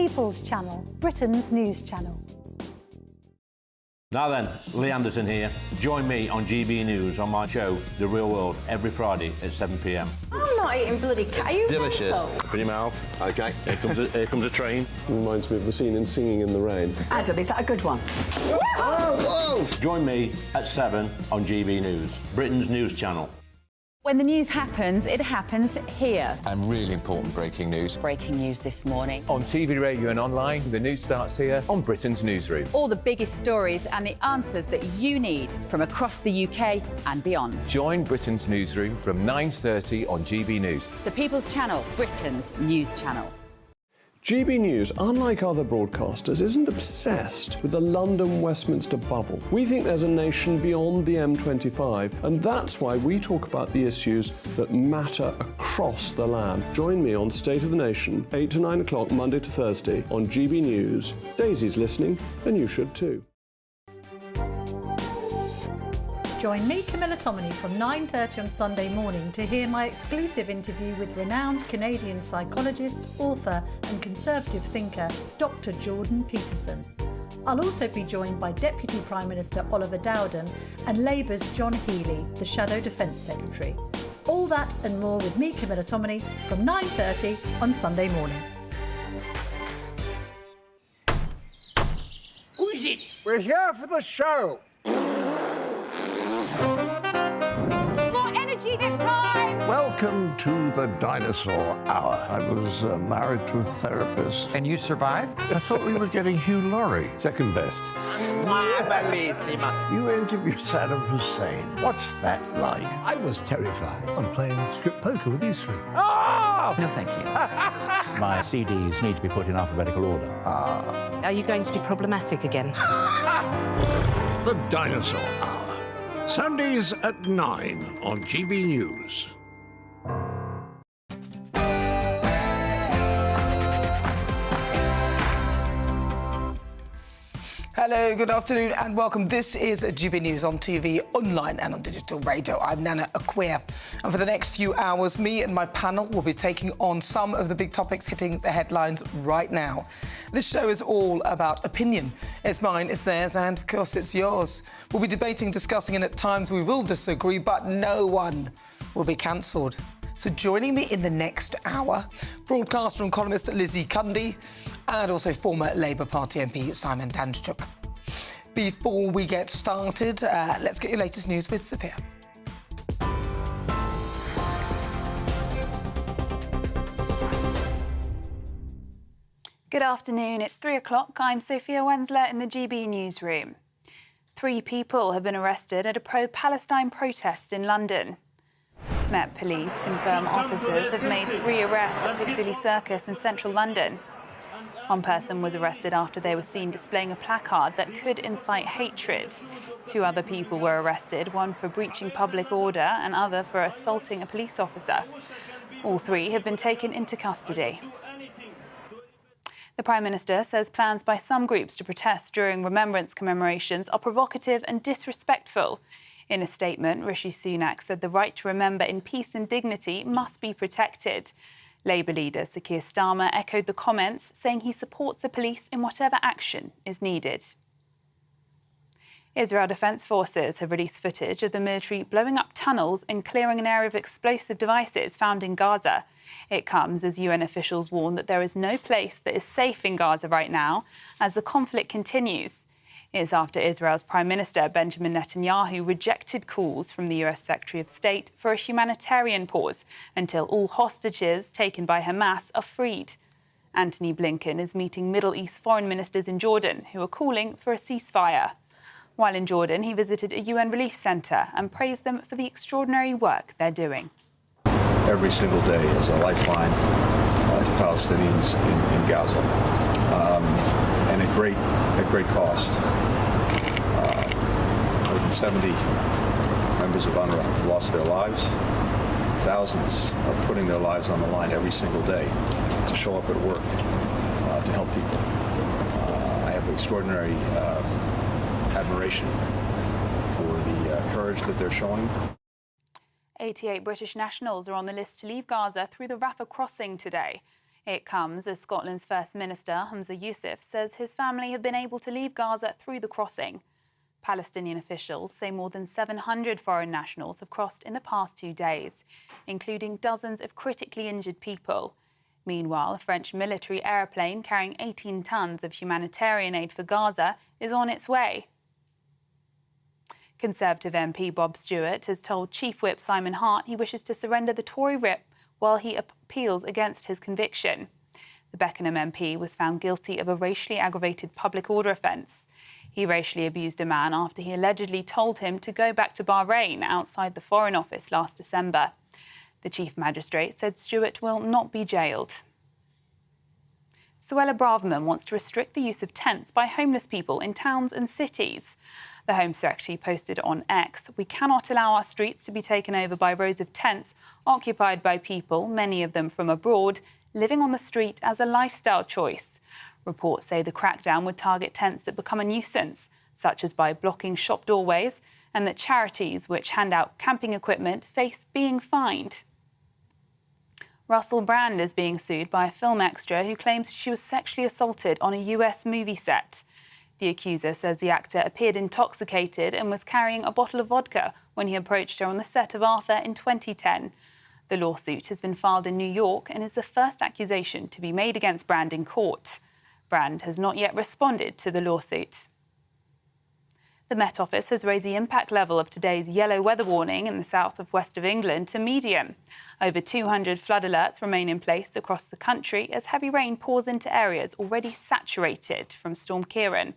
People's Channel, Britain's news channel. Now then, Lee Anderson here. Join me on GB News on my show, The Real World, every Friday at 7 p.m. I'm not eating bloody cat. Are you delicious. mental? Open your mouth. OK, here comes a train. Reminds me of the scene in Singing in the Rain. Adam, is that a good one? Whoa! Join me at 7 on GB News, Britain's news channel. When the news happens, it happens here. And really important breaking news. Breaking news this morning. On TV, radio and online, the news starts here on Britain's Newsroom. All the biggest stories and the answers that you need from across the UK and beyond. Join Britain's Newsroom from 9:30 on GB News. The People's Channel, Britain's news channel. GB News, unlike other broadcasters, isn't obsessed with the London-Westminster bubble. We think there's a nation beyond the M25, and that's why we talk about the issues that matter across the land. Join me on State of the Nation, 8 to 9 o'clock, Monday to Thursday, on GB News. Daisy's listening, and you should too. Join me, Camilla, from 9:30 on Sunday morning to hear my exclusive interview with renowned Canadian psychologist, author and conservative thinker, Dr. Jordan Peterson. I'll also be joined by Deputy Prime Minister Oliver Dowden and Labour's John Healey, the Shadow Defence Secretary. All that and more with me, Camilla Tominey, from 9:30 on Sunday morning. Who is it? We're here for the show. More energy this time! Welcome to the Dinosaur Hour. I was married to a therapist. And you survived? I thought we were getting Hugh Laurie. Second best. You interviewed Saddam Hussein. What's that like? I was terrified. I'm playing strip poker with these three. Ah! No, thank you. My CDs need to be put in alphabetical order. Are you going to be problematic again? The Dinosaur Hour. Sundays at 9 on GB News. Hello, good afternoon and welcome. This is GB News on TV, online and on digital radio. I'm Nana Akua. And for the next few hours, me and my panel will be taking on some of the big topics hitting the headlines right now. This show is all about opinion. It's mine, it's theirs, and of course it's yours. We'll be debating, discussing, and at times we will disagree, but no one will be cancelled. So joining me in the next hour, broadcaster and columnist Lizzie Cundy, and also former Labour Party MP Simon Danczuk. Before we get started, let's get your latest news with Sophia. Good afternoon, it's 3 o'clock. I'm Sophia Wensler in the GB Newsroom. 3 people have been arrested at a pro-Palestine protest in London. Met Police confirm officers have made 3 arrests at Piccadilly Circus in central London. One person was arrested after they were seen displaying a placard that could incite hatred. 2 other people were arrested, one for breaching public order and other for assaulting a police officer. All 3 have been taken into custody. The Prime Minister says plans by some groups to protest during remembrance commemorations are provocative and disrespectful. In a statement, Rishi Sunak said the right to remember in peace and dignity must be protected. Labour leader Sir Keir Starmer echoed the comments, saying he supports the police in whatever action is needed. Israel Defence Forces have released footage of the military blowing up tunnels and clearing an area of explosive devices found in Gaza. It comes as UN officials warn that there is no place that is safe in Gaza right now as the conflict continues. It is after Israel's Prime Minister Benjamin Netanyahu rejected calls from the US Secretary of State for a humanitarian pause until all hostages taken by Hamas are freed. Antony Blinken is meeting Middle East foreign ministers in Jordan who are calling for a ceasefire. While in Jordan, he visited a UN relief centre and praised them for the extraordinary work they're doing. Every single day is a lifeline to Palestinians in Gaza, and at great cost. More than 70 members of UNRWA have lost their lives. Thousands are putting their lives on the line every single day to show up at work, to help people. I have extraordinary admiration for the courage that they're showing. 88 British nationals are on the list to leave Gaza through the Rafah crossing today. It comes as Scotland's First Minister, Humza Yousaf, says his family have been able to leave Gaza through the crossing. Palestinian officials say more than 700 foreign nationals have crossed in the past 2 days, including dozens of critically injured people. Meanwhile, a French military aeroplane carrying 18 tons of humanitarian aid for Gaza is on its way. Conservative MP Bob Stewart has told Chief Whip Simon Hart he wishes to surrender the Tory whip while he appeals against his conviction. The Beckenham MP was found guilty of a racially aggravated public order offence. He racially abused a man after he allegedly told him to go back to Bahrain outside the Foreign Office last December. The Chief Magistrate said Stewart will not be jailed. Suella Braverman wants to restrict the use of tents by homeless people in towns and cities. The Home Secretary posted on X, "We cannot allow our streets to be taken over by rows of tents occupied by people, many of them from abroad, living on the street as a lifestyle choice." Reports say the crackdown would target tents that become a nuisance, such as by blocking shop doorways, and that charities which hand out camping equipment face being fined. Russell Brand is being sued by a film extra who claims she was sexually assaulted on a US movie set. The accuser says the actor appeared intoxicated and was carrying a bottle of vodka when he approached her on the set of Arthur in 2010. The lawsuit has been filed in New York and is the first accusation to be made against Brand in court. Brand has not yet responded to the lawsuit. The Met Office has raised the impact level of today's yellow weather warning in the south of west of England to medium. Over 200 flood alerts remain in place across the country as heavy rain pours into areas already saturated from Storm Ciarán.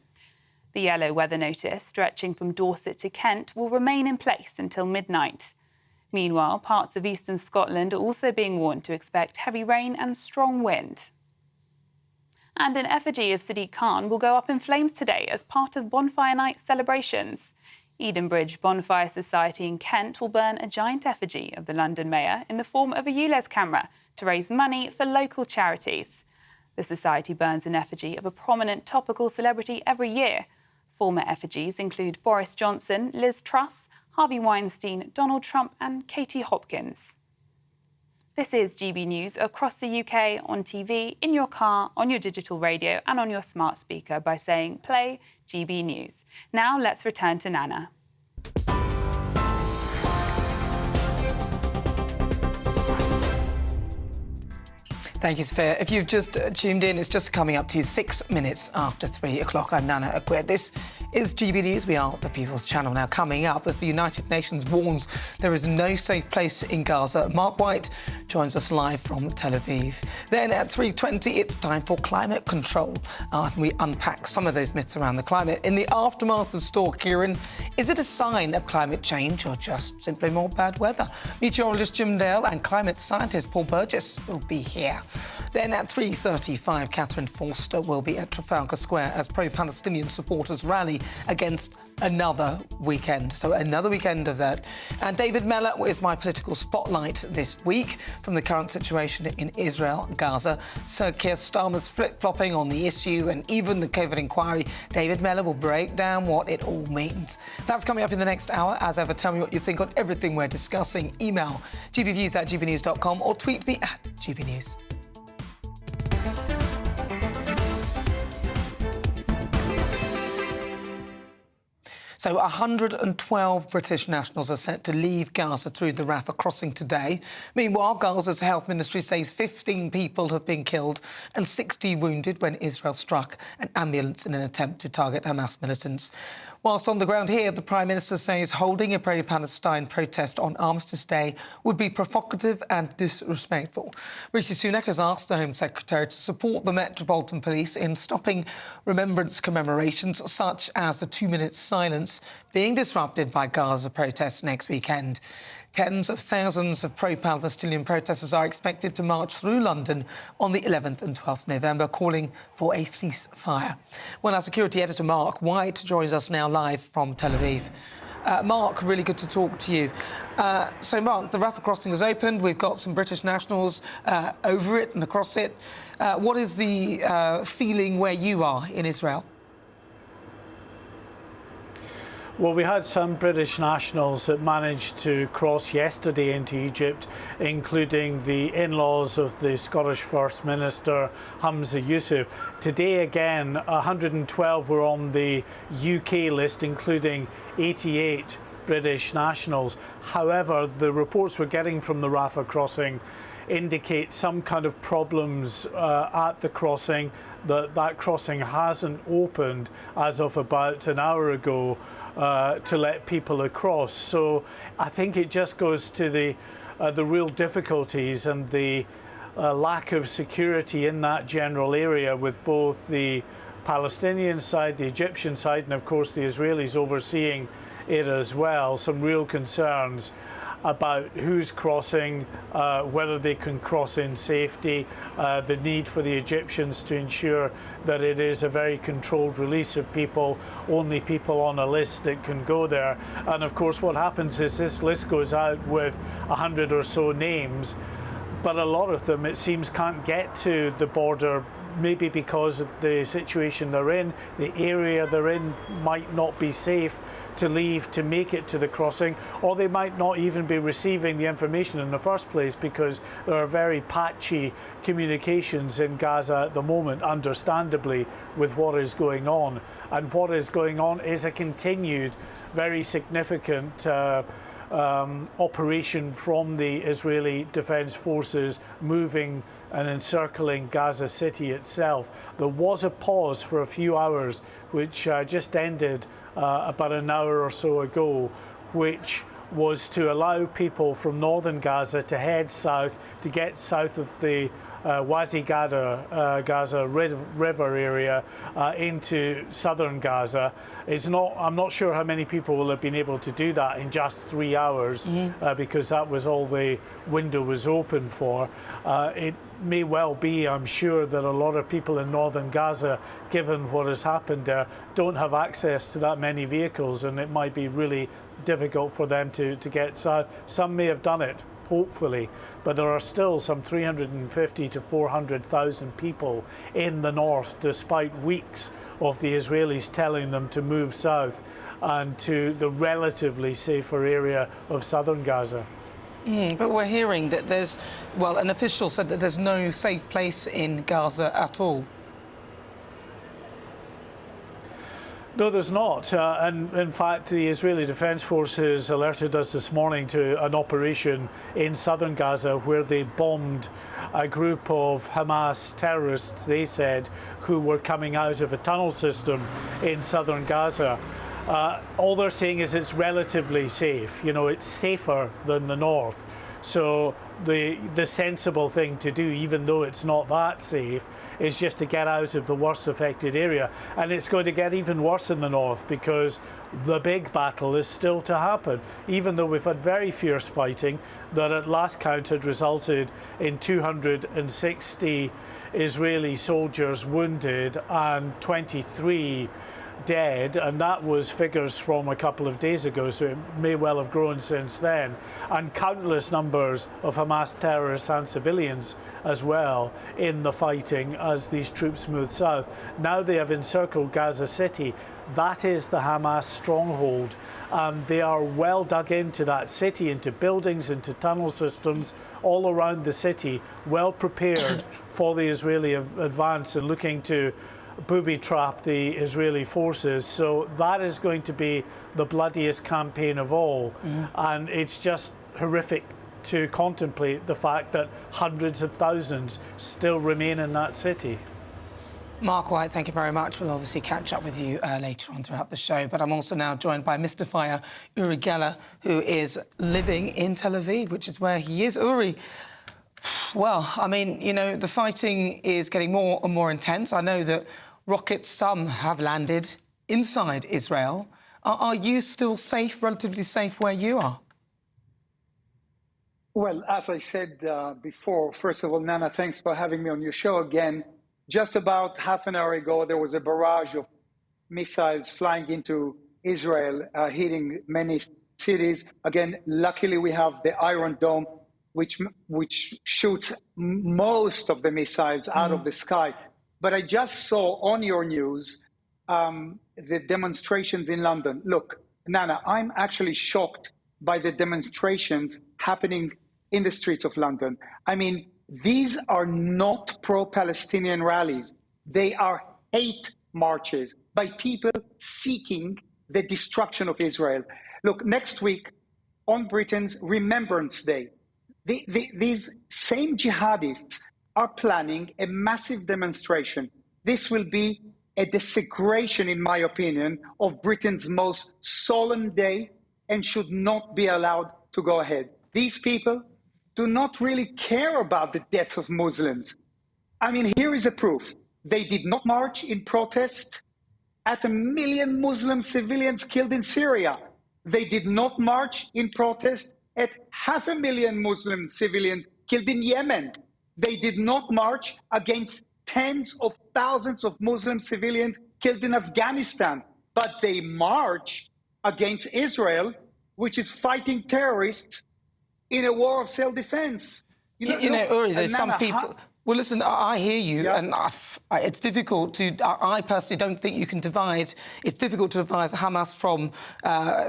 The yellow weather notice, stretching from Dorset to Kent, will remain in place until midnight. Meanwhile, parts of eastern Scotland are also being warned to expect heavy rain and strong wind. And an effigy of Sadiq Khan will go up in flames today as part of Bonfire Night celebrations. Edenbridge Bonfire Society in Kent will burn a giant effigy of the London Mayor in the form of a ULEZ camera to raise money for local charities. The society burns an effigy of a prominent topical celebrity every year. Former effigies include Boris Johnson, Liz Truss, Harvey Weinstein, Donald Trump and Katie Hopkins. This is GB News across the UK, on TV, in your car, on your digital radio and on your smart speaker by saying play GB News. Now let's return to Nana. Thank you, Sophia. If you've just tuned in, it's just coming up to 6 minutes after 3 o'clock. I'm Nana Akua. This is GB News. We are the People's Channel. Now, coming up, as the United Nations warns there is no safe place in Gaza, Mark White joins us live from Tel Aviv. Then at 3:20, it's time for climate control. We unpack some of those myths around the climate. In the aftermath of Storm Ciarán, is it a sign of climate change or just simply more bad weather? Meteorologist Jim Dale and climate scientist Paul Burgess will be here. Then at 3:35, Catherine Forster will be at Trafalgar Square as pro-Palestinian supporters rally against another weekend. So another weekend of that. And David Mellor is my political spotlight this week from the current situation in Israel, Gaza. Sir Keir Starmer's flip-flopping on the issue and even the COVID inquiry. David Mellor will break down what it all means. That's coming up in the next hour. As ever, tell me what you think on everything we're discussing. Email gbviews@gbnews.com or tweet me at gbnews. So 112 British nationals are set to leave Gaza through the Rafah crossing today. Meanwhile, Gaza's health ministry says 15 people have been killed and 60 wounded when Israel struck an ambulance in an attempt to target Hamas militants. Whilst on the ground here, the Prime Minister says holding a pro-Palestine protest on Armistice Day would be provocative and disrespectful. Rishi Sunak has asked the Home Secretary to support the Metropolitan Police in stopping remembrance commemorations such as the 2-minute silence being disrupted by Gaza protests next weekend. Tens of thousands of pro-Palestinian protesters are expected to march through London on the 11th and 12th November, calling for a ceasefire. Well, our security editor, Mark White, joins us now live from Tel Aviv. Mark, really good to talk to you. So, Mark, the Rafah crossing has opened. We've got some British nationals over it and across it. What is the feeling where you are in Israel? Well, we had some British nationals that managed to cross yesterday into Egypt, including the in-laws of the Scottish First Minister, Hamza Yusuf. Today, again, 112 were on the UK list, including 88 British nationals. However, the reports we're getting from the Rafah crossing indicate some kind of problems at the crossing, that crossing hasn't opened as of about an hour ago to let people across. So I think it just goes to the real difficulties and the lack of security in that general area, with both the Palestinian side, the Egyptian side, and of course the Israelis overseeing it as well. Some real concerns about who's crossing, whether they can cross in safety, the need for the Egyptians to ensure that it is a very controlled release of people, only people on a list that can go there. And of course what happens is this list goes out with 100 or so names, but a lot of them, it seems, can't get to the border, maybe because of the situation they're in. The area they're in might not be safe to leave to make it to the crossing, or they might not even be receiving the information in the first place, because there are very patchy communications in Gaza at the moment, understandably, with what is going on. And what is going on is a continued, very significant operation from the Israeli Defense Forces moving and encircling Gaza City itself. There was a pause for a few hours, which just ended about an hour or so ago, which was to allow people from northern Gaza to head south, to get south of the Gaza River area into southern Gaza. I'm not sure how many people will have been able to do that in just 3 hours, because that was all the window was open for. It may well be, I'm sure, that a lot of people in northern Gaza, given what has happened there, don't have access to that many vehicles, and it might be really difficult for them to get south. Some may have done it, hopefully, but there are still some 350 to 400,000 people in the north, despite weeks of the Israelis telling them to move south and to the relatively safer area of southern Gaza. But we're hearing that there's, well, an official said that there's no safe place in Gaza at all. No, there's not. And in fact, the Israeli Defense Forces alerted us this morning to an operation in southern Gaza where they bombed a group of Hamas terrorists, they said, who were coming out of a tunnel system in southern Gaza. All they're saying is it's relatively safe. You know, it's safer than the north. So the sensible thing to do, even though it's not that safe, is just to get out of the worst affected area. And it's going to get even worse in the north, because the big battle is still to happen. Even though we've had very fierce fighting that at last count had resulted in 260 Israeli soldiers wounded and 23 dead, and that was figures from a couple of days ago, so it may well have grown since then, and countless numbers of Hamas terrorists and civilians as well in the fighting as these troops move south. Now they have encircled Gaza City. That is the Hamas stronghold. They are well dug into that city, into buildings, into tunnel systems all around the city, well prepared for the Israeli advance and looking to booby trap the Israeli forces. So that is going to be the bloodiest campaign of all. And it's just horrific to contemplate the fact that hundreds of thousands still remain in that city. Mark White, thank you very much. We'll obviously catch up with you later on throughout the show. But I'm also now joined by mystifier Uri Geller, who is living in Tel Aviv, which is where he is. Uri, well, I mean, you know, the fighting is getting more and more intense. I know that rockets, some have landed inside Israel. Are you still safe, relatively safe where you are? Well, as I said before, first of all, Nana, thanks for having me on your show again. Just about half an hour ago, there was a barrage of missiles flying into Israel, hitting many cities. Again, luckily we have the Iron Dome, which shoots most of the missiles out of the sky. But I just saw on your news the demonstrations in London. Look, Nana, I'm actually shocked by the demonstrations happening in the streets of London. I mean, these are not pro-Palestinian rallies. They are hate marches by people seeking the destruction of Israel. Look, next week on Britain's Remembrance Day, these same jihadists are planning a massive demonstration. This will be a desecration, in my opinion, of Britain's most solemn day and should not be allowed to go ahead. These people do not really care about the death of Muslims. I mean, here is a proof. They did not march in protest at 1 million Muslim civilians killed in Syria. They did not march in protest at 500,000 Muslim civilians killed in Yemen. They did not march against tens of thousands of Muslim civilians killed in Afghanistan. But they march against Israel, which is fighting terrorists in a war of self-defense. Uri, there's some people... Well, listen, I hear you, and it's difficult to... I personally don't think you can divide... It's difficult to divide Hamas from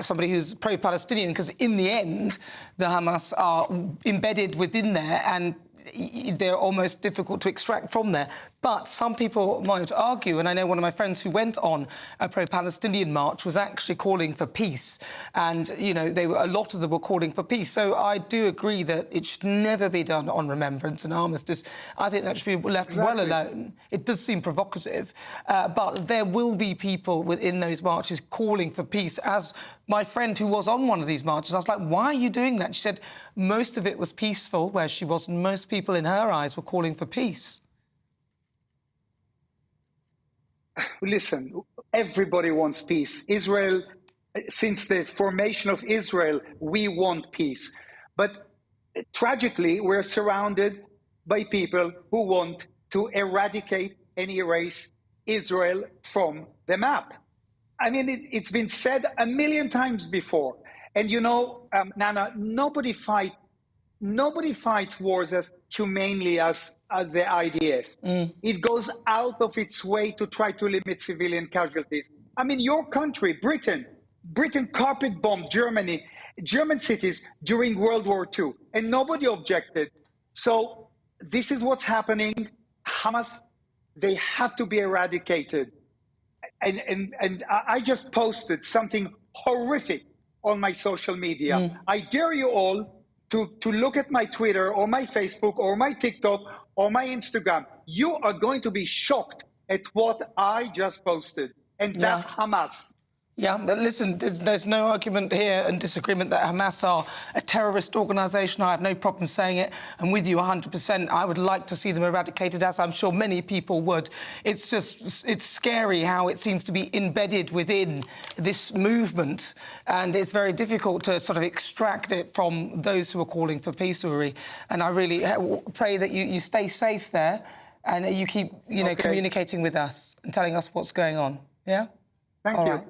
somebody who's pro-Palestinian, because in the end, the Hamas are embedded within there, and they're almost difficult to extract from there. But some people might argue, and I know one of my friends who went on a pro-Palestinian march was actually calling for peace. And, a lot of them were calling for peace. So I do agree that it should never be done on remembrance and armistice. I think that should be left well alone. It does seem provocative. But there will be people within those marches calling for peace. As my friend who was on one of these marches, I was like, why are you doing that? She said most of it was peaceful, where she was, and most people in her eyes were calling for peace. Listen, everybody wants peace. Israel, since the formation of Israel, we want peace. But tragically, we're surrounded by people who want to eradicate and erase Israel from the map. I mean, it's been said 1 million times before. And Nana, nobody fights wars as humanely as the IDF. It goes out of its way to try to limit civilian casualties. I mean, your country, Britain carpet bombed German cities during World War II, and nobody objected. So this is what's happening. Hamas, they have to be eradicated. And I just posted something horrific on my social media. I dare you all to look at my Twitter or my Facebook or my TikTok or my Instagram. You are going to be shocked at what I just posted. And that's Hamas. Yeah, but listen, there's no argument here and disagreement that Hamas are a terrorist organisation. I have no problem saying it. And with you 100%, I would like to see them eradicated, as I'm sure many people would. It's scary how it seems to be embedded within this movement. And it's very difficult to sort of extract it from those who are calling for peace, Uri. And I really pray that you stay safe there and you keep, communicating with us and telling us what's going on. Yeah? Thank you. Right.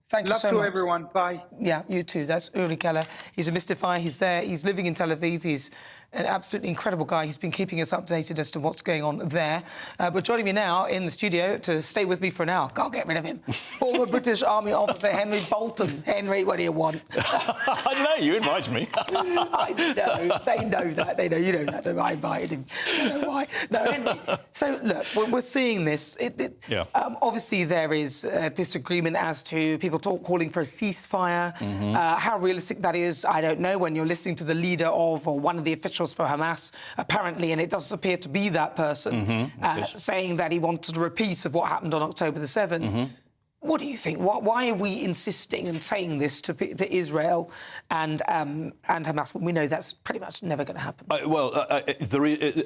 Thank you so much. Love to everyone. Bye. Yeah, you too. That's Uri Geller. He's a mystifier. He's there. He's living in Tel Aviv. He's an absolutely incredible guy. He's been keeping us updated as to what's going on there. But joining me now in the studio to stay with me for an hour, can't get rid of him, former British Army officer Henry Bolton. Henry, what do you want? I don't know. You invited me. I know. They know that. They know. You know that. I invited him. I don't know why. No, Henry. So, look, we're seeing this. Obviously, there is disagreement as to people calling for a ceasefire. How realistic that is, I don't know. When you're listening to the leader of, or one of the officials for Hamas, apparently, and it does appear to be that person, saying that he wanted a repeat of what happened on October the 7th. What do you think? Why are we insisting and saying this to Israel and Hamas when we know that's pretty much never going to happen?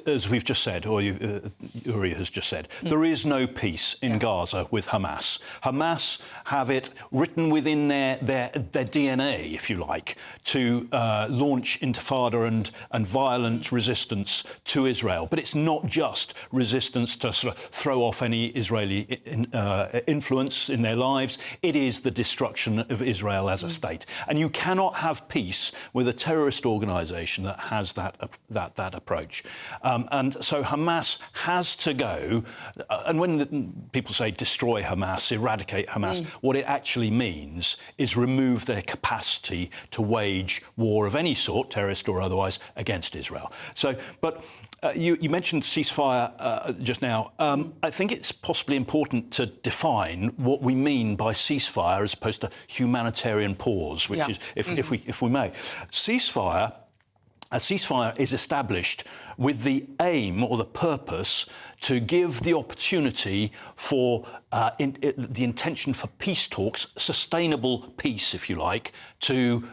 As we've just said, or Uri has just said, there is no peace in Gaza with Hamas. Hamas have it written within their DNA, if you like, to launch intifada and violent resistance to Israel. But it's not just resistance to sort of throw off any Israeli influence in in their lives. It is the destruction of Israel as a state. And you cannot have peace with a terrorist organisation that has that approach. And so Hamas has to go. And when people say destroy Hamas, eradicate Hamas, what it actually means is remove their capacity to wage war of any sort, terrorist or otherwise, against Israel. So, but you mentioned ceasefire just now. I think it's possibly important to define what we mean by ceasefire as opposed to humanitarian pause, which is, if we may. A ceasefire is established with the aim or the purpose to give the opportunity for the intention for peace talks, sustainable peace, if you like, to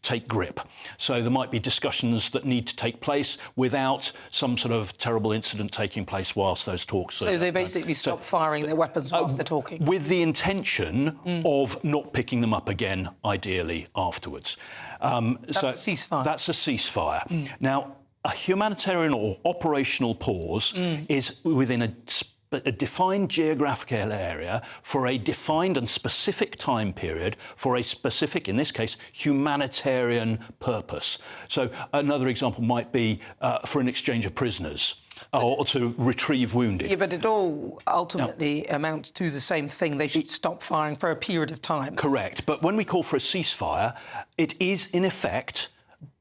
take grip. So there might be discussions that need to take place without some sort of terrible incident taking place whilst those talks are... So they basically stop firing their weapons whilst they're talking? With the intention of not picking them up again, ideally, afterwards. That's a ceasefire? That's a ceasefire. Now, a humanitarian or operational pause is within a defined geographical area for a defined and specific time period for a specific, in this case, humanitarian purpose. So another example might be for an exchange of prisoners. Or to retrieve wounded. Yeah, but it all ultimately amounts to the same thing. They should stop firing for a period of time. Correct. But when we call for a ceasefire, it is, in effect,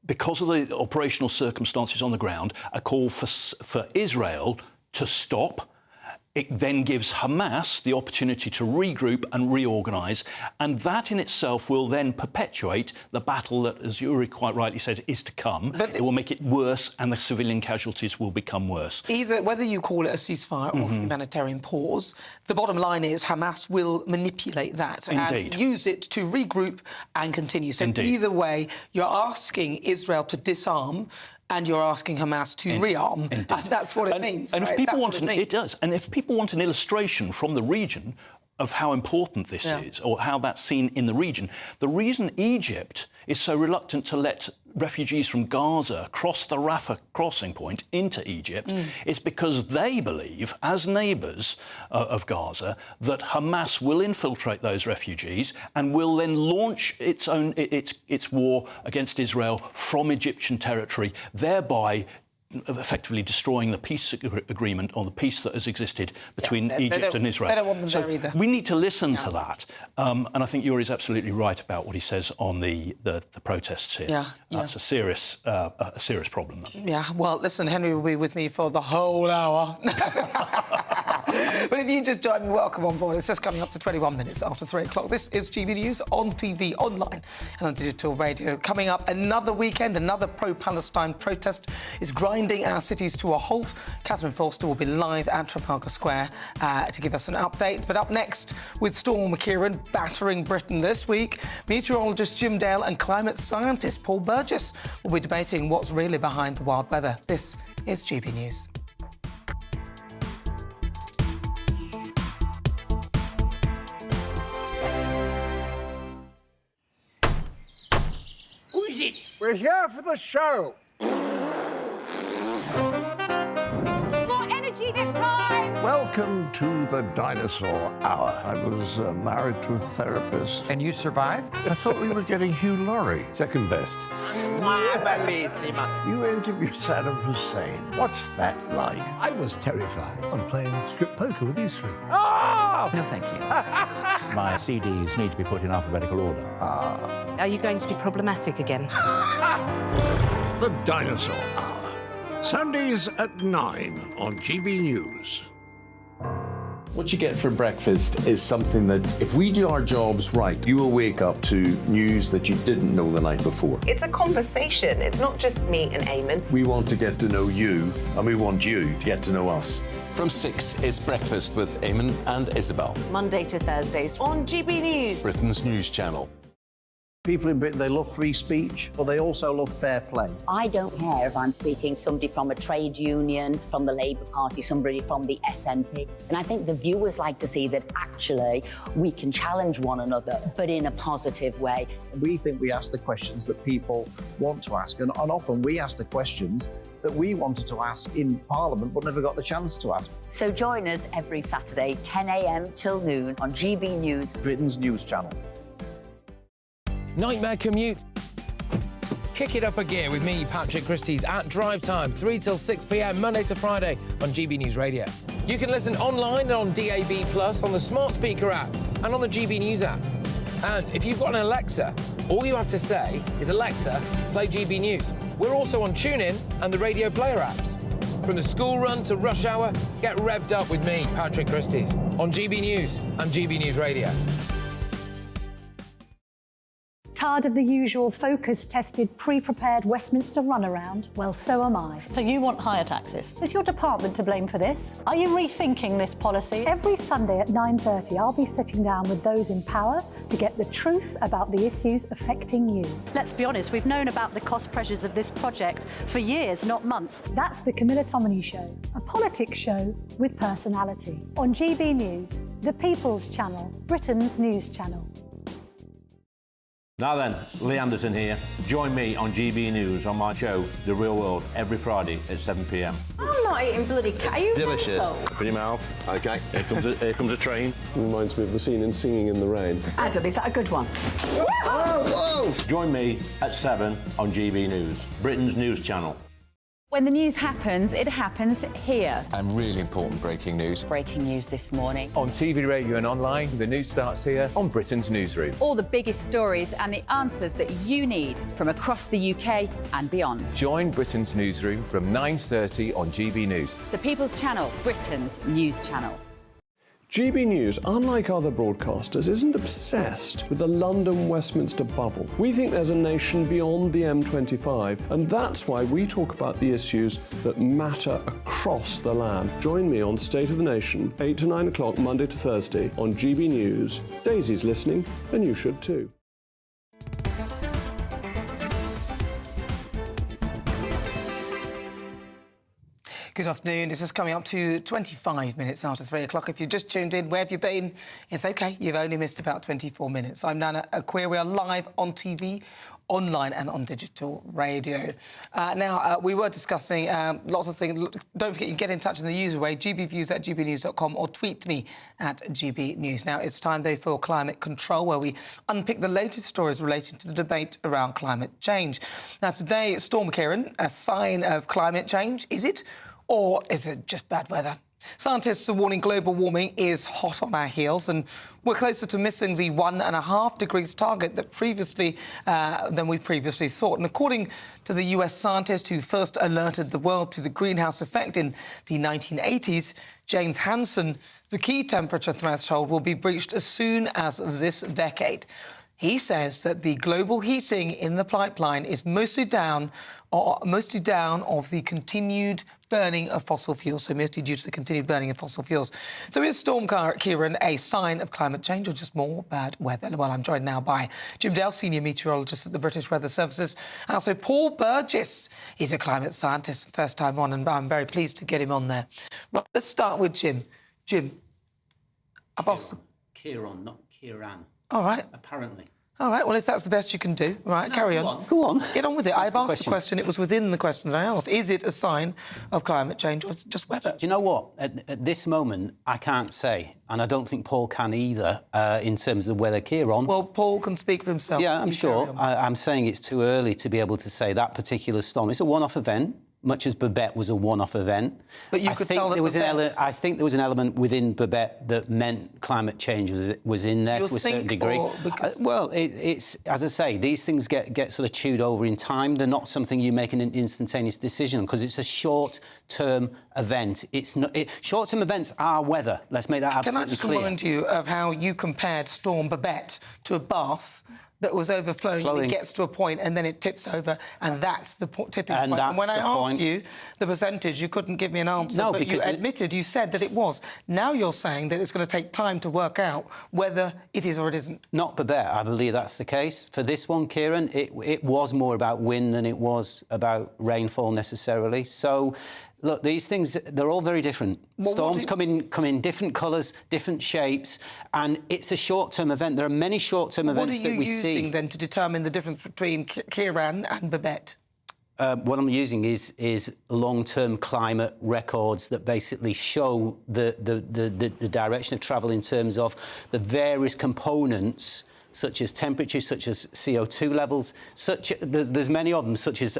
because of the operational circumstances on the ground, a call for Israel to stop. It then gives Hamas the opportunity to regroup and reorganise, and that in itself will then perpetuate the battle that, as Uri quite rightly says, is to come. But it will make it worse, and the civilian casualties will become worse. Either, whether you call it a ceasefire or humanitarian pause, the bottom line is Hamas will manipulate that and use it to regroup and continue. So either way, you're asking Israel to disarm, and you're asking Hamas to rearm, and that's what it means. And if people want it does. And if people want an illustration from the region of how important this is, or how that's seen in the reason Egypt is so reluctant to let refugees from Gaza cross the Rafah crossing point into Egypt is because they believe, as neighbours of Gaza, that Hamas will infiltrate those refugees and will then launch its war against Israel from Egyptian territory, thereby effectively destroying the peace agreement or the peace that has existed between Egypt and Israel. They don't want them there either. We need to listen to that. And I think Yuri's absolutely right about what he says on the protests here. That's a serious problem. Yeah, well, listen, Henry will be with me for the whole hour. But if you just joined me, welcome on board. It's just coming up to 21 minutes after 3 o'clock. This is GB News on TV, online and on digital radio. Coming up, another weekend, another pro-Palestine protest is grinding our cities to a halt. Catherine Forster will be live at Trafalgar Square to give us an update. But up next, with Storm McKieran battering Britain this week, meteorologist Jim Dale and climate scientist Paul Burgess will be debating what's really behind the wild weather. This is GB News. Who is it? We're here for the show. More energy this time! Welcome to the dinosaur hour. I was married to a therapist. And you survived? I thought we were getting Hugh Laurie. Second best. You interviewed Saddam Hussein. What's that like? I was terrified. I'm playing strip poker with these three. Ah! No, thank you. My CDs need to be put in alphabetical order. Are you going to be problematic again? The Dinosaur Hour. Sundays at 9 on GB News. What you get for breakfast is something that, if we do our jobs right, you will wake up to news that you didn't know the night before. It's a conversation. It's not just me and Eamon. We want to get to know you, and we want you to get to know us. From 6, it's Breakfast with Eamon and Isabel. Monday to Thursdays on GB News, Britain's news channel. People in Britain, they love free speech, but they also love fair play. I don't care if I'm speaking somebody from a trade union, from the Labour Party, somebody from the SNP. And I think the viewers like to see that actually we can challenge one another, but in a positive way. We think we ask the questions that people want to ask, and often we ask the questions that we wanted to ask in Parliament but never got the chance to ask. So join us every Saturday, 10 a.m. till noon on GB News, Britain's news channel. Nightmare commute. Kick it up a gear with me, Patrick Christie's, at drive time, 3 till 6 p.m, Monday to Friday on GB News Radio. You can listen online and on DAB+, on the smart speaker app and on the GB News app. And if you've got an Alexa, all you have to say is, Alexa, play GB News. We're also on TuneIn and the Radio Player apps. From the school run to rush hour, get revved up with me, Patrick Christie's, on GB News and GB News Radio. Tired of the usual focus-tested, pre-prepared Westminster runaround? Well, so am I. So you want higher taxes? Is your department to blame for this? Are you rethinking this policy? Every Sunday at 9:30, I'll be sitting down with those in power to get the truth about the issues affecting you. Let's be honest, we've known about the cost pressures of this project for years, not months. That's the Camilla Show, a politics show with personality. On GB News, the People's Channel, Britain's news channel. Now then, Lee Anderson here. Join me on GB News on my show, The Real World, every Friday at 7 p.m. I'm not eating bloody cat. Are you Delicious. mental? Open your mouth. OK, here comes a train. Reminds me of the scene in Singing in the Rain. Adam, is that a good one? Whoa! Join me at 7 on GB News, Britain's news channel. When the news happens, it happens here. And really important breaking news. Breaking news this morning. On TV, radio and online, the news starts here on Britain's newsroom. All the biggest stories and the answers that you need from across the UK and beyond. Join Britain's newsroom from 9:30 on GB News. The People's Channel, Britain's news channel. GB News, unlike other broadcasters, isn't obsessed with the London-Westminster bubble. We think there's a nation beyond the M25, and that's why we talk about the issues that matter across the land. Join me on State of the Nation, 8 to 9 o'clock, Monday to Thursday, on GB News. Daisy's listening, and you should too. Good afternoon. This is coming up to 25 minutes after 3 o'clock. If you've just tuned in, where have you been? It's OK. You've only missed about 24 minutes. I'm Nana Akua. We are live on TV, online and on digital radio. We were discussing lots of things. Don't forget, you can get in touch in the usual way, gbviews@gbnews.com, or tweet me at gbnews. Now, it's time, though, for Climate Control, where we unpick the latest stories relating to the debate around climate change. Now, today, Storm Ciarán, a sign of climate change, is it? Or is it just bad weather? Scientists are warning global warming is hot on our heels, and we're closer to missing the 1.5 degrees target than we previously thought. And according to the US scientist who first alerted the world to the greenhouse effect in the 1980s, James Hansen, the key temperature threshold will be breached as soon as this decade. He says that the global heating in the pipeline is mostly down of the continued burning of fossil fuels, so mostly due to the continued burning of fossil fuels. So is Storm Ciarán a sign of climate change or just more bad weather? Well, I'm joined now by Jim Dale, Senior Meteorologist at the British Weather Services. Also, Paul Burgess is a climate scientist, first time on, and I'm very pleased to get him on there. Right, let's start with Jim. Jim, I've asked... Ciarán, not Ciarán. All right. Apparently. All right, well, if that's the best you can do, right, No, carry go on. on. Go on. Get on with it. I've asked the the question. It was within the question that I asked. Is it a sign of climate change or is it just weather? Do you know what? At this moment, I can't say, and I don't think Paul can either, in terms of whether Ciarán... Well, Paul can speak for himself. Yeah, I'm sure. I'm saying it's too early to be able to say that particular storm. It's a one-off event, much as Babette was a one-off event. But you could tell that I think there was an element within Babette that meant climate change was in there to a certain degree. Well, it's as I say, these things get sort of chewed over in time. They're not something you make an instantaneous decision on because it's a short-term event. It's not. Short-term events are weather. Let's make that absolutely clear. Can I just remind you of how you compared Storm Babette to a bath that was overflowing, and it gets to a point and then it tips over, and that's the tipping point. And when I asked you the percentage, you couldn't give me an answer, no, but because you said that it was. Now you're saying that it's going to take time to work out whether it is or it isn't. Not Babette, I believe that's the case. For this one, Kieran, it was more about wind than it was about rainfall necessarily. So, look, these things, they're all very different. Storms come in different colours, different shapes, and it's a short-term event. There are many short-term events that we see. What are you using, then, to determine the difference between Kieran and Babette? What I'm using is long-term climate records that basically show the direction of travel in terms of the various components, such as temperature, such as CO2 levels, there's many of them, such as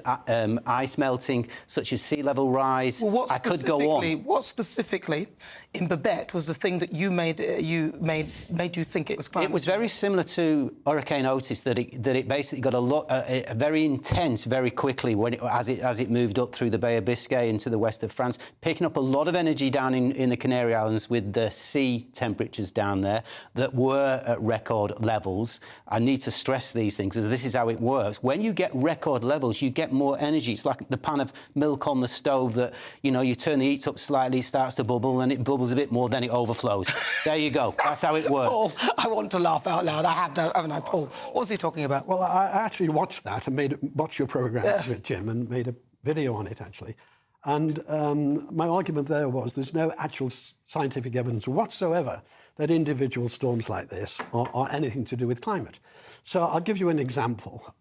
ice melting, such as sea level rise. Well, I could go on. What specifically in Babette was the thing that made you think it was climate? It was very similar to Hurricane Otis, that it basically got a very intense very quickly as it moved up through the Bay of Biscay into the west of France, picking up a lot of energy down in the Canary Islands with the sea temperatures down there that were at record levels. I need to stress these things, because this is how it works. When you get record levels, you get more energy. It's like the pan of milk on the stove that, you turn the heat up slightly, it starts to bubble, and it bubbles a bit more, then it overflows. There you go. That's how it works. Paul, I want to laugh out loud. I have to, haven't I, Paul? What was he talking about? Well, I actually watched that and watched your programme with Jim and made a video on it, actually. And my argument there was there's no actual scientific evidence whatsoever that individual storms like this are anything to do with climate. So I'll give you an example.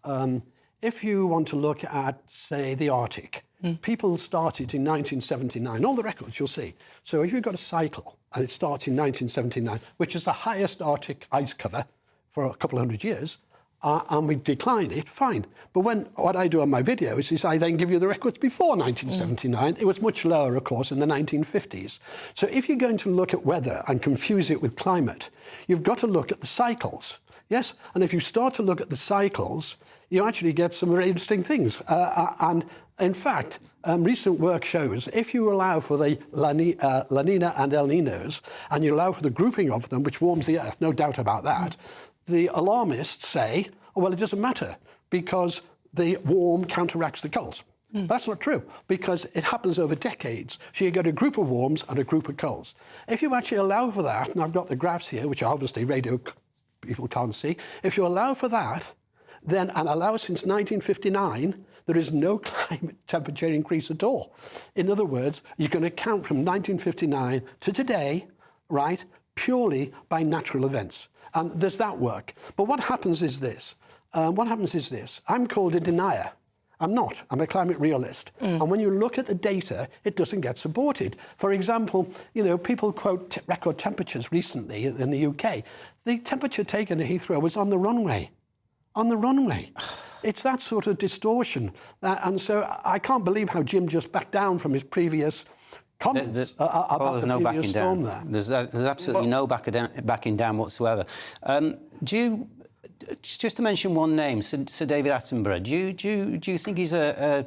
If you want to look at, say, the Arctic, people started in 1979, all the records you'll see. So if you've got a cycle and it starts in 1979, which is the highest Arctic ice cover for a couple of hundred years, and we declined it, fine. But what I do on my video is I then give you the records before 1979. It was much lower, of course, in the 1950s. So if you're going to look at weather and confuse it with climate, you've got to look at the cycles. Yes, and if you start to look at the cycles, you actually get some very interesting things. And in fact, recent work shows if you allow for the La Nina and El Ninos, and you allow for the grouping of them, which warms the earth, no doubt about that, the alarmists say, oh, well, it doesn't matter because the warm counteracts the colds. But that's not true, because it happens over decades. So you get a group of warms and a group of colds. If you actually allow for that, and I've got the graphs here, which obviously radio people can't see, if you allow for that, then, and allow since 1959, there is no climate temperature increase at all. In other words, you can account from 1959 to today, right, purely by natural events. And there's that work. But what happens is this. I'm called a denier. I'm not. I'm a climate realist. And when you look at the data, it doesn't get supported. For example, people quote record temperatures recently in the UK. The temperature taken at Heathrow was on the runway. On the runway. It's that sort of distortion. And so I can't believe how Jim just backed down from his previous comments about the previous storm there. There's absolutely no backing down whatsoever. Just to mention one name, Sir David Attenborough, do you think he's a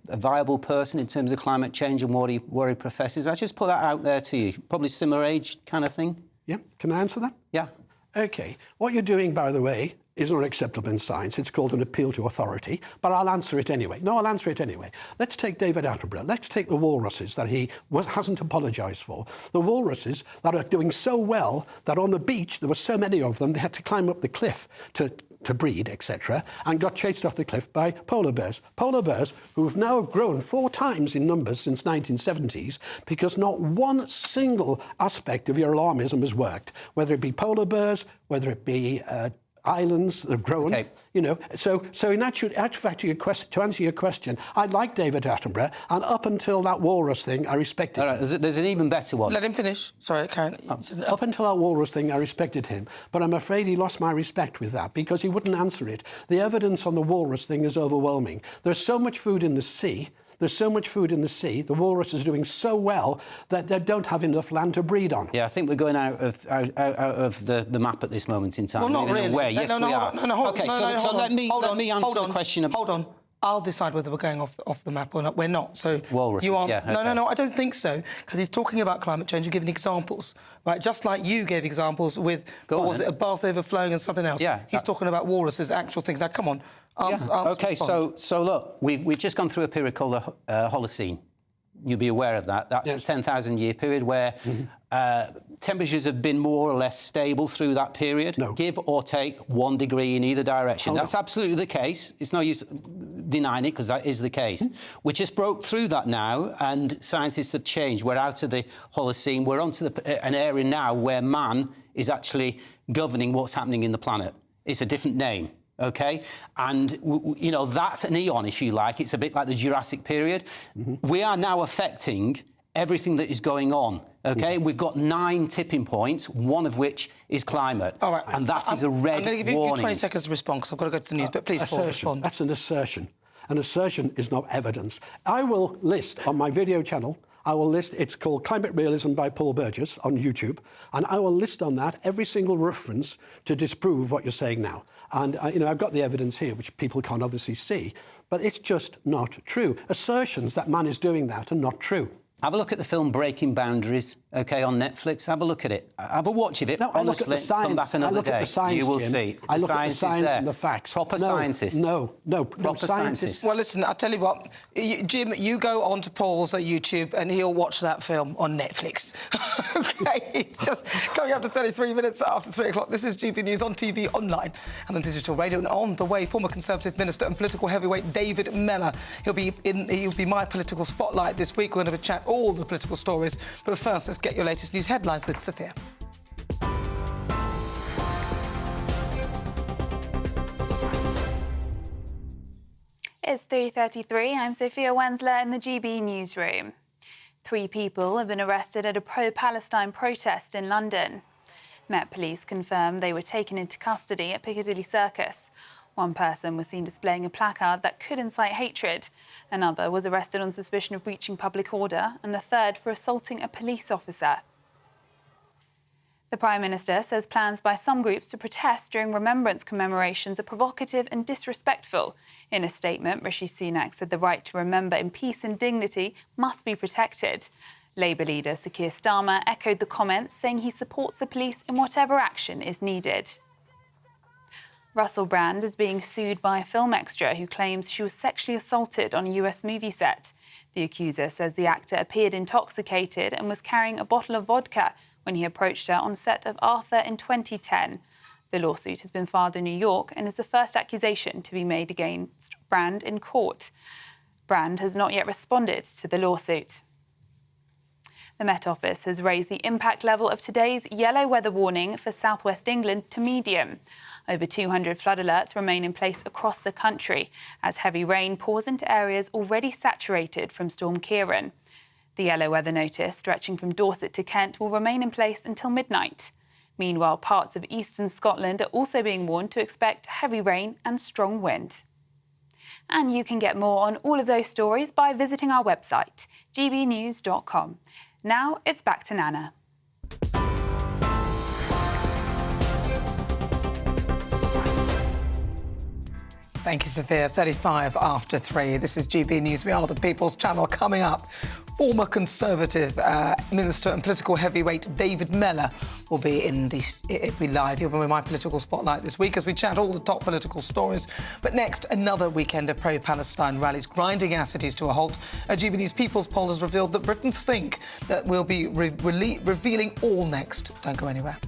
viable person in terms of climate change and what he professes? I just put that out there to you. Probably similar age kind of thing. Yeah, can I answer that? Yeah. OK. What you're doing, by the way, is not acceptable in science. It's called an appeal to authority, but I'll answer it anyway. No, I'll answer it anyway. Let's take David Attenborough. Let's take the walruses that he hasn't apologised for. The walruses that are doing so well that on the beach, there were so many of them, they had to climb up the cliff to breed, etc., and got chased off the cliff by polar bears. Polar bears who have now grown 4 times in numbers since 1970s because not one single aspect of your alarmism has worked, whether it be polar bears, whether it be islands that have grown, So in actual fact, to answer your question, I like David Attenborough, and up until that walrus thing, I respected him. There's an even better one. Let him finish. Sorry, Karen. Up until that walrus thing, I respected him, but I'm afraid he lost my respect with that because he wouldn't answer it. The evidence on the walrus thing is overwhelming. There's so much food in the sea. The walrus is doing so well that they don't have enough land to breed on. Yeah, I think we're going out of the map at this moment in time. Well, not really. Yes, we are. No, OK, so let me answer the question. Hold on. I'll decide whether we're going off the map or not. We're not. So Walruses, you answer. yeah, okay. No, I don't think so, because he's talking about climate change and giving examples, right? Just like you gave examples with, what was it, a bath overflowing and something else. Yeah, he's talking about walruses, actual things. Now, come on. Answer, OK, respond. so look, we've just gone through a period called the Holocene. You'll be aware of that. That's a 10,000-year period where temperatures have been more or less stable through that period, give or take 1 degree in either direction. That's absolutely the case. It's no use denying it, because that is the case. We just broke through that now, and scientists have changed. We're out of the Holocene. We're onto an area now where man is actually governing what's happening in the planet. It's a different name. OK? And, you know, that's an eon, if you like. It's a bit like the Jurassic period. We are now affecting everything that is going on, OK? We've got 9 tipping points, one of which is climate. All right. And that is a red warning. I'm going to give you 20 seconds to respond, because I've got to go to the news, but please, Paul, respond. That's an assertion. An assertion is not evidence. I will list on my video channel, it's called Climate Realism by Paul Burgess on YouTube, and I will list on that every single reference to disprove what you're saying now. And, you know, I've got the evidence here, which people can't obviously see, but it's just not true. Assertions that man is doing that are not true. Have a look at the film Breaking Boundaries, OK, on Netflix. Have a look at it. Have a watch of it. No, honestly, I look at the science. Come back another day. At the science, you will Jim. see. I look at the science there. and the facts. Proper scientists. No, scientists. Well, listen, I'll tell you what, Jim, you go on to Paul's YouTube and he'll watch that film on Netflix. OK, just coming up to 33 minutes after 3 o'clock. This is GB News on TV, online and on digital radio. And on the way, former Conservative Minister and political heavyweight David Mellor. He'll be my political spotlight this week. We're going to chat all the political stories. But first, let's get your latest news headlines with Sophia. It's 3:33. I'm Sophia Wensler in the GB newsroom. 3 people have been arrested at a pro-Palestine protest in London. Met Police confirmed they were taken into custody at Piccadilly Circus. One person was seen displaying a placard that could incite hatred. Another was arrested on suspicion of breaching public order, and the third for assaulting a police officer. The Prime Minister says plans by some groups to protest during remembrance commemorations are provocative and disrespectful. In a statement, Rishi Sunak said the right to remember in peace and dignity must be protected. Labour leader Sir Keir Starmer echoed the comments, saying he supports the police in whatever action is needed. Russell Brand is being sued by a film extra who claims she was sexually assaulted on a US movie set. The accuser says the actor appeared intoxicated and was carrying a bottle of vodka when he approached her on set of Arthur in 2010. The lawsuit has been filed in New York and is the first accusation to be made against Brand in court. Brand has not yet responded to the lawsuit. The Met Office has raised the impact level of today's yellow weather warning for southwest England to medium. Over 200 flood alerts remain in place across the country as heavy rain pours into areas already saturated from Storm Ciarán. The yellow weather notice, stretching from Dorset to Kent, will remain in place until midnight. Meanwhile, parts of eastern Scotland are also being warned to expect heavy rain and strong wind. And you can get more on all of those stories by visiting our website, gbnews.com. Now it's back to Nana. Thank you, Sophia. 35 after 3. This is GB News. We are the People's Channel. Coming up, former Conservative Minister and political heavyweight David Mellor will be live. He'll be in my political spotlight this week as we chat all the top political stories. But next, another weekend of pro-Palestine rallies grinding our cities to a halt. A GB News People's poll has revealed that Britons think that we'll be revealing all next. Don't go anywhere.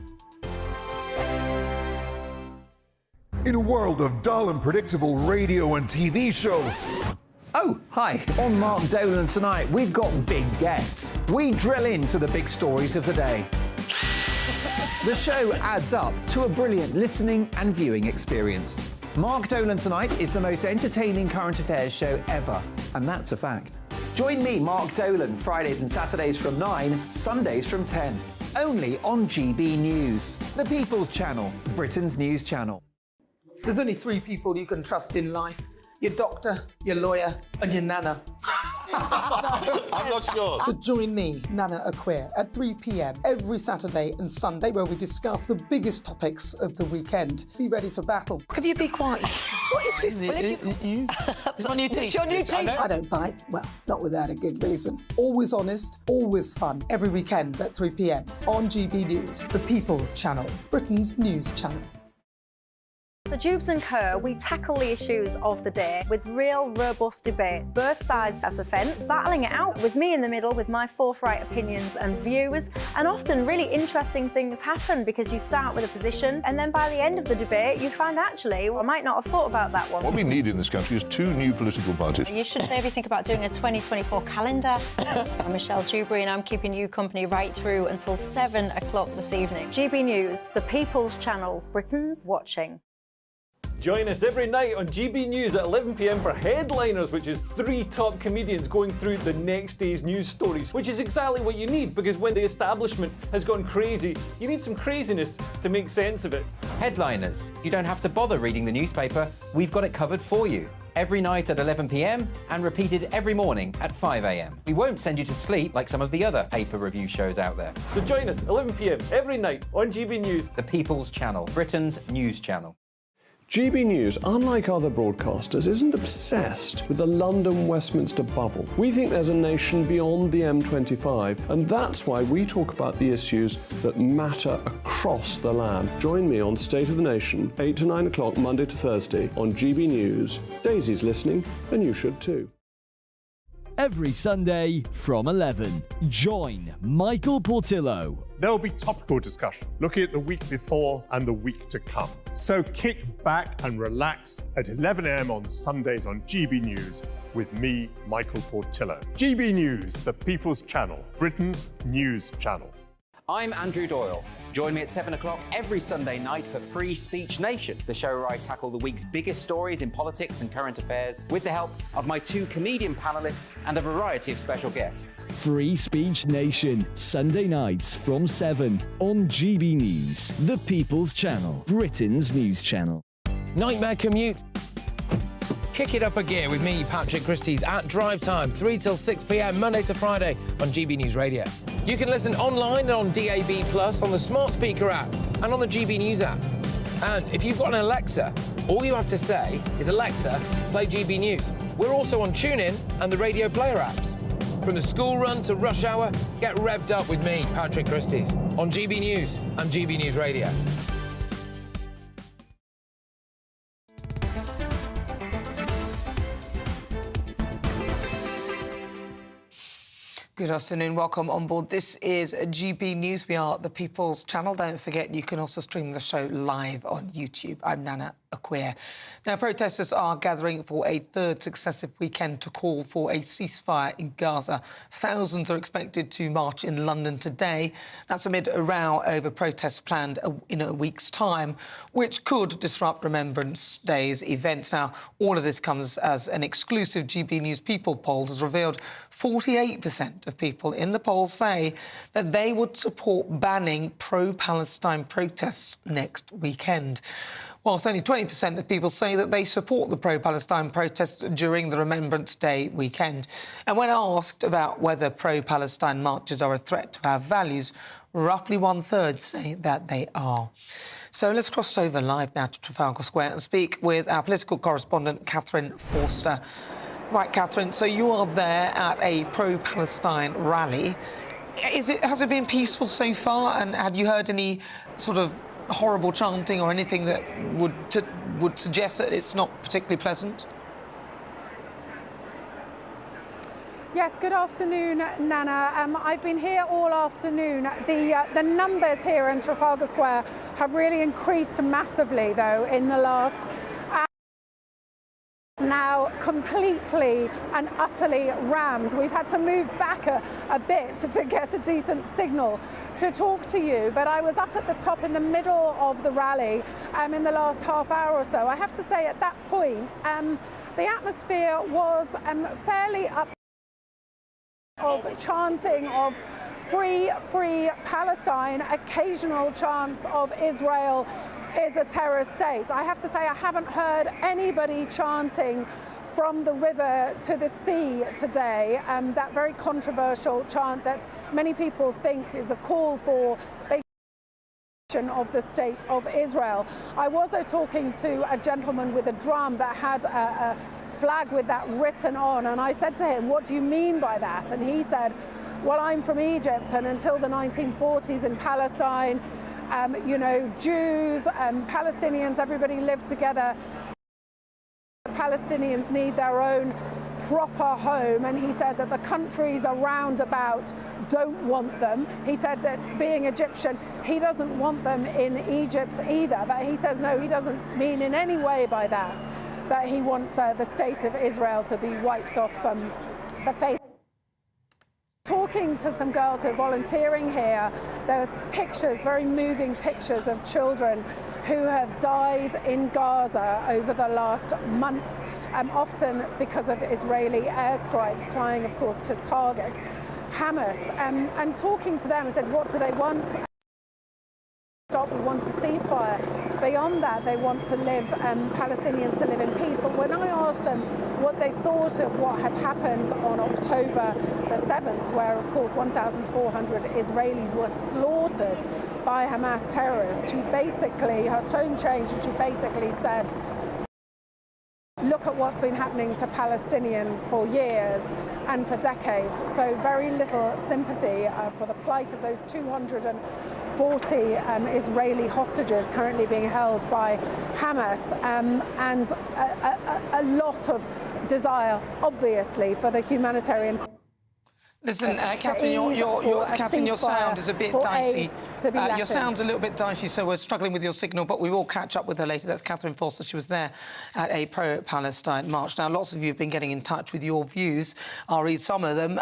In a world of dull and predictable radio and TV shows. Oh, hi. On Mark Dolan tonight, we've got big guests. We drill into the big stories of the day. The show adds up to a brilliant listening and viewing experience. Mark Dolan Tonight is the most entertaining current affairs show ever, and that's a fact. Join me, Mark Dolan, Fridays and Saturdays from 9, Sundays from 10. Only on GB News, the People's Channel, Britain's news channel. There's only 3 people you can trust in life. Your doctor, your lawyer and your nana. I'm not sure. So join me, Nana Akua, at 3 p.m. every Saturday and Sunday, where we discuss the biggest topics of the weekend. Be ready for battle. Could you be quiet? What is this? It's my new teeth. It's your new teeth. I don't bite. Well, not without a good reason. Always honest, always fun. Every weekend at 3 p.m. on GB News, the People's Channel, Britain's news channel. So Jubes & Co, we tackle the issues of the day with real, robust debate, both sides of the fence, battling it out with me in the middle with my forthright opinions and views. And often really interesting things happen because you start with a position and then by the end of the debate you find actually, well, I might not have thought about that one. What we need in this country is 2 new political parties. You should maybe think about doing a 2024 calendar. I'm Michelle Dewberry and I'm keeping you company right through until 7 o'clock this evening. GB News, the People's Channel, Britain's watching. Join us every night on GB News at 11 p.m. for Headliners, which is 3 top comedians going through the next day's news stories, which is exactly what you need, because when the establishment has gone crazy, you need some craziness to make sense of it. Headliners. You don't have to bother reading the newspaper. We've got it covered for you. Every night at 11 p.m. and repeated every morning at 5 a.m. We won't send you to sleep like some of the other paper review shows out there. So join us 11 p.m. every night on GB News. The People's Channel, Britain's news channel. GB News, unlike other broadcasters, isn't obsessed with the London-Westminster bubble. We think there's a nation beyond the M25, and that's why we talk about the issues that matter across the land. Join me on State of the Nation, 8 to 9 o'clock, Monday to Thursday, on GB News. Daisy's listening, and you should too. Every Sunday from 11, join Michael Portillo. There will be topical discussion, looking at the week before and the week to come. So kick back and relax at 11 a.m. on Sundays on GB News with me, Michael Portillo. GB News, the People's Channel, Britain's news channel. I'm Andrew Doyle. Join me at 7 o'clock every Sunday night for Free Speech Nation, the show where I tackle the week's biggest stories in politics and current affairs with the help of my 2 comedian panelists and a variety of special guests. Free Speech Nation, Sunday nights from 7 on GB News, the People's Channel, Britain's news channel. Nightmare commute. Kick it up a gear with me, Patrick Christie's, at Drive Time, 3 till 6 p.m, Monday to Friday on GB News Radio. You can listen online and on DAB+, on the smart speaker app and on the GB News app. And if you've got an Alexa, all you have to say is, Alexa, play GB News. We're also on TuneIn and the Radio Player apps. From the school run to rush hour, get revved up with me, Patrick Christie's, on GB News and GB News Radio. Good afternoon, welcome on board. This is GB News. We are the People's Channel. Don't forget, you can also stream the show live on YouTube. I'm Nana Akua. Now, protesters are gathering for a 3rd successive weekend to call for a ceasefire in Gaza. Thousands are expected to march in London today. That's amid a row over protests planned in a week's time, which could disrupt Remembrance Day's events. Now, all of this comes as an exclusive GB News People poll has revealed 48% of people in the poll say that they would support banning pro-Palestine protests next weekend, whilst only 20% of people say that they support the pro-Palestine protests during the Remembrance Day weekend. And when asked about whether pro-Palestine marches are a threat to our values, roughly 1/3 say that they are. So let's cross over live now to Trafalgar Square and speak with our political correspondent, Catherine Forster. Right, Catherine, so you are there at a pro-Palestine rally. Has it been peaceful so far, and have you heard any sort of horrible chanting or anything that would suggest that it's not particularly pleasant? Yes, good afternoon, Nana. I've been here all afternoon. The numbers here in Trafalgar Square have really increased massively, though, in the last hour. Now completely and utterly rammed. We've had to move back a bit to get a decent signal to talk to you, but I was up at the top in the middle of the rally in the last half hour or so. I have to say, at that point, the atmosphere was fairly up of chanting of free Palestine, occasional chants of Israel is a terrorist state. I have to say I haven't heard anybody chanting from the river to the sea today, that very controversial chant that many people think is a call for of the state of Israel. I was though talking to a gentleman with a drum that had a flag with that written on, and I said to him, what do you mean by that? And he said, well, I'm from Egypt, and until the 1940s in Palestine, you know, Jews and Palestinians, everybody lived together. Palestinians need their own proper home, and he said that the countries around about don't want them. He said that being Egyptian, he doesn't want them in Egypt either, but he says no, he doesn't mean in any way by that he wants the state of Israel to be wiped off the face. Talking to some girls who are volunteering here, there are pictures, very moving pictures of children who have died in Gaza over the last month, often because of Israeli airstrikes, trying, of course, to target Hamas. And talking to them, I said, what do they want? We want a ceasefire. Beyond that, they want to live, Palestinians to live in peace. But when I asked them what they thought of what had happened on October the 7th, where, of course, 1,400 Israelis were slaughtered by Hamas terrorists, she basically, her tone changed, and she basically said, look at what's been happening to Palestinians for years and for decades. So very little sympathy for the plight of those 240 Israeli hostages currently being held by Hamas, and a lot of desire, obviously, for the humanitarian. Listen, Catherine, your sound is a bit dicey. Your sound's a little bit dicey, so we're struggling with your signal, but we will catch up with her later. That's Catherine Foster. She was there at a pro-Palestine march. Now, lots of you have been getting in touch with your views. I'll read some of them.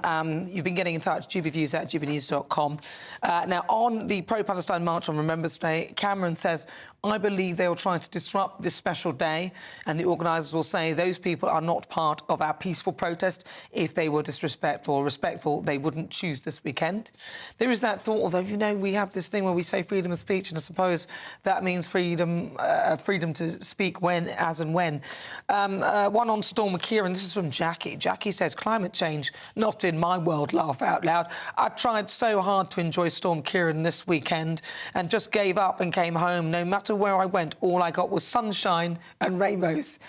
You've been getting in touch, gbviews@gbnews.com. Now, on the pro-Palestine march on Remembrance Day, Cameron says, I believe they will try to disrupt this special day, and the organisers will say those people are not part of our peaceful protest. If they were disrespectful or respectful, they wouldn't choose this weekend. There is that thought, although, you know, we have this thing where we say freedom of speech, and I suppose that means freedom to speak when, as and when. One on Storm Kieran, this is from Jackie. Jackie says, climate change, not in my world, laugh out loud. I tried so hard to enjoy Storm Kieran this weekend and just gave up and came home. No matter where I went, all I got was sunshine and rainbows.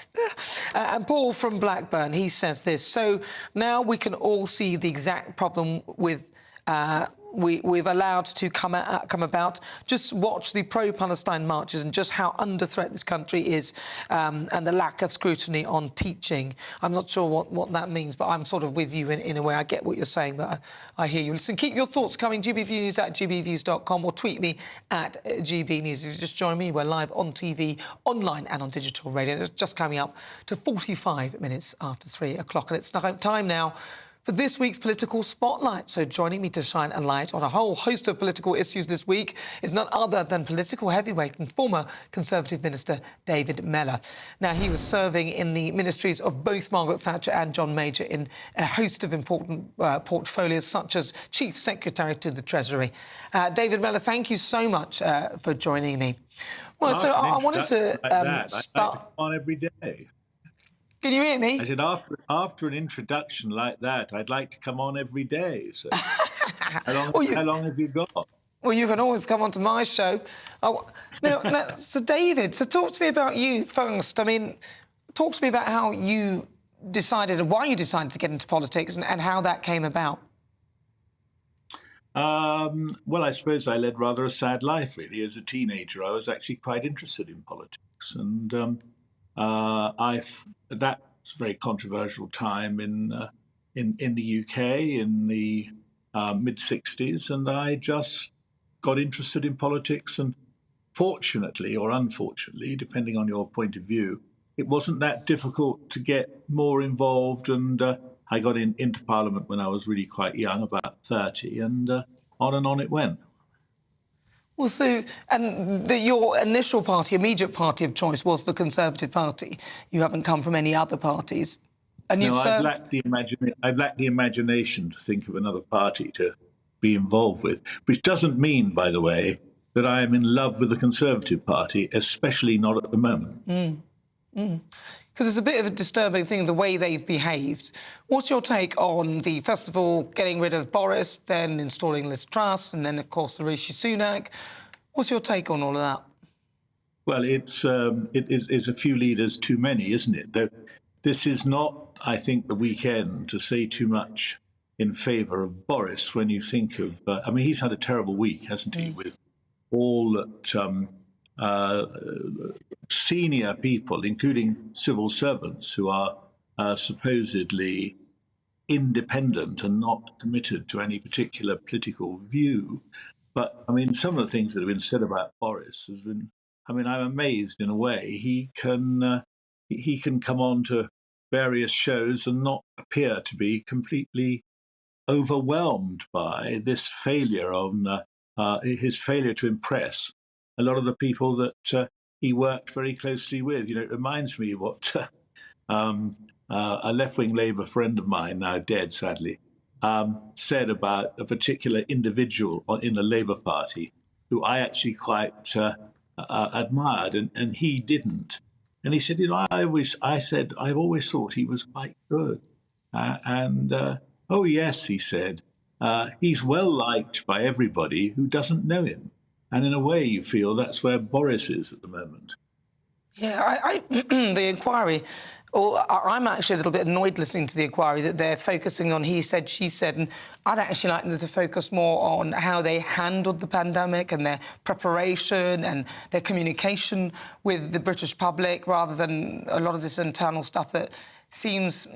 And Paul from Blackburn, he says this. So now we can all see the exact problem with we've allowed to come about. Just watch the pro-Palestine marches and just how under threat this country is, and the lack of scrutiny on teaching. I'm not sure what that means, but I'm sort of with you in a way. I get what you're saying, but I hear you. Listen, keep your thoughts coming, gbviews@gbviews.com, or tweet me at GBNews. If you just join me, we're live on TV, online and on digital radio. It's just coming up to 45 minutes after 3 o'clock, and it's time now for this week's Political Spotlight. So joining me to shine a light on a whole host of political issues this week is none other than political heavyweight and former Conservative Minister David Mellor. Now, he was serving in the ministries of both Margaret Thatcher and John Major in a host of important portfolios, such as Chief Secretary to the Treasury. David Mellor, thank you so much for joining me. Well, so I wanted to start on every day. Can you hear me? I said, after an introduction like that, I'd like to come on every day. So how long have you got? Well, you can always come onto my show. Now, so David, so talk to me about you first. I mean, talk to me about how you decided and why you decided to get into politics and how that came about. Well, I suppose I led rather a sad life, really. As a teenager, I was actually quite interested in politics, and that was a very controversial time in the UK in the mid-60s, and I just got interested in politics. And fortunately, or unfortunately, depending on your point of view, it wasn't that difficult to get more involved. And I got into Parliament when I was really quite young, about 30, and on it went. Well, so, and your initial party, immediate party of choice was the Conservative Party. You haven't come from any other parties. And no, I've lacked the imagination to think of another party to be involved with, which doesn't mean, by the way, that I am in love with the Conservative Party, especially not at the moment. Because it's a bit of a disturbing thing, the way they've behaved. What's your take on the, first of all, getting rid of Boris, then installing Liz Truss, and then, of course, Rishi Sunak? What's your take on all of that? Well, it is a few leaders too many, isn't it? Though this is not, I think, the weekend to say too much in favour of Boris when you think of... I mean, he's had a terrible week, hasn't he, with all that senior people, including civil servants, who are supposedly independent and not committed to any particular political view. But, I mean, some of the things that have been said about Boris has been... I mean, I'm amazed in a way. He can come on to various shows and not appear to be completely overwhelmed by this failure on his failure to impress a lot of the people that he worked very closely with. You know, it reminds me of what a left-wing Labour friend of mine, now dead sadly, said about a particular individual in the Labour Party who I actually quite admired, and he didn't. And he said, you know, I've always thought he was quite good. Oh, yes, he said, he's well liked by everybody who doesn't know him. And in a way, you feel that's where Boris is at the moment. Yeah, the inquiry, I'm actually a little bit annoyed listening to the inquiry that they're focusing on he said, she said, and I'd actually like them to focus more on how they handled the pandemic and their preparation and their communication with the British public, rather than a lot of this internal stuff that seems,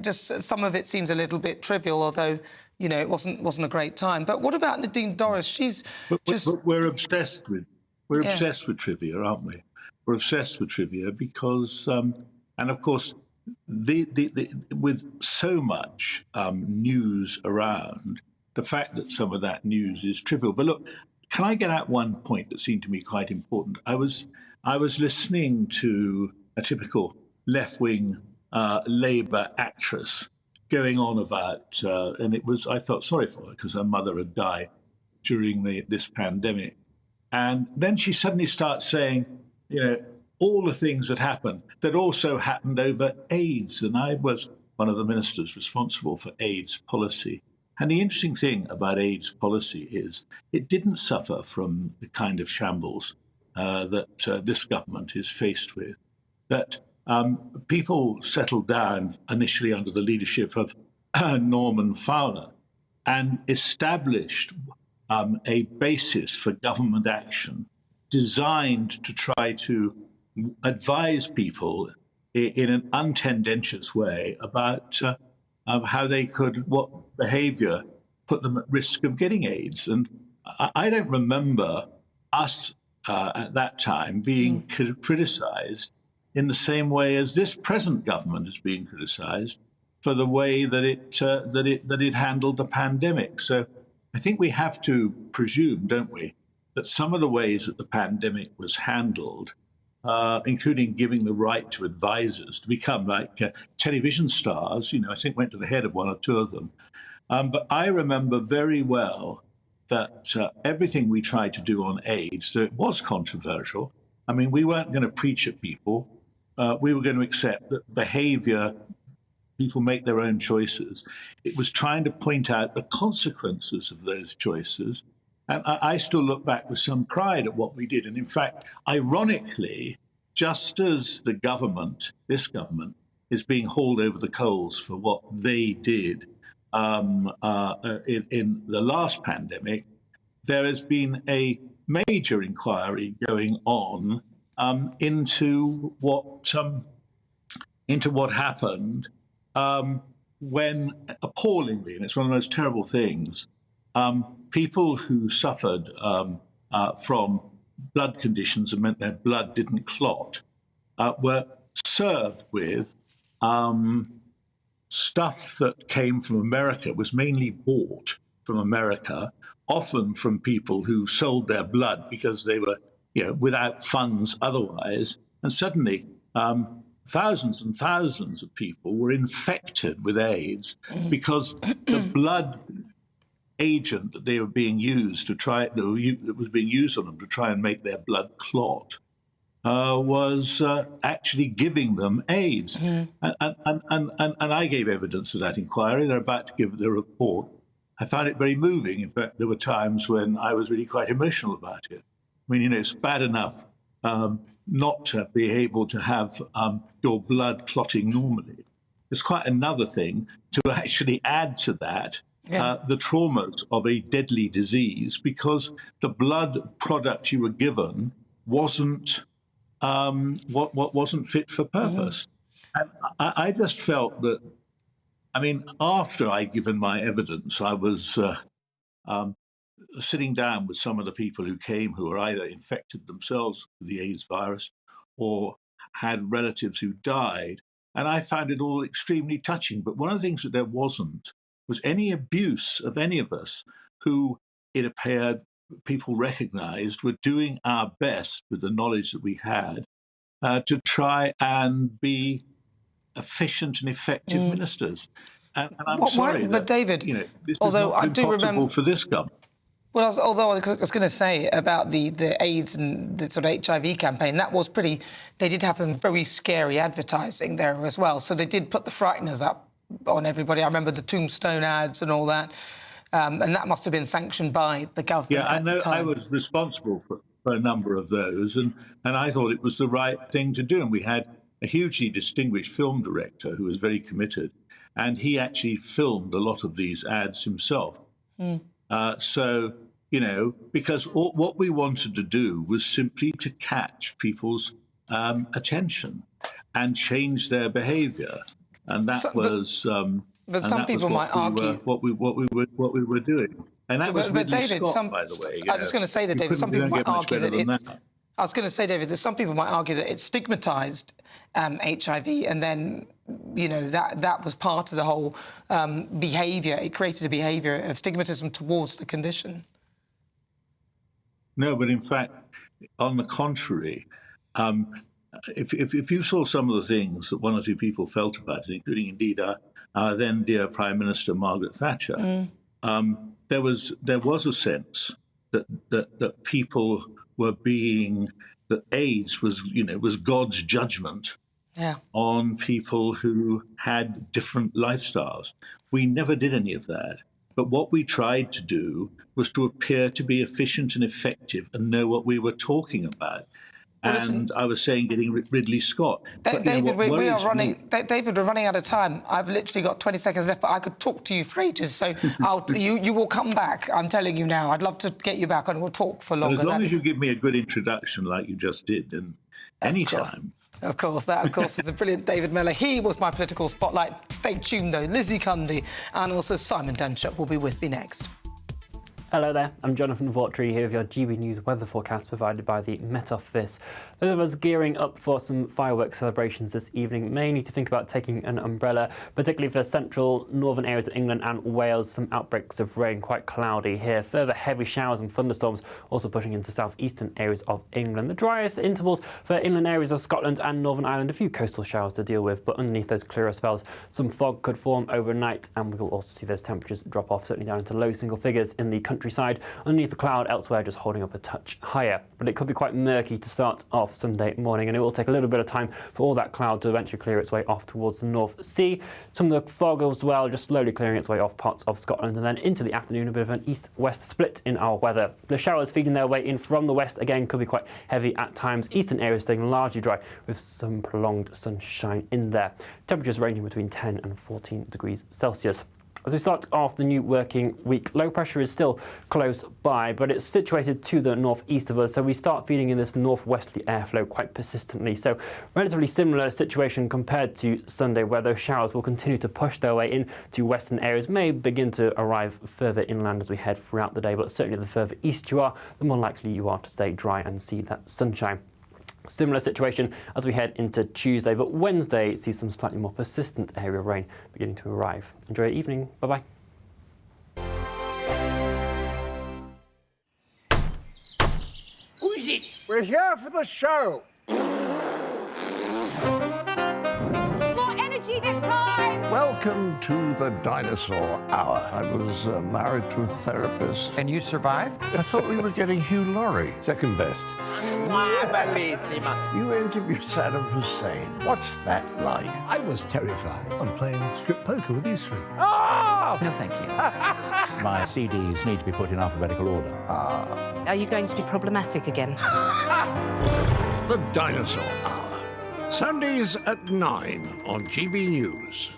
just some of it seems a little bit trivial, although, you know, it wasn't a great time. But what about Nadine Dorries? She's but we're obsessed with obsessed with trivia, aren't we? We're obsessed with trivia because, and of course, with so much news around, the fact that some of that news is trivial. But look, can I get at one point that seemed to me quite important? I was listening to a typical left-wing Labour actress going on about, and I felt sorry for her because her mother had died during this pandemic. And then she suddenly starts saying, you know, all the things that happened that also happened over AIDS. And I was one of the ministers responsible for AIDS policy. And the interesting thing about AIDS policy is it didn't suffer from the kind of shambles that this government is faced with. That people settled down initially under the leadership of Norman Fowler and established a basis for government action designed to try to advise people in an untendentious way about how they could, what behavior put them at risk of getting AIDS. And I don't remember us at that time being criticized in the same way as this present government is being criticized for the way that it handled the pandemic. So I think we have to presume, don't we, that some of the ways that the pandemic was handled, including giving the right to advisors to become like television stars, you know, I think went to the head of one or two of them. But I remember very well that everything we tried to do on AIDS, so it was controversial. I mean, we weren't going to preach at people. We were going to accept that behavior, people make their own choices. It was trying to point out the consequences of those choices. And I still look back with some pride at what we did. And in fact, ironically, just as the government, this government, is being hauled over the coals for what they did in the last pandemic, there has been a major inquiry going on into what happened when, appallingly, and it's one of the most terrible things, people who suffered from blood conditions and meant their blood didn't clot were served with stuff that came from America, was mainly bought from America, often from people who sold their blood because they were, you know, without funds otherwise. And suddenly, thousands and thousands of people were infected with AIDS because the blood agent that they were being used that was being used on them to try and make their blood clot was actually giving them AIDS. And I gave evidence of that inquiry. They're about to give the report. I found it very moving. In fact, there were times when I was really quite emotional about it. I mean, it's bad enough not to be able to have your blood clotting normally. It's quite another thing to actually add to that the traumas of a deadly disease, because the blood product you were given wasn't wasn't fit for purpose. And I just felt that, I mean, after I'd given my evidence, I was sitting down with some of the people who came who were either infected themselves with the AIDS virus or had relatives who died. And I found it all extremely touching. But one of the things that there wasn't was any abuse of any of us who, it appeared, people recognized were doing our best with the knowledge that we had to try and be efficient and effective ministers. And I'm sorry, but David, you know, this although is not I do impossible remember for this government. Well, although I was going to say about the AIDS and the sort of HIV campaign, that was pretty. They did have some very scary advertising there as well. So they did put the frighteners up on everybody. I remember the tombstone ads and all that, and that must have been sanctioned by the government. Yeah, I know. I was responsible for a number of those, and I thought it was the right thing to do. And we had a hugely distinguished film director who was very committed, and he actually filmed a lot of these ads himself. So, you know, because what we wanted to do was simply to catch people's attention and change their behaviour, and that was. But some people might argue what we were doing, and that was Ridley David, Scott, by the way. I was just going to say that, David. Some people might argue that it's. I was going to say, David, that some people might argue that it stigmatised HIV, and then, you know, that was part of the whole behaviour. It created a behaviour of stigmatism towards the condition. No, but in fact, on the contrary, if you saw some of the things that one or two people felt about it, including indeed our then dear Prime Minister Margaret Thatcher, there was a sense that people were that AIDS was, you know, was God's judgment on people who had different lifestyles. We never did any of that. But what we tried to do was to appear to be efficient and effective and know what we were talking about. Well, and I was saying getting Ridley Scott. David, we are running. David, we're running out of time. I've literally got 20 seconds left, but I could talk to you for ages. So you will come back. I'm telling you now. I'd love to get you back, and we'll talk for longer. As long as you give me a good introduction, like you just did, and any time. Of course, is the brilliant David Mellor. He was my political spotlight. Stay tuned, though. Lizzie Cundy and also Simon Densham will be with me next. Hello there, I'm Jonathan Vaughtry here with your GB News weather forecast provided by the Met Office. Those of us gearing up for some fireworks celebrations this evening may need to think about taking an umbrella, particularly for central northern areas of England and Wales. Some outbreaks of rain, quite cloudy here. Further heavy showers and thunderstorms also pushing into southeastern areas of England. The driest intervals for inland areas of Scotland and Northern Ireland. A few coastal showers to deal with, but underneath those clearer spells, some fog could form overnight, and we will also see those temperatures drop off, certainly down into low single figures in the countryside. Underneath the cloud elsewhere, just holding up a touch higher. But it could be quite murky to start off Sunday morning, and it will take a little bit of time for all that cloud to eventually clear its way off towards the North Sea. Some of the fog as well, just slowly clearing its way off parts of Scotland, and then into the afternoon, a bit of an east-west split in our weather. The showers feeding their way in from the west again could be quite heavy at times. Eastern areas staying largely dry with some prolonged sunshine in there. Temperatures ranging between 10 and 14 degrees Celsius. As we start off the new working week, low pressure is still close by, but it's situated to the northeast of us, so we start feeding in this northwesterly airflow quite persistently. So relatively similar situation compared to Sunday, where those showers will continue to push their way into western areas, may begin to arrive further inland as we head throughout the day, but certainly the further east you are, the more likely you are to stay dry and see that sunshine. Similar situation as we head into Tuesday, but Wednesday sees some slightly more persistent area of rain beginning to arrive. Enjoy your evening. Bye-bye. Who is it? We're here for the show. More energy feisty this time! Welcome to the Dinosaur Hour. I was married to a therapist. And you survived? I thought we were getting Hugh Laurie. Second best. You interviewed Saddam Hussein. What's that like? I was terrified. I'm playing strip poker with these three. Oh! No, thank you. My CDs need to be put in alphabetical order. Are you going to be problematic again? The Dinosaur Hour. Sundays at 9 on GB News.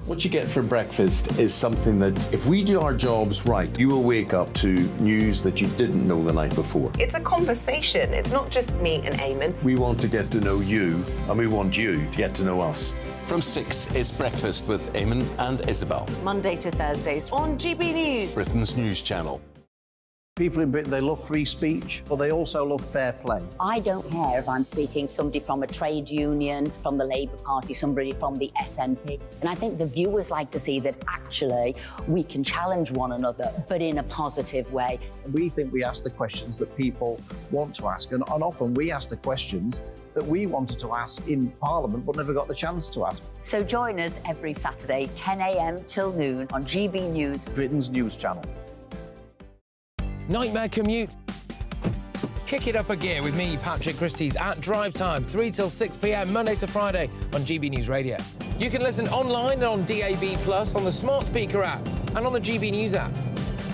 What you get for breakfast is something that, if we do our jobs right, you will wake up to news that you didn't know the night before. It's a conversation. It's not just me and Eamon. We want to get to know you, and we want you to get to know us. From 6, it's Breakfast with Eamon and Isabel. Monday to Thursdays on GB News. Britain's news channel. People in Britain, they love free speech, but they also love fair play. I don't care if I'm speaking somebody from a trade union, from the Labour Party, somebody from the SNP. And I think the viewers like to see that actually we can challenge one another, but in a positive way. We think we ask the questions that people want to ask, and often we ask the questions that we wanted to ask in Parliament but never got the chance to ask. So join us every Saturday, 10 a.m. till noon on GB News, Britain's news channel. Nightmare commute. Kick it up a gear with me, Patrick Christie's, at drive time, 3 till 6 p.m, Monday to Friday on GB News Radio. You can listen online and on DAB+, on the smart speaker app and on the GB News app.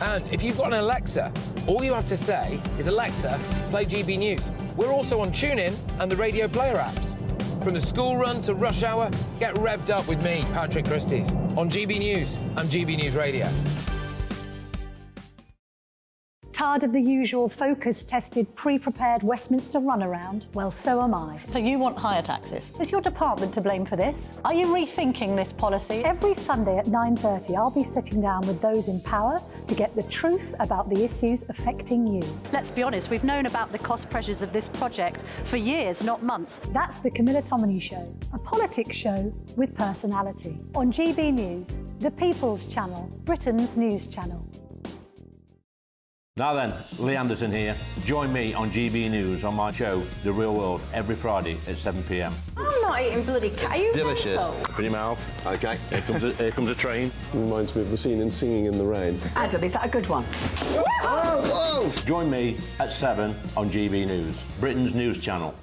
And if you've got an Alexa, all you have to say is, Alexa, play GB News. We're also on TuneIn and the Radio Player apps. From the school run to rush hour, get revved up with me, Patrick Christie's, on GB News and GB News Radio. Tired of the usual focus-tested, pre-prepared Westminster runaround? Well, so am I. So you want higher taxes? Is your department to blame for this? Are you rethinking this policy? Every Sunday at 9:30, I'll be sitting down with those in power to get the truth about the issues affecting you. Let's be honest, we've known about the cost pressures of this project for years, not months. That's the Camilla Show, a politics show with personality. On GB News, the People's Channel, Britain's news channel. Now then, Lee Anderson here. Join me on GB News on my show, The Real World, every Friday at 7 p.m. I'm not eating bloody cat. Are you Delicious. mental? Open your mouth. OK, here comes a train. Reminds me of the scene in Singing in the Rain. Adam, is that a good one? Whoa! Join me at 7 on GB News, Britain's news channel.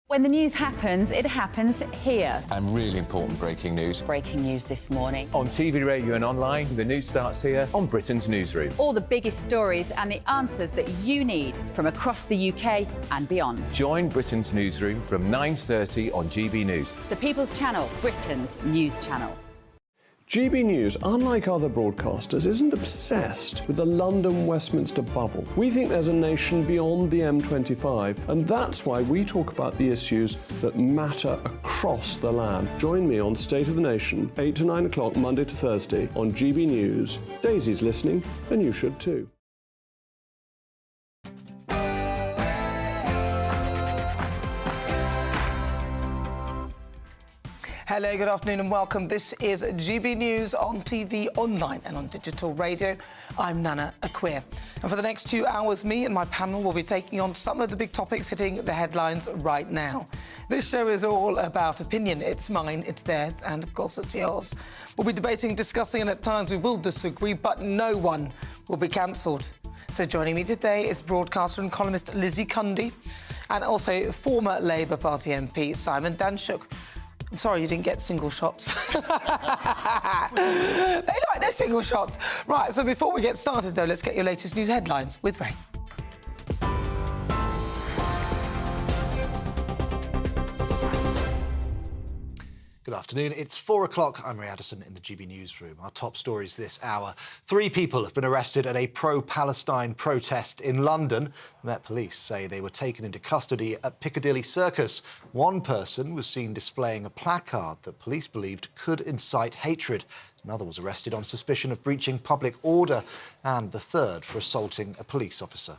When the news happens, it happens here. And really important breaking news. Breaking news this morning. On TV, radio and online, the news starts here on Britain's Newsroom. All the biggest stories and the answers that you need from across the UK and beyond. Join Britain's Newsroom from 9:30 on GB News. The People's Channel, Britain's news channel. GB News, unlike other broadcasters, isn't obsessed with the London-Westminster bubble. We think there's a nation beyond the M25, and that's why we talk about the issues that matter across the land. Join me on State of the Nation, 8 to 9 o'clock, Monday to Thursday, on GB News. Daisy's listening, and you should too. Hello, good afternoon and welcome. This is GB News on TV, online and on digital radio. I'm Nana Akua. And for the next 2 hours, me and my panel will be taking on some of the big topics hitting the headlines right now. This show is all about opinion. It's mine, it's theirs, and of course it's yours. We'll be debating, discussing, and at times we will disagree, but no one will be cancelled. So joining me today is broadcaster and columnist Lizzie Cundy, and also former Labour Party MP Simon Danshuk. I'm sorry you didn't get single shots. They like their single shots. Right, so before we get started, though, let's get your latest news headlines with Ray. Good afternoon. It's 4 o'clock. I'm Ray Addison in the GB Newsroom. Our top stories this hour. 3 people have been arrested at a pro-Palestine protest in London. The Met Police say they were taken into custody at Piccadilly Circus. One person was seen displaying a placard that police believed could incite hatred. Another was arrested on suspicion of breaching public order, and the third for assaulting a police officer.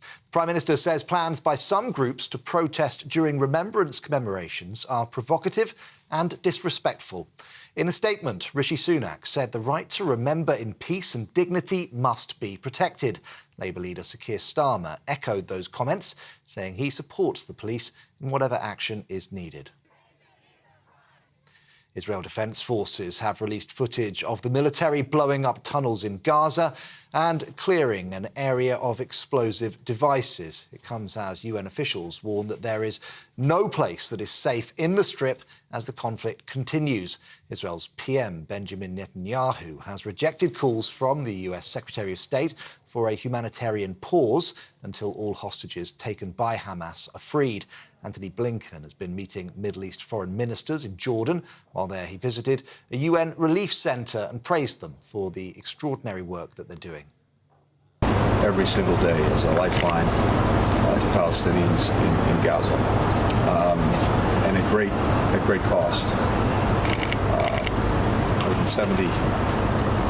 The Prime Minister says plans by some groups to protest during remembrance commemorations are provocative and disrespectful. In a statement, Rishi Sunak said the right to remember in peace and dignity must be protected. Labour leader Sir Keir Starmer echoed those comments, saying he supports the police in whatever action is needed. Israel Defense Forces have released footage of the military blowing up tunnels in Gaza and clearing an area of explosive devices. It comes as UN officials warn that there is no place that is safe in the Strip as the conflict continues. Israel's PM, Benjamin Netanyahu, has rejected calls from the US Secretary of State for a humanitarian pause until all hostages taken by Hamas are freed. Antony Blinken has been meeting Middle East foreign ministers in Jordan. While there, he visited a UN relief centre and praised them for the extraordinary work that they're doing. Every single day is a lifeline to Palestinians in Gaza, and at great cost. More than 70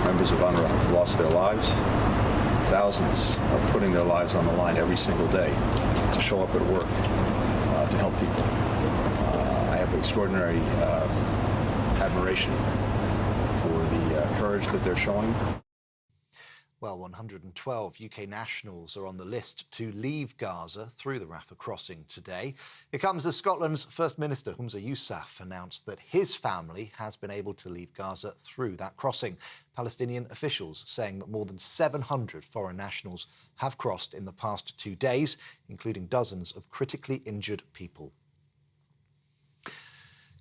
members of UNRWA have lost their lives. Thousands are putting their lives on the line every single day to show up at work, to help people. I have extraordinary admiration for the courage that they're showing. Well, 112 UK nationals are on the list to leave Gaza through the Rafah crossing today. It comes as Scotland's First Minister, Humza Yousaf, announced that his family has been able to leave Gaza through that crossing. Palestinian officials saying that more than 700 foreign nationals have crossed in the past 2 days, including dozens of critically injured people.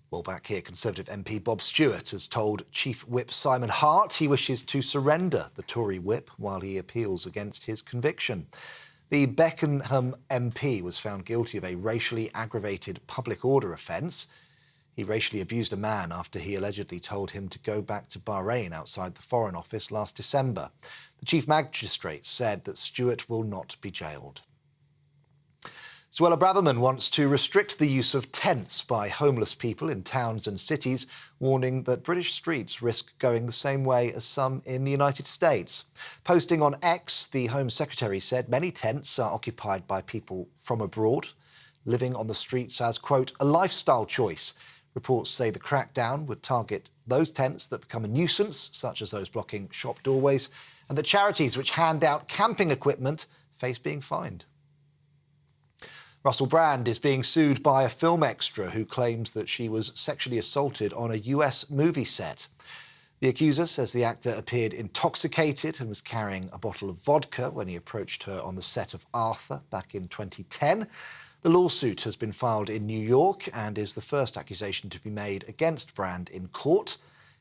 Well, back here, Conservative MP Bob Stewart has told Chief Whip Simon Hart he wishes to surrender the Tory whip while he appeals against his conviction. The Beckenham MP was found guilty of a racially aggravated public order offence. He racially abused a man after he allegedly told him to go back to Bahrain outside the Foreign Office last December. The Chief Magistrate said that Stewart will not be jailed. Suella Braverman wants to restrict the use of tents by homeless people in towns and cities, warning that British streets risk going the same way as some in the United States. Posting on X, the Home Secretary said many tents are occupied by people from abroad, living on the streets as, quote, a lifestyle choice. Reports say the crackdown would target those tents that become a nuisance, such as those blocking shop doorways, and that charities which hand out camping equipment face being fined. Russell Brand is being sued by a film extra who claims that she was sexually assaulted on a US movie set. The accuser says the actor appeared intoxicated and was carrying a bottle of vodka when he approached her on the set of Arthur back in 2010. The lawsuit has been filed in New York and is the first accusation to be made against Brand in court.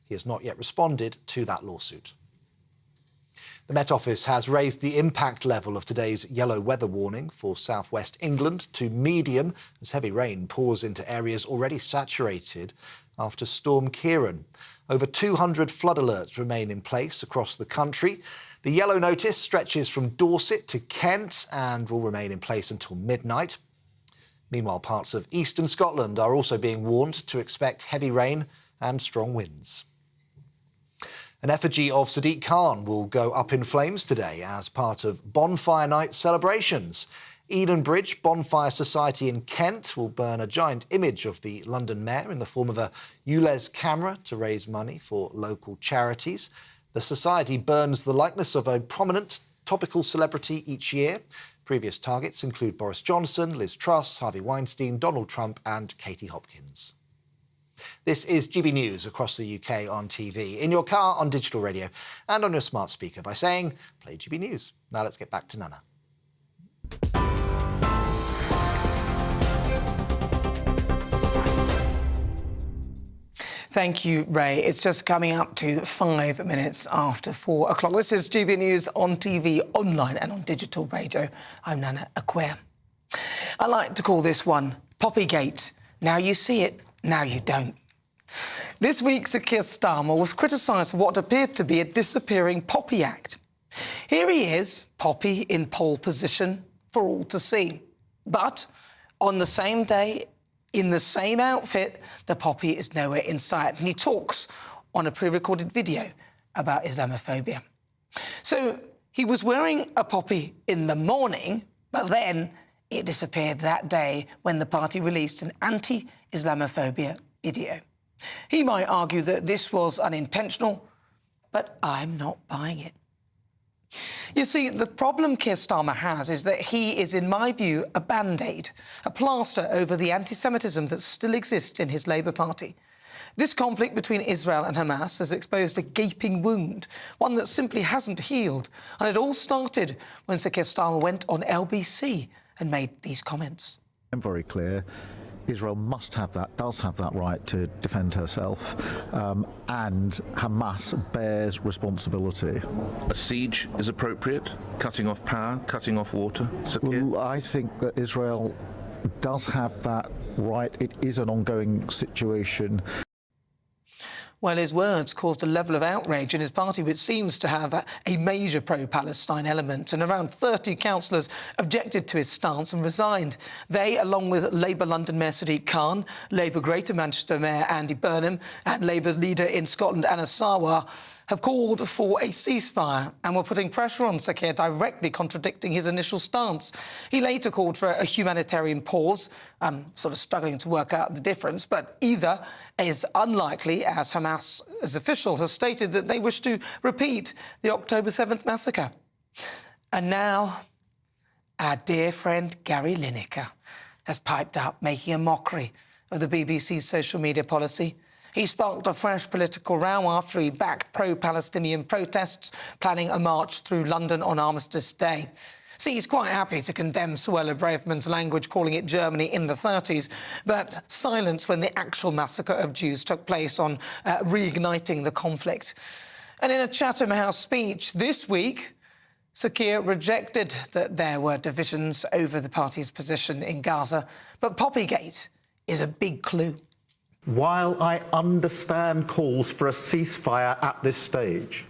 He has not yet responded to that lawsuit. The Met Office has raised the impact level of today's yellow weather warning for southwest England to medium as heavy rain pours into areas already saturated after Storm Ciarán. Over 200 flood alerts remain in place across the country. The yellow notice stretches from Dorset to Kent and will remain in place until midnight. Meanwhile, parts of eastern Scotland are also being warned to expect heavy rain and strong winds. An effigy of Sadiq Khan will go up in flames today as part of Bonfire Night celebrations. Edenbridge Bonfire Society in Kent will burn a giant image of the London mayor in the form of a ULEZ camera to raise money for local charities. The society burns the likeness of a prominent topical celebrity each year. Previous targets include Boris Johnson, Liz Truss, Harvey Weinstein, Donald Trump and Katie Hopkins. This is GB News across the UK on TV, in your car, on digital radio and on your smart speaker by saying, play GB News. Now let's get back to Nana. Thank you, Ray. It's just coming up to 5 minutes after 4 o'clock. This is GB News on TV, online and on digital radio. I'm Nana Akua. I like to call this one Poppygate. Now you see it, now you don't. This week, Sir Keir Starmer was criticised for what appeared to be a disappearing Poppy act. Here he is, Poppy in pole position for all to see. But on the same day, in the same outfit, the Poppy is nowhere in sight. And he talks on a pre-recorded video about Islamophobia. So he was wearing a Poppy in the morning, but then it disappeared that day when the party released an anti-Islamophobia video. He might argue that this was unintentional, but I'm not buying it. You see, the problem Keir Starmer has is that he is, in my view, a band-aid, a plaster over the anti-Semitism that still exists in his Labour Party. This conflict between Israel and Hamas has exposed a gaping wound, one that simply hasn't healed. And it all started when Sir Keir Starmer went on LBC and made these comments. I'm very clear. Israel does have that right to defend herself, and Hamas bears responsibility. A siege is appropriate? Cutting off power, cutting off water? Well, I think that Israel does have that right. It is an ongoing situation. Well, his words caused a level of outrage in his party, which seems to have a major pro-Palestine element, and around 30 councillors objected to his stance and resigned. They, along with Labour London Mayor Sadiq Khan, Labour Greater Manchester Mayor Andy Burnham and Labour leader in Scotland Anna Sarwar, have called for a ceasefire and were putting pressure on Sir Keir, directly contradicting his initial stance. He later called for a humanitarian pause. I'm sort of struggling to work out the difference, but either is unlikely, as Hamas's official has stated that they wish to repeat the October 7th massacre. And now, our dear friend Gary Lineker has piped up, making a mockery of the BBC's social media policy. He sparked a fresh political row after he backed pro-Palestinian protests, planning a march through London on Armistice Day. See, he's quite happy to condemn Suella Braverman's language, calling it Germany in the 30s, but silence when the actual massacre of Jews took place on reigniting the conflict. And in a Chatham House speech this week, Sir Keir rejected that there were divisions over the party's position in Gaza, but Poppygate is a big clue. While I understand calls for a ceasefire at this stage,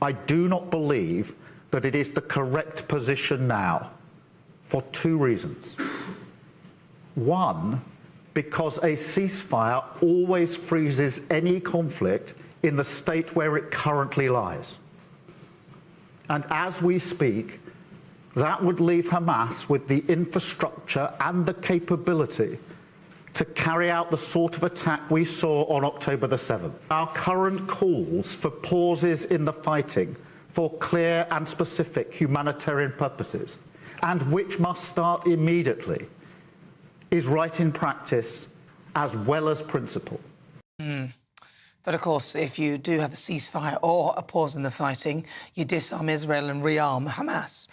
I do not believe that it is the correct position now, for two reasons. One, because a ceasefire always freezes any conflict in the state where it currently lies. And as we speak, that would leave Hamas with the infrastructure and the capability to carry out the sort of attack we saw on October the 7th. Our current calls for pauses in the fighting for clear and specific humanitarian purposes, and which must start immediately, is right in practice as well as principle. But of course, if you do have a ceasefire or a pause in the fighting, you disarm Israel and rearm Hamas.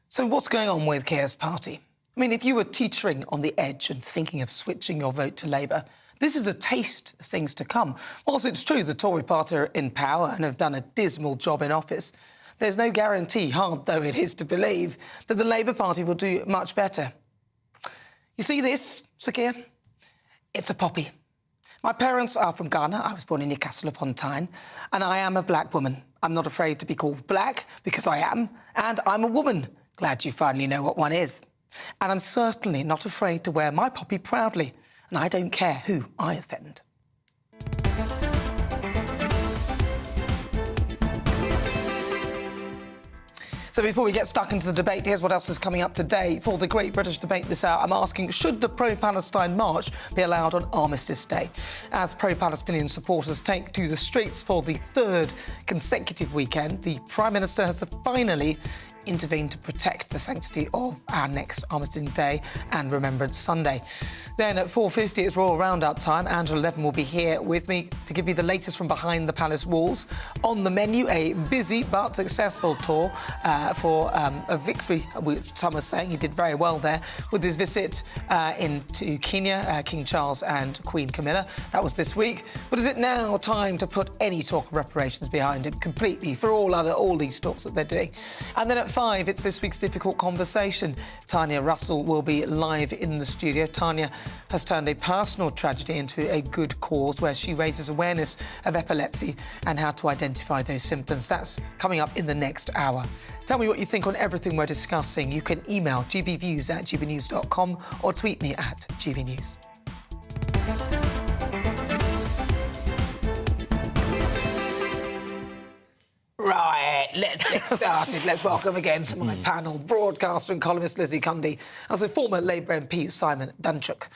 So what's going on with Keir's party? I mean, if you were teetering on the edge and thinking of switching your vote to Labour, this is a taste of things to come. Whilst it's true the Tory party are in power and have done a dismal job in office, there's no guarantee, hard though it is to believe, that the Labour Party will do much better. You see this, Sir Keir? It's a poppy. My parents are from Ghana. I was born in Newcastle upon Tyne, and I am a black woman. I'm not afraid to be called black, because I am, and I'm a woman. Glad you finally know what one is. And I'm certainly not afraid to wear my poppy proudly, and I don't care who I offend. So before we get stuck into the debate, here's what else is coming up today. For the Great British Debate this hour, I'm asking, should the pro-Palestine march be allowed on Armistice Day? As pro-Palestinian supporters take to the streets for the third consecutive weekend, the Prime Minister has finally intervened to protect the sanctity of our next Armistice Day and Remembrance Sunday. Then at 4:50, it's Royal Roundup time. Angela Levin will be here with me to give you the latest from behind the palace walls. On the menu, a busy but successful tour for a victory, some are saying. He did very well there with his visit into Kenya, King Charles and Queen Camilla. That was this week. But is it now time to put any talk of reparations behind it completely for all these talks that they're doing? And then at 5, it's this week's difficult conversation. Tanya Russell will be live in the studio. Tanya has turned a personal tragedy into a good cause, where she raises awareness of epilepsy and how to identify those symptoms. That's coming up in the next hour. Tell me what you think on everything we're discussing. You can email gbviews@gbnews.com or tweet me at gbnews. Right, let's get started. Let's welcome again to my panel broadcaster and columnist Lizzie Cundy, as the former Labour MP Simon Danchuk.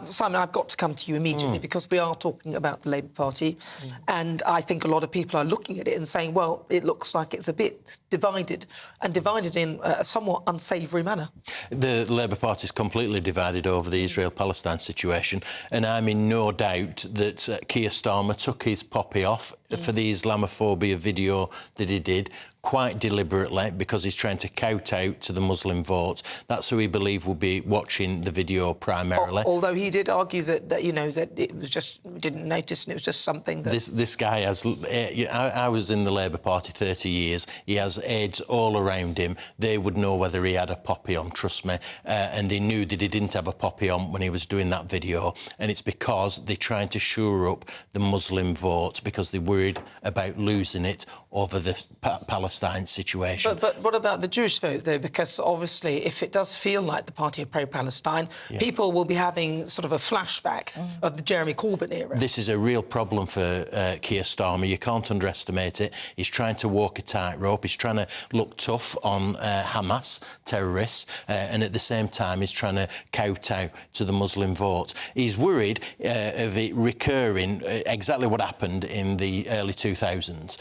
Simon, I've got to come to you immediately because we are talking about the Labour Party, and I think a lot of people are looking at it and saying, well, it looks like it's a bit divided, and divided in a somewhat unsavoury manner. The Labour Party is completely divided over the Israel-Palestine situation, and I'm in no doubt that Keir Starmer took his poppy off for the Islamophobia video that he did quite deliberately because he's trying to kowtow to the Muslim vote. That's who we believe will be watching the video primarily. Although he did argue that you know, that it was just, we didn't notice and it was just something that... This guy has... I was in the Labour Party 30 years. He has aides all around him. They would know whether he had a poppy on, trust me. And they knew that he didn't have a poppy on when he was doing that video. And it's because they're trying to shore up the Muslim vote because they're worried about losing it over the Palestine situation. But what about the Jewish vote, though? Because obviously, if it does feel like the party are pro-Palestine, people will be having sort of a flashback of the Jeremy Corbyn era. This is a real problem for Keir Starmer. You can't underestimate it. He's trying to walk a tightrope. He's trying to look tough on Hamas terrorists, and at the same time, he's trying to kowtow to the Muslim vote. He's worried of it recurring exactly what happened in the early 2000s.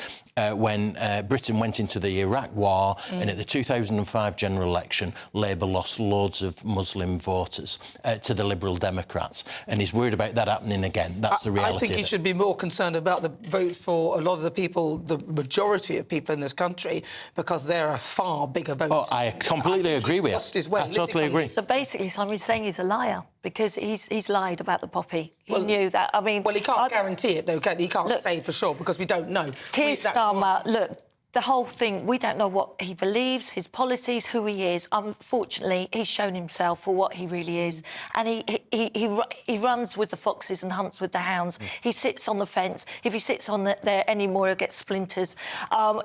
When Britain went into the Iraq war and at the 2005 general election, Labour lost loads of Muslim voters to the Liberal Democrats. And he's worried about that happening again. That's the reality. I think he should be more concerned about the vote for a lot of the people, the majority of people in this country, because they're a far bigger vote. Oh, I completely agree with you. I totally agree. So basically, Simon's saying he's a liar because he's lied about the poppy. He knew that. I mean... Well, he can't guarantee it, though, can he? He can't say for sure, because we don't know. Keir Starmer, look, the whole thing, we don't know what he believes, his policies, who he is. Unfortunately, he's shown himself for what he really is. And he runs with the foxes and hunts with the hounds. He sits on the fence. If he sits on there anymore, he'll get splinters.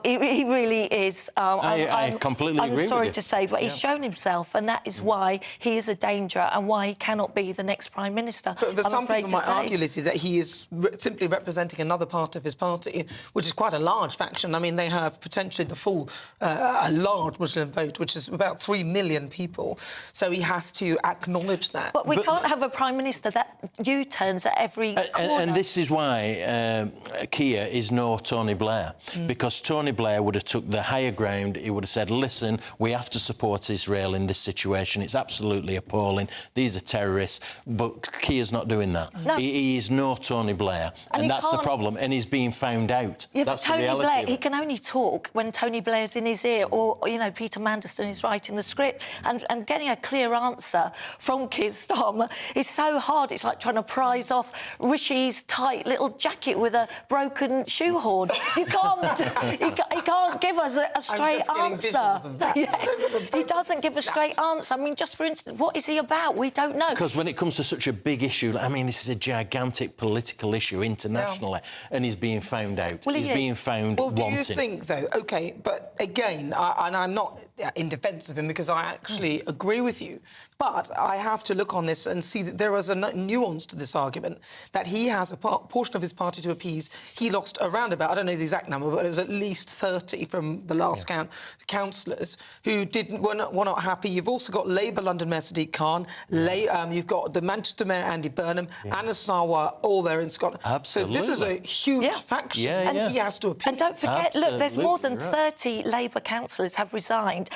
He really is. I completely agree with you. I'm sorry to say, but he's shown himself, and that is why he is a danger and why he cannot be the next Prime Minister. But some people might argue, Lizzie, that he is simply representing another part of his party, which is quite a large faction. I mean, they have potentially the full, a large Muslim vote, which is about 3 million people. So he has to acknowledge that. But we can't have a Prime Minister that U-turns at every corner. And this is why Keir is no Tony Blair, because Tony Blair would have took the higher ground. He would have said, listen, we have to support Israel in this situation. It's absolutely appalling. These are terrorists. But Keir's not doing that. No. He is no Tony Blair. And that's the problem. And he's being found out. Yeah, that's but Tony the reality Blair, of it. he can only talk when Tony Blair's in his ear, or, you know, Peter Mandelson is writing the script. And getting a clear answer from Keir Starmer is so hard. It's like trying to prise off Rishi's tight little jacket with a broken shoehorn. You can't... he can't give us a straight answer. Yes, he doesn't give a straight answer. I mean, just for instance, what is he about? We don't know. Because when it comes to such a big issue, I mean, this is a gigantic political issue internationally, and he's being found out. Well, he's being found wanting. Do you think, though, OK, but again, and I'm not in defence of him because I actually agree with you, but I have to look on this and see that there is a nuance to this argument, that he has a portion of his party to appease. He lost around about, I don't know the exact number, but it was at least 30 from the last count, councillors who were not happy. You've also got Labour London Mayor Sadiq Khan, you've got the Manchester Mayor Andy Burnham, Anna Sarwar, all there in Scotland. Absolutely. So this is a huge faction, and he has to appease. And don't forget, look, there's more than 30 Labour councillors have resigned.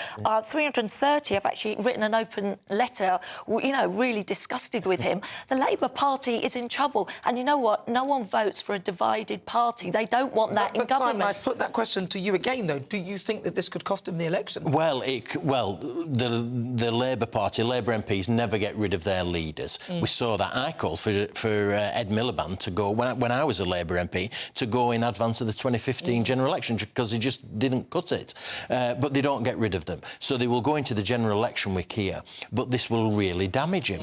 330 have actually written an open letter, you know, really disgusted with him. The Labour Party is in trouble. And you know what? No one votes for a divided party. They don't want that in government. Simon, I put that question to you again, though. Do you think that this could cost him the election? Well, the Labour Party, Labour MPs never get rid of their leaders. We saw that. I called for Ed Miliband to go, when I was a Labour MP, to go in advance of the 2015 general election because he just didn't cut it. But they don't get rid of them. So they will go into the general election with Keir, but this will really damage him.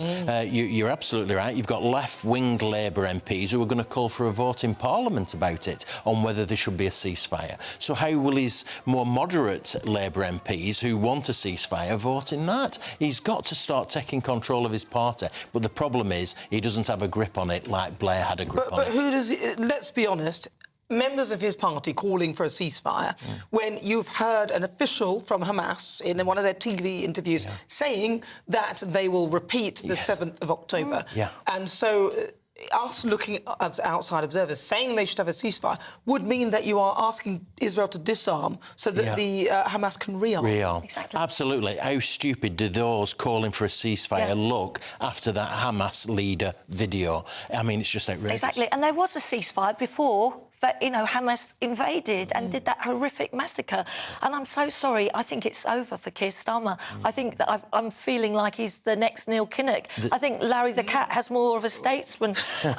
You're absolutely right. You've got left-wing Labour MPs who are going to call for a vote in Parliament about it, on whether there should be a ceasefire. So how will his more moderate Labour MPs who want a ceasefire vote in that? He's got to start taking control of his party. But the problem is he doesn't have a grip on it like Blair had a grip on it. But who does... Let's be honest. members of his party calling for a ceasefire when you've heard an official from Hamas in one of their TV interviews saying that they will repeat the 7th of October. And so us looking as outside observers saying they should have a ceasefire would mean that you are asking Israel to disarm so that the Hamas can rearm. Exactly. Absolutely. How stupid do those calling for a ceasefire look after that Hamas leader video? I mean, it's just outrageous. Exactly. And there was a ceasefire before that, you know, Hamas invaded and did that horrific massacre. And I'm so sorry. I think it's over for Keir Starmer. I think that I'm feeling like he's the next Neil Kinnock. I think Larry the Cat has more of a statesman than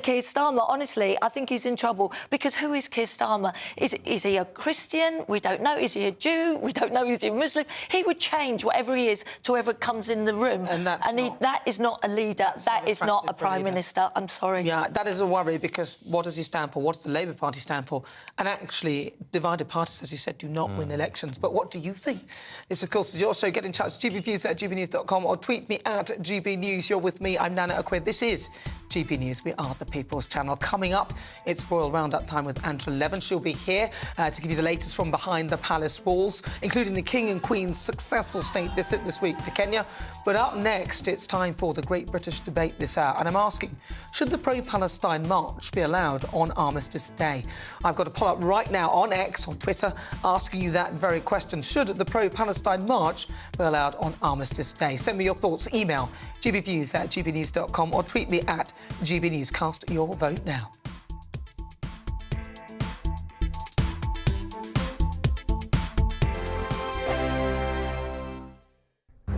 Keir Starmer. Honestly, I think he's in trouble because who is Keir Starmer? Is he a Christian? We don't know. Is he a Jew? We don't know. Is he a Muslim? He would change whatever he is to whoever comes in the room. And that is not a leader. That is not a Prime Minister. I'm sorry. Yeah, that is a worry because what does he stand for? What does the Labour Party stand for? And actually, divided parties, as you said, do not win elections. But what do you think? This, of course, is your show. Get in touch. gbviews@gbnews.com or tweet me at GBNews. You're with me. I'm Nana Akua. This is GB News. We are the People's Channel. Coming up, it's Royal Roundup time with Levin. She'll be here to give you the latest from behind the palace walls, including the King and Queen's successful state visit this week to Kenya. But up next, it's time for the Great British Debate this hour. And I'm asking, should the pro-Palestine march be allowed on Armistice Day? I've got a poll up right now on X, on Twitter, asking you that very question. Should the pro-Palestine march be allowed on Armistice Day? Send me your thoughts. Email gbviews@gbnews.com or tweet me at GBNews. Cast your vote now.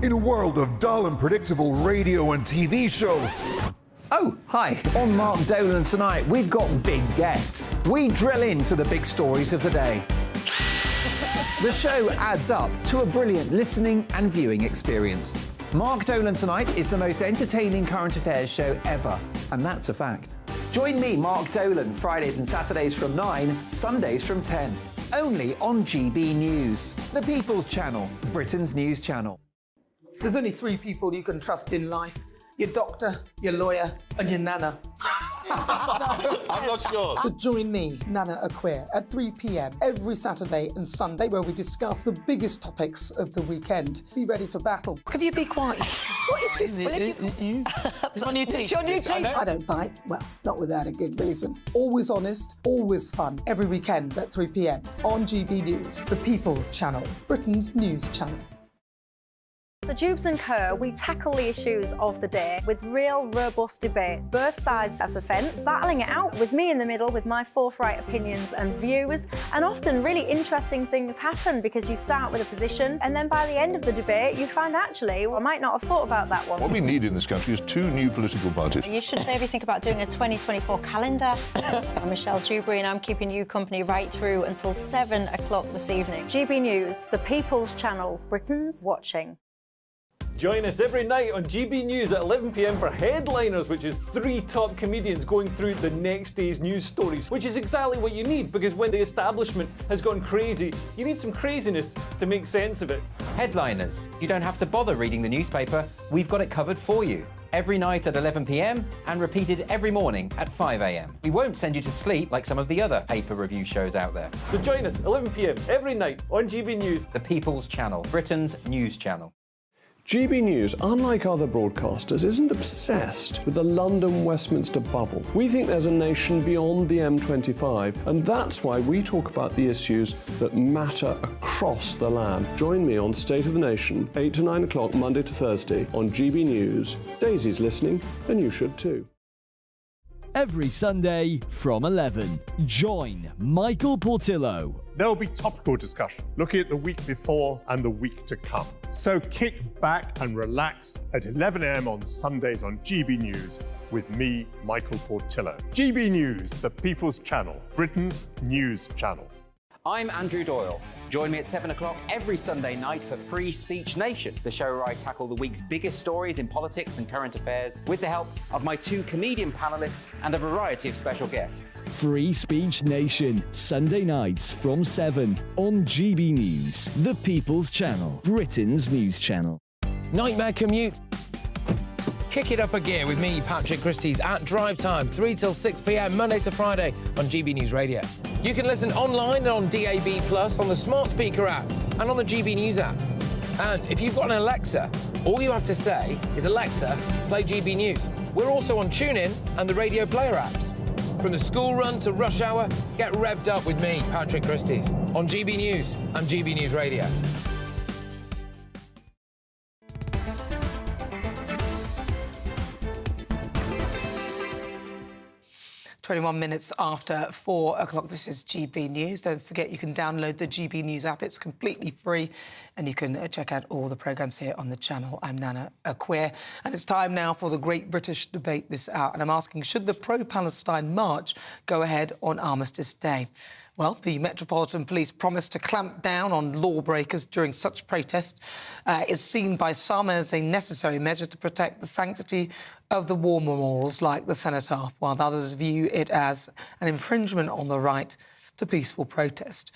In a world of dull and predictable radio and TV shows. Oh, hi. On Mark Dolan tonight, we've got big guests. We drill into the big stories of the day. The show adds up to a brilliant listening and viewing experience. Mark Dolan tonight is the most entertaining current affairs show ever, and that's a fact. Join me, Mark Dolan, Fridays and Saturdays from 9, Sundays from 10. Only on GB News, the People's Channel, Britain's news channel. There's only 3 people you can trust in life. Your doctor, your lawyer, and your nana. I'm not sure. So join me, Nana Akua, at 3 p.m. every Saturday and Sunday, where we discuss the biggest topics of the weekend. Be ready for battle. Could you be quiet? What is this? It's my new teeth. It's your new teeth. I don't bite. Well, not without a good reason. Always honest, always fun. Every weekend at 3 p.m. on GB News, the People's Channel, Britain's news channel. So Jubes and Kerr, we tackle the issues of the day with real, robust debate, both sides of the fence, battling it out with me in the middle with my forthright opinions and views. And often really interesting things happen because you start with a position and then by the end of the debate you find actually, well, I might not have thought about that one. What we need in this country is 2 new political parties. You should maybe think about doing a 2024 calendar. I'm Michelle Dewberry and I'm keeping you company right through until 7 o'clock this evening. GB News, the People's Channel, Britain's watching. Join us every night on GB News at 11 p.m. for Headliners, which is 3 top comedians going through the next day's news stories, which is exactly what you need, because when the establishment has gone crazy, you need some craziness to make sense of it. Headliners. You don't have to bother reading the newspaper. We've got it covered for you. Every night at 11 p.m. and repeated every morning at 5 a.m. We won't send you to sleep like some of the other paper review shows out there. So join us 11 p.m. every night on GB News, the People's Channel, Britain's news channel. GB News, unlike other broadcasters, isn't obsessed with the London-Westminster bubble. We think there's a nation beyond the M25, and that's why we talk about the issues that matter across the land. Join me on State of the Nation, 8 to 9 o'clock, Monday to Thursday, on GB News. Daisy's listening, and you should too. Every Sunday from 11, join Michael Portillo. There'll be topical discussion, looking at the week before and the week to come. So kick back and relax at 11 a.m. on Sundays on GB News with me, Michael Portillo. GB News, the People's Channel, Britain's news channel. I'm Andrew Doyle. Join me at 7 o'clock every Sunday night for Free Speech Nation, the show where I tackle the week's biggest stories in politics and current affairs with the help of my 2 comedian panelists and a variety of special guests. Free Speech Nation, Sunday nights from 7 on GB News, the People's Channel, Britain's news channel. Nightmare commute. Kick it up a gear with me, Patrick Christys, at drive time, 3 till 6 p.m, Monday to Friday on GB News Radio. You can listen online and on DAB+, on the smart speaker app and on the GB News app. And if you've got an Alexa, all you have to say is, Alexa, play GB News. We're also on TuneIn and the Radio Player apps. From the school run to rush hour, get revved up with me, Patrick Christys, on GB News and GB News Radio. 21 minutes after 4 o'clock. This is GB News. Don't forget you can download the GB News app. It's completely free and you can check out all the programmes here on the channel. I'm Nana Akua and it's time now for the Great British Debate this hour. And I'm asking, should the pro-Palestine march go ahead on Armistice Day? Well, the Metropolitan Police promise to clamp down on lawbreakers during such protests is seen by some as a necessary measure to protect the sanctity of the war memorials like the Cenotaph, while others view it as an infringement on the right to peaceful protest.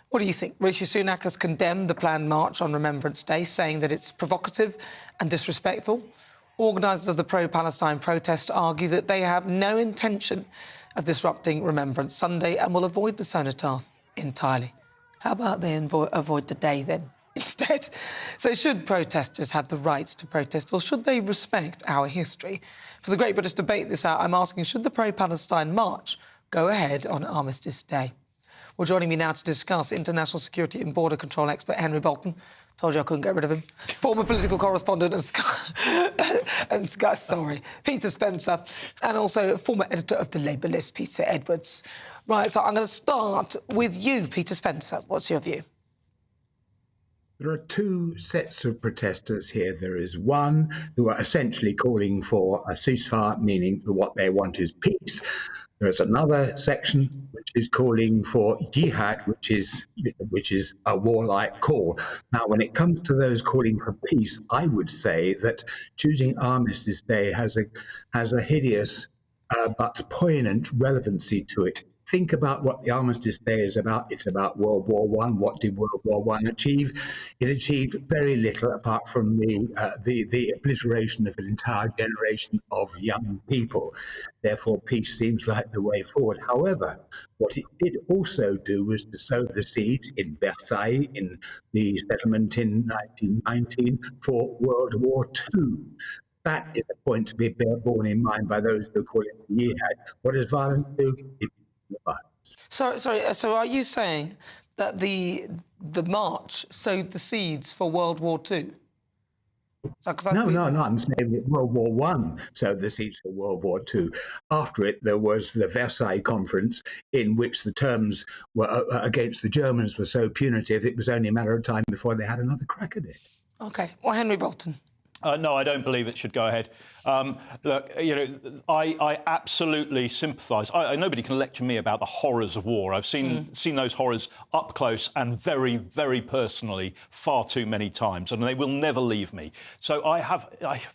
What do you think? Rishi Sunak has condemned the planned march on Remembrance Day, saying that it's provocative and disrespectful. Organisers of the pro-Palestine protest argue that they have no intention of disrupting Remembrance Sunday and will avoid the Cenotaph entirely. How about they avoid the day then instead? So should protesters have the right to protest, or should they respect our history? For the Great British Debate this hour, I'm asking, should the pro-Palestine march go ahead on Armistice Day? Well, joining me now to discuss, international security and border control expert Henry Bolton. Told you I couldn't get rid of him. Former political correspondent and Sky, Peter Spencer, and also former editor of the Labour List, Peter Edwards. Right, so I'm going to start with you, Peter Spencer. What's your view? There are two sets of protesters here. There is one who are essentially calling for a ceasefire, meaning that what they want is peace. There is another section which is calling for jihad, which is a warlike call. Now, when it comes to those calling for peace, I would say that choosing Armistice Day has a hideous but poignant relevancy to it. Think about what the Armistice Day is about. It's about World War I. What did World War I achieve? It achieved very little apart from the obliteration of an entire generation of young people. Therefore, peace seems like the way forward. However, what it did also do was to sow the seeds in Versailles, in the settlement in 1919, for World War II. That is a point to be borne in mind by those who call it jihad. What does violence do? So are you saying that the march sowed the seeds for World War II? No, I'm saying that World War I sowed the seeds for World War II. After it, there was the Versailles Conference, in which the terms were against the Germans were so punitive, it was only a matter of time before they had another crack at it. OK. Well, Henry Bolton. No, I don't believe it should go ahead. Look, I absolutely sympathise. Nobody can lecture me about the horrors of war. I've seen those horrors up close and very, very personally far too many times, and they will never leave me. So I have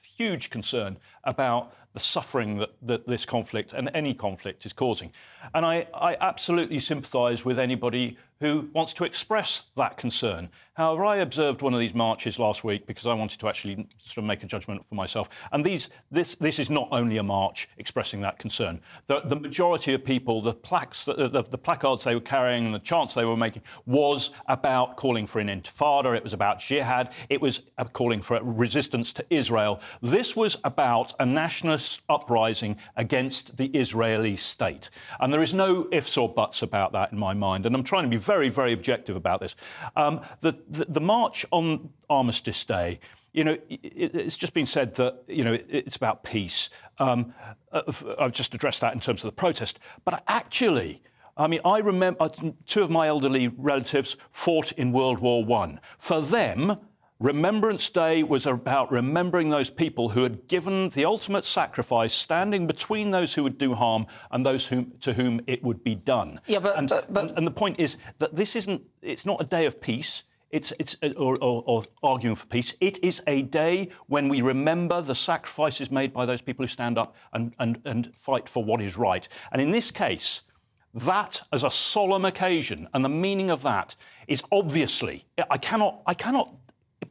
huge concern about the suffering that this conflict and any conflict is causing. And I absolutely sympathise with anybody who wants to express that concern. However, I observed one of these marches last week because I wanted to actually sort of make a judgment for myself. And this is not only a march expressing that concern. The majority of people, the placards they were carrying and the chants they were making was about calling for an intifada. It was about jihad. It was calling for resistance to Israel. This was about a nationalist uprising against the Israeli state. And there is no ifs or buts about that in my mind. And I'm trying to be very, very objective about this. The march on Armistice Day, it's just been said that, it's about peace. I've just addressed that in terms of the protest. But actually, I remember two of my elderly relatives fought in World War I. For them, Remembrance Day was about remembering those people who had given the ultimate sacrifice, standing between those who would do harm and those to whom it would be done. Yeah, and the point is that it's not a day of peace. Or arguing for peace. It is a day when we remember the sacrifices made by those people who stand up and fight for what is right. And in this case, that as a solemn occasion, and the meaning of that is obviously, I cannot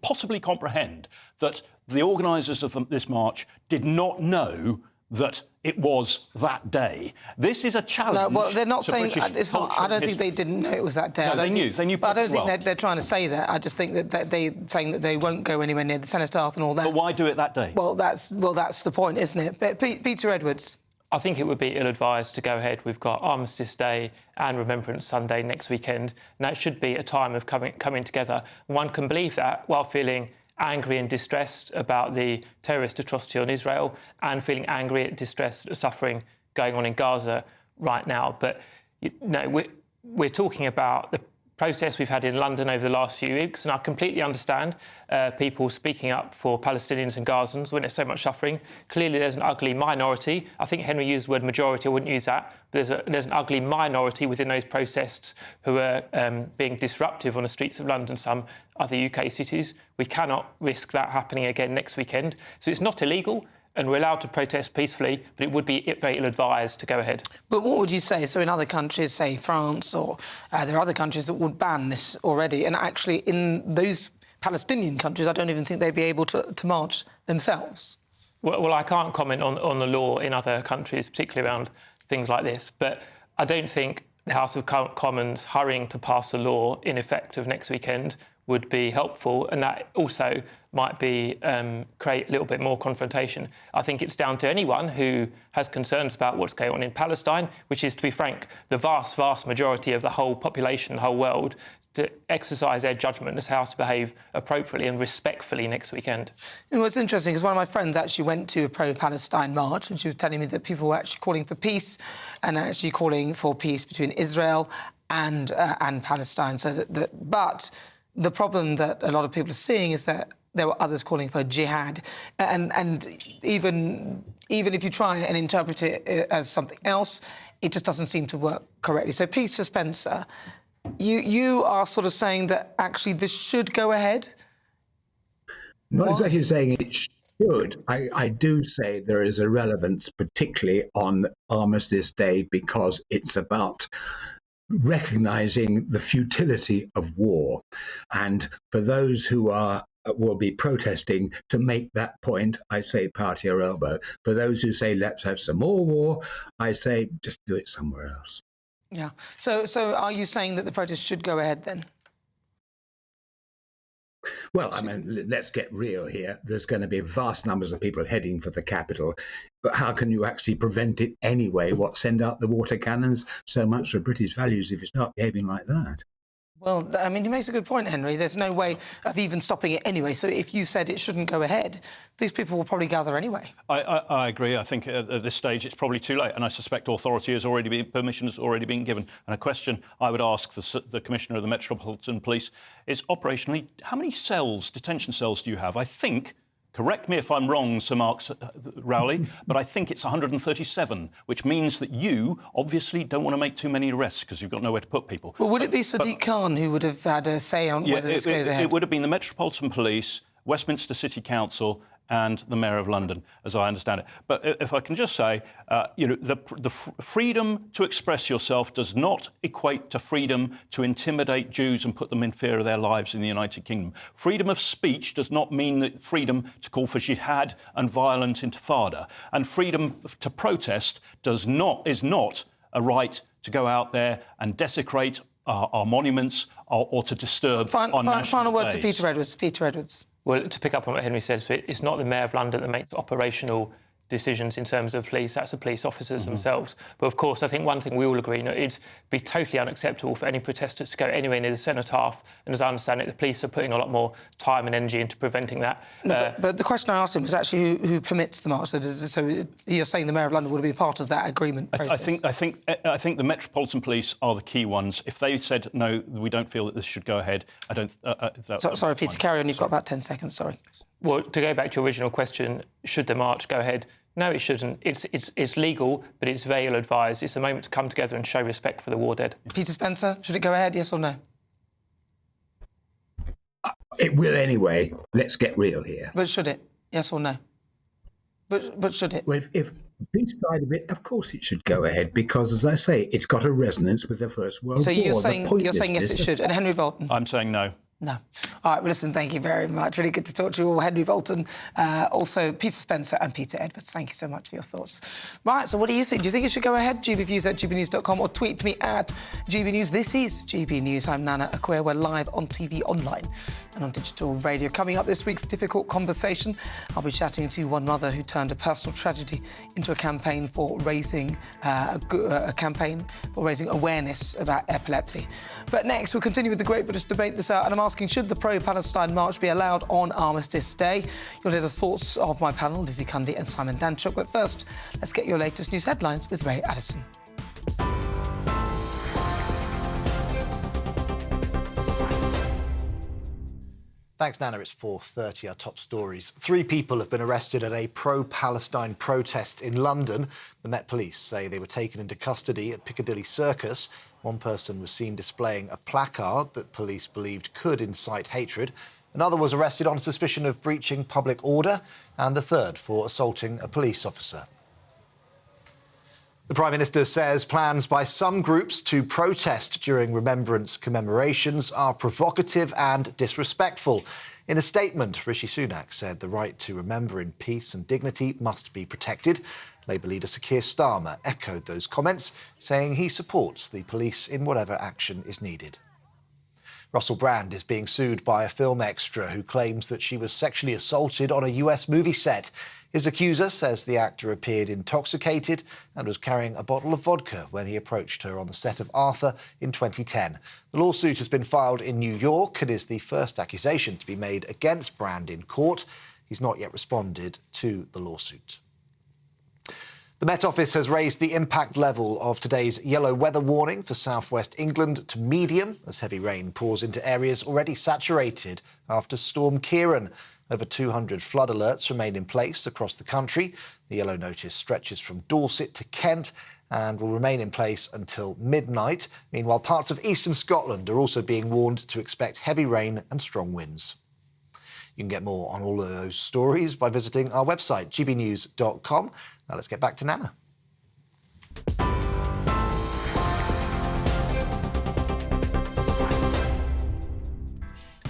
possibly comprehend that the organisers of this march did not know that it was that day. This is a challenge. No, well, they're not to saying British it's not. I don't think they didn't know it was that day. No, they knew. They knew. But I don't well. think they're trying to say that. I just think that they're saying that they won't go anywhere near the cenotaph and all that. But why do it that day? Well, that's the point, isn't it? But Peter Edwards. I think it would be ill-advised to go ahead. We've got Armistice Day and Remembrance Sunday next weekend, and that should be a time of coming together. One can believe that while feeling angry and distressed about the terrorist atrocity on Israel and feeling angry and distressed at the suffering going on in Gaza right now. But we're talking about the protests we've had in London over the last few weeks, and I completely understand people speaking up for Palestinians and Gazans when there's so much suffering. Clearly, there's an ugly minority. I think Henry used the word majority. I wouldn't use that. But there's an ugly minority within those protests who are being disruptive on the streets of London, some other UK cities. We cannot risk that happening again next weekend. So it's not illegal, and we're allowed to protest peacefully, but it would be very ill-advised to go ahead. But what would you say? So in other countries, say France, or there are other countries that would ban this already, and actually in those Palestinian countries, I don't even think they'd be able to march themselves. Well, I can't comment on the law in other countries, particularly around things like this, but I don't think the House of Commons hurrying to pass a law in effect of next weekend would be helpful, and that also might be create a little bit more confrontation. I think it's down to anyone who has concerns about what's going on in Palestine, which is, to be frank, the vast, vast majority of the whole population, the whole world, to exercise their judgment as how to behave appropriately and respectfully next weekend. You know, what's interesting is one of my friends actually went to a pro-Palestine march, and she was telling me that people were actually calling for peace and actually calling for peace between Israel and Palestine. So but the problem that a lot of people are seeing is that there were others calling for jihad, and even if you try and interpret it as something else, it just doesn't seem to work correctly. So, Peter Spencer, you are sort of saying that actually this should go ahead? Not exactly saying it should. I do say there is a relevance, particularly on Armistice Day, because it's about recognising the futility of war. And for those who will be protesting to make that point, I say party or elbow. For those who say let's have some more war, I say just do it somewhere else. Yeah. So are you saying that the protest should go ahead then? Well, I mean, let's get real here. There's going to be vast numbers of people heading for the capital. But how can you actually prevent it anyway? Send out the water cannons? So much for British values if you start behaving like that. Well, I mean, he makes a good point, Henry. There's no way of even stopping it anyway. So if you said it shouldn't go ahead, these people will probably gather anyway. I agree. I think at this stage it's probably too late, and I suspect permission has already been given. And a question I would ask the Commissioner of the Metropolitan Police is, operationally, how many detention cells do you have? I think, correct me if I'm wrong, Sir Mark Rowley, but I think it's 137, which means that you obviously don't want to make too many arrests because you've got nowhere to put people. Well, would it be Sadiq Khan who would have had a say on whether this goes ahead? It would have been the Metropolitan Police, Westminster City Council and the Mayor of London, as I understand it. But if I can just say, the freedom to express yourself does not equate to freedom to intimidate Jews and put them in fear of their lives in the United Kingdom. Freedom of speech does not mean that freedom to call for jihad and violent intifada. And freedom to protest is not a right to go out there and desecrate our monuments or to disturb our national Final word days. to Peter Edwards. Peter Edwards. Well, to pick up on what Henry said, so it's not the Mayor of London that makes operational decisions in terms of police, that's the police officers themselves. But of course, I think one thing we all agree, it'd be totally unacceptable for any protesters to go anywhere near the cenotaph, and as I understand it, the police are putting a lot more time and energy into preventing that. No, but the question I asked him was actually who permits the march. So you're saying the Mayor of London would be part of that agreement process? I think the Metropolitan Police are the key ones. If they said, no, we don't feel that this should go ahead, I don't... Sorry, Peter, carry on. You've got about 10 seconds, sorry. Well, to go back to your original question, should the march go ahead? No, it shouldn't. It's legal, but it's very ill-advised. It's a moment to come together and show respect for the war dead. Peter Spencer, should it go ahead, yes or no? It will anyway. Let's get real here. But should it? Yes or no? But should it? Well, if this side of it, of course it should go ahead, because, as I say, it's got a resonance with the First World War. So you're saying yes, it should. And Henry Bolton? I'm saying no. No. All right, well, listen, thank you very much. Really good to talk to you all. Henry Bolton, also Peter Spencer and Peter Edwards. Thank you so much for your thoughts. Right, so what do you think? Do you think it should go ahead? gbviews@gbnews.com or tweet me at GBNews. This is GB News. I'm Nana Akua. We're live on TV, online and on digital radio. Coming up this week's difficult conversation, I'll be chatting to one mother who turned a personal tragedy into a campaign for raising awareness about epilepsy. But next, we'll continue with the Great British Debate this hour, and I'm asking, should the pro-Palestine march be allowed on Armistice Day? You'll hear the thoughts of my panel, Lizzie Cundy and Simon Danchuk. But first, let's get your latest news headlines with Ray Addison. Thanks, Nana. It's 4:30. Our top stories. 3 people have been arrested at a pro-Palestine protest in London. The Met Police say they were taken into custody at Piccadilly Circus. One person was seen displaying a placard that police believed could incite hatred. Another was arrested on suspicion of breaching public order, and the third for assaulting a police officer. The Prime Minister says plans by some groups to protest during remembrance commemorations are provocative and disrespectful. In a statement, Rishi Sunak said the right to remember in peace and dignity must be protected. Labour leader Sir Keir Starmer echoed those comments, saying he supports the police in whatever action is needed. Russell Brand is being sued by a film extra who claims that she was sexually assaulted on a US movie set. His accuser says the actor appeared intoxicated and was carrying a bottle of vodka when he approached her on the set of Arthur in 2010. The lawsuit has been filed in New York and is the first accusation to be made against Brand in court. He's not yet responded to the lawsuit. The Met Office has raised the impact level of today's yellow weather warning for southwest England to medium as heavy rain pours into areas already saturated after Storm Ciarán. Over 200 flood alerts remain in place across the country. The yellow notice stretches from Dorset to Kent and will remain in place until midnight. Meanwhile, parts of eastern Scotland are also being warned to expect heavy rain and strong winds. You can get more on all of those stories by visiting our website, gbnews.com. Now let's get back to Nana.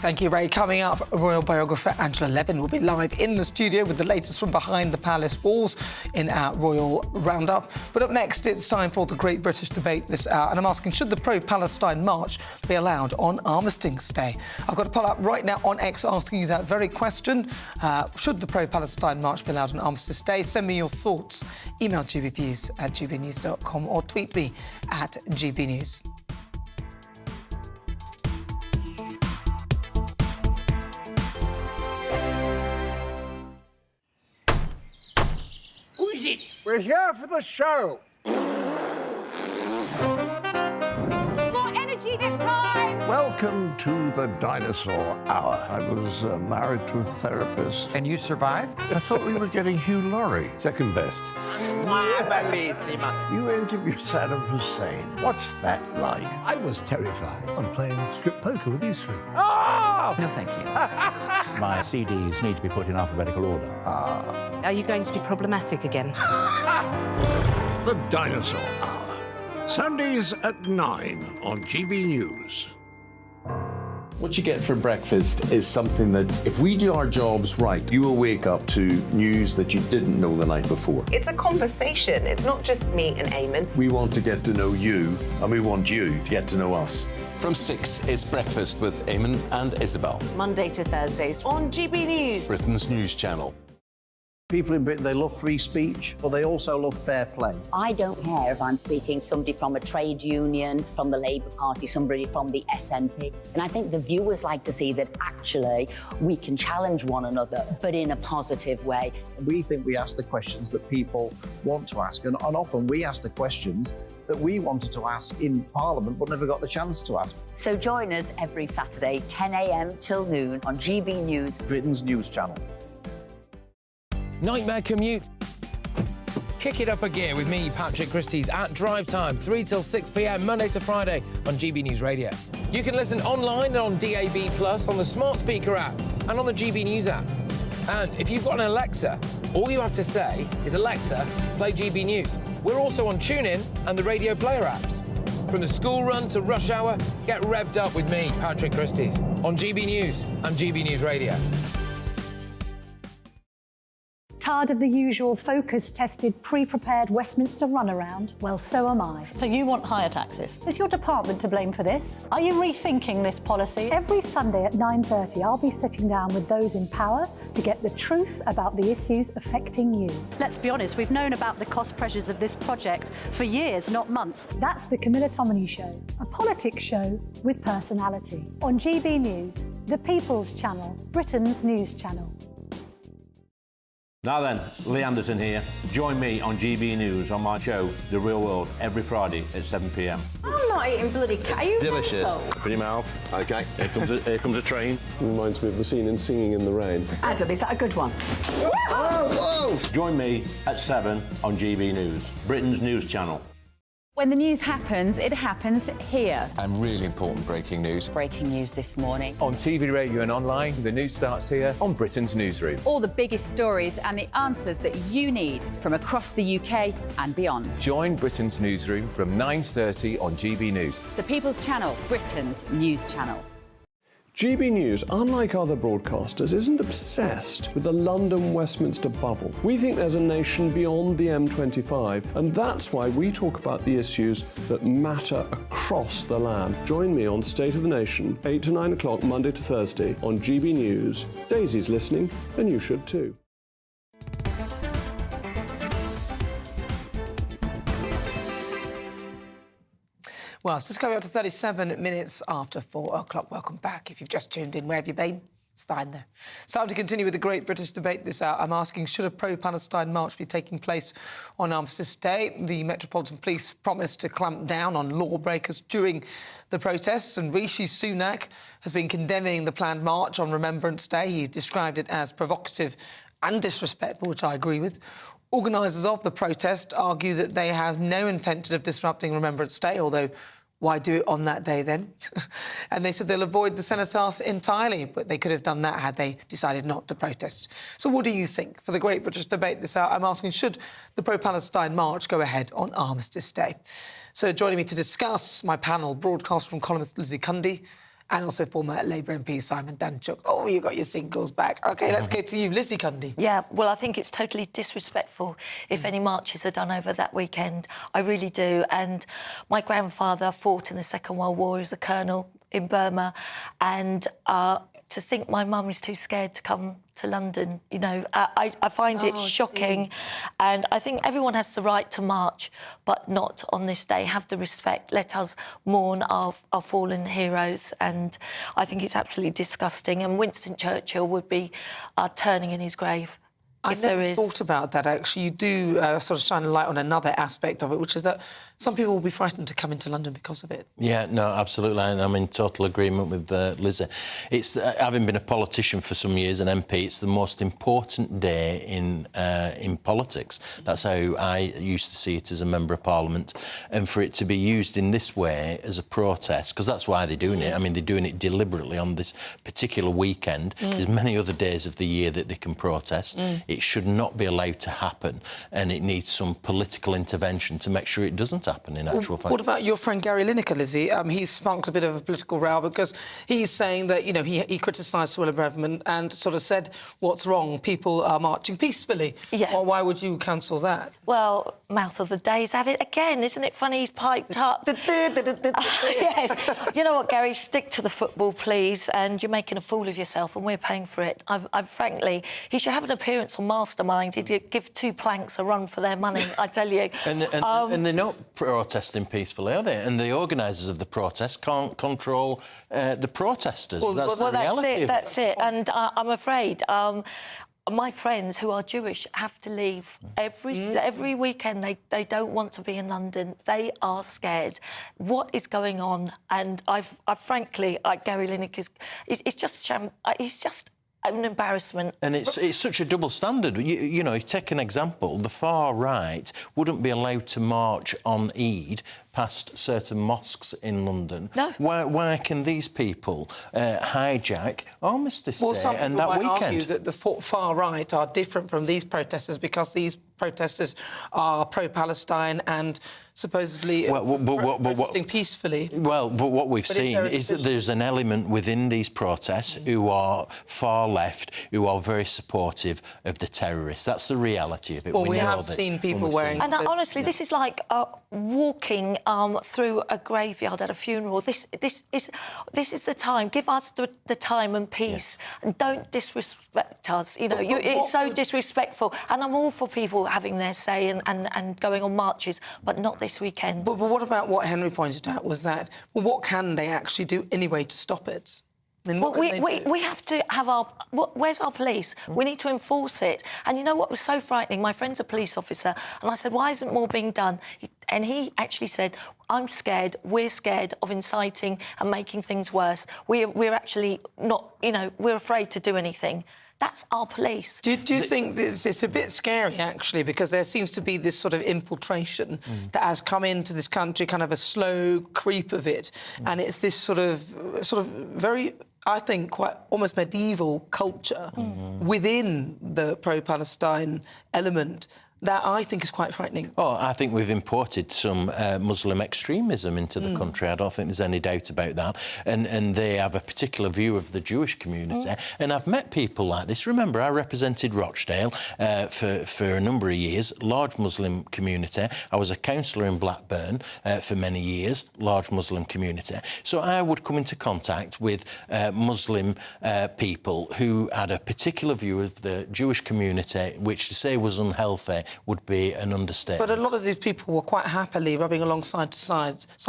Thank you, Ray. Coming up, royal biographer Angela Levin will be live in the studio with the latest from behind the palace walls in our royal roundup. But up next, it's time for the Great British Debate this hour, and I'm asking, should the pro-Palestine march be allowed on Armistice Day? I've got a poll up right now on X asking you that very question. Should the pro-Palestine march be allowed on Armistice Day? Send me your thoughts. Email gbviews@gbnews.com or tweet me at gbnews. Who is it? We're here for the show. More energy this time! Welcome to the Dinosaur Hour. I was married to a therapist. And you survived? I thought we were getting Hugh Laurie. Second best. You interviewed Saddam Hussein. What's that like? I was terrified. I'm playing strip poker with you three. Oh! No, thank you. My CDs need to be put in alphabetical order. Are you going to be problematic again? The Dinosaur Hour. Sundays at 9 on GB News. What you get for breakfast is something that, if we do our jobs right, you will wake up to news that you didn't know the night before. It's a conversation. It's not just me and Eamon. We want to get to know you, and we want you to get to know us. From 6, it's Breakfast with Eamon and Isabel. Monday to Thursdays on GB News. Britain's news channel. People in Britain, they love free speech, but they also love fair play. I don't care if I'm speaking somebody from a trade union, from the Labour Party, somebody from the SNP. And I think the viewers like to see that actually we can challenge one another, but in a positive way. We think we ask the questions that people want to ask, and often we ask the questions that we wanted to ask in Parliament but never got the chance to ask. So join us every Saturday, 10 a.m. till noon on GB News, Britain's news channel. Nightmare commute. Kick it up a gear with me, Patrick Christie's, at drive time, 3 till 6 p.m, Monday to Friday on GB News Radio. You can listen online and on DAB+, on the smart speaker app and on the GB News app. And if you've got an Alexa, all you have to say is, Alexa, play GB News. We're also on TuneIn and the Radio Player apps. From the school run to rush hour, get revved up with me, Patrick Christys, on GB News and GB News Radio. Tired of the usual focus-tested, pre-prepared Westminster runaround? Well, so am I. So you want higher taxes? Is your department to blame for this? Are you rethinking this policy? Every Sunday at 9:30, I'll be sitting down with those in power to get the truth about the issues affecting you. Let's be honest, we've known about the cost pressures of this project for years, not months. That's the Camilla Show, a politics show with personality. On GB News, the People's Channel, Britain's news channel. Now then, Lee Anderson here. Join me on GB News on my show, The Real World, every Friday at 7 p.m. I'm not eating bloody cat. Are you Delicious. mental? Open your mouth. OK, here comes a train. Reminds me of the scene in Singing in the Rain. Adam, is that a good one? Whoa! Join me at 7 on GB News, Britain's news channel. When the news happens, it happens here. And really important breaking news. Breaking news this morning. On TV, radio and online, the news starts here on Britain's Newsroom. All the biggest stories and the answers that you need from across the UK and beyond. Join Britain's Newsroom from 9:30 on GB News. The People's Channel, Britain's news channel. GB News, unlike other broadcasters, isn't obsessed with the London-Westminster bubble. We think there's a nation beyond the M25, and that's why we talk about the issues that matter across the land. Join me on State of the Nation, 8 to 9 o'clock, Monday to Thursday, on GB News. Daisy's listening, and you should too. Well, it's just coming up to 37 minutes after 4 o'clock. Welcome back. If you've just tuned in, where have you been? It's fine there. It's time to continue with the Great British Debate this hour. I'm asking, should a pro-Palestine march be taking place on Armistice Day? The Metropolitan Police promised to clamp down on lawbreakers during the protests, and Rishi Sunak has been condemning the planned march on Remembrance Day. He described it as provocative and disrespectful, which I agree with. Organisers of the protest argue that they have no intention of disrupting Remembrance Day, although why do it on that day then? And they said they'll avoid the cenotaph entirely, but they could have done that had they decided not to protest. So what do you think? For the Great British Debate this hour, I'm asking, should the pro-Palestine march go ahead on Armistice Day? So joining me to discuss, my panel, broadcaster and columnist Lizzie Cundy, and also former Labour MP Simon Danchuk. Oh, you got your singles back. OK, let's go to you, Lizzie Cundy. Yeah, well, I think it's totally disrespectful if any marches are done over that weekend. I really do. And my grandfather fought in the Second World War as a colonel in Burma, and to think my mum is too scared to come to London, you know, I find it shocking. And I think everyone has the right to march, but not on this day. Have the respect. Let us mourn our fallen heroes. And I think it's absolutely disgusting. And Winston Churchill would be turning in his grave. I never thought about that, actually. You do sort of shine a light on another aspect of it, which is that some people will be frightened to come into London because of it. Yeah, no, absolutely. I'm in total agreement with Lizzie. It's having been a politician for some years, an MP, it's the most important day in politics. That's how I used to see it as a Member of Parliament. And for it to be used in this way as a protest, because that's why they're doing it. I mean, they're doing it deliberately on this particular weekend. There's many other days of the year that they can protest. It should not be allowed to happen, and it needs some political intervention to make sure it doesn't happen, in actual fact. What about your friend Gary Lineker, Lizzie? He's sparked a bit of a political row because he's saying that, you know, he criticised Suella Braverman and sort of said, what's wrong? People are marching peacefully. Yeah. Well, why would you cancel that? Well, mouth of the day's at it again. Isn't it funny he's piped up? Yes. You know what, Gary? Stick to the football, please. And you're making a fool of yourself, and we're paying for it. Frankly, he should have an appearance on Mastermind. He'd give 2 planks a run for their money, I tell you. And they're not protesting peacefully, are they? And the organisers of the protest can't control the protesters. That's the reality. That's it. And I'm afraid my friends who are Jewish have to leave every weekend. They don't want to be in London. They are scared. What is going on? And I frankly, Gary Lineker it's just an embarrassment. And it's such a double standard. You know, take an example. The far right wouldn't be allowed to march on Eid past certain mosques in London. No. Why can these people hijack Armistice Day and that weekend? Argue that the far right are different from these protesters because these protesters are pro-Palestine and supposedly protesting peacefully. Well, but what we've seen is that there's an element within these protests who are far left, who are very supportive of the terrorists. That's the reality of it. Well, we have seen people wearing... And honestly, this is like walking through a graveyard at a funeral. This is the time. Give us the time and peace, and don't disrespect us. You know, it's so disrespectful. And I'm all for people having their say and going on marches, but not this weekend. But what about what Henry pointed out was that, well, what can they actually do anyway to stop it? I mean, we have to have our... where's our police? We need to enforce it. And you know what was so frightening? My friend's a police officer, and I said, why isn't more being done? And he actually said, I'm scared, we're scared of inciting and making things worse. We're actually not, you know, we're afraid to do anything. That's our police. Do you think it's a bit scary, actually, because there seems to be this sort of infiltration that has come into this country, kind of a slow creep of it, and it's this sort of very, I think, quite almost medieval culture within the pro-Palestine element that I think is quite frightening. Oh, I think we've imported some Muslim extremism into the country. I don't think there's any doubt about that. And they have a particular view of the Jewish community. And I've met people like this. Remember, I represented Rochdale for a number of years, large Muslim community. I was a councillor in Blackburn for many years, large Muslim community. So I would come into contact with Muslim people who had a particular view of the Jewish community, which to say was unhealthy would be an understatement. But a lot of these people were quite happily rubbing along side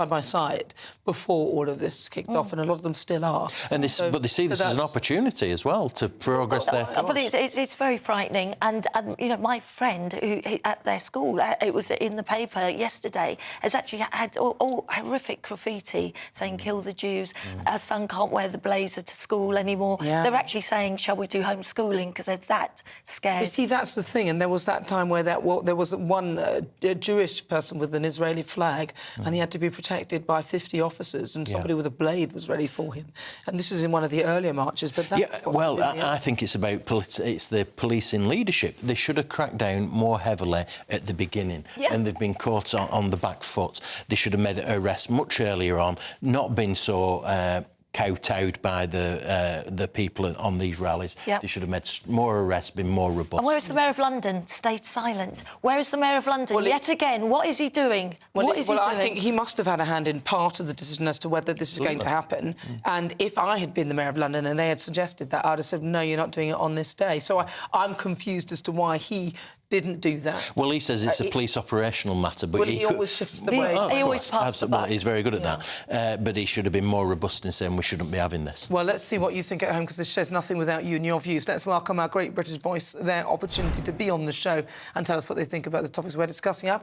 by side before all of this kicked off, and a lot of them still are. And but they see this as an opportunity as well to progress their... But it's very frightening. And you know, my friend who at their school, it was in the paper yesterday, has actually had all horrific graffiti saying "Kill the Jews." Our son can't wear the blazer to school anymore. Yeah. They're actually saying, "Shall we do homeschooling?" because they're that scared. You see, that's the thing. And there was that time where there was one Jewish person with an Israeli flag, and he had to be protected by 50 officers, and somebody with a blade was ready for him. And this is in one of the earlier marches. But that's well, I think it's about it's the police in leadership. They should have cracked down more heavily at the beginning, and they've been caught on the back foot. They should have made arrests much earlier on, not been so kowtowed by the people on these rallies. They should have made more arrests, been more robust. And where is the Mayor of London? Stayed silent. Where is the Mayor of London? Yet again, what is he doing? What is he doing? I think he must have had a hand in part of the decision as to whether this is going to happen. And if I had been the Mayor of London and they had suggested that, I'd have said, no, you're not doing it on this day. So I'm confused as to why he didn't do that. Well, he says it's a police operational matter, but he always shifts the blame. He always passes the buck. Well, he's very good at that. But he should have been more robust in saying we shouldn't be having this. Well, let's see what you think at home, because this show's nothing without you and your views. Let's welcome our great British voice, their opportunity to be on the show and tell us what they think about the topics we're discussing.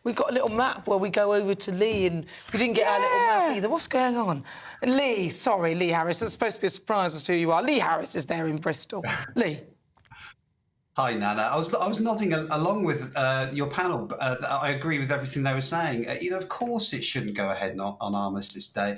We've got a little map where we go over to Lee, and we didn't get our little map either. What's going on? Lee, sorry, Lee Harris. It's supposed to be a surprise as to who you are. Lee Harris is there in Bristol. Lee. Hi, Nana. I was nodding along with your panel. I agree with everything they were saying. You know, of course it shouldn't go ahead on Armistice Day.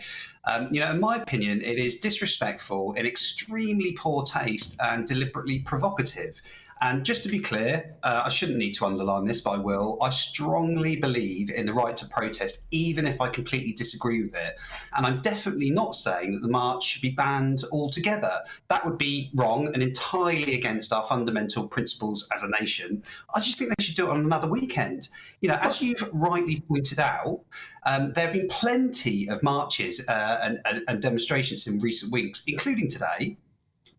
You know, in my opinion, it is disrespectful, in extremely poor taste and deliberately provocative. And just to be clear, I shouldn't need to underline this, but I will. I strongly believe in the right to protest, even if I completely disagree with it. And I'm definitely not saying that the march should be banned altogether. That would be wrong and entirely against our fundamental principles as a nation. I just think they should do it on another weekend. You know, as you've rightly pointed out, there have been plenty of marches and demonstrations in recent weeks, including today.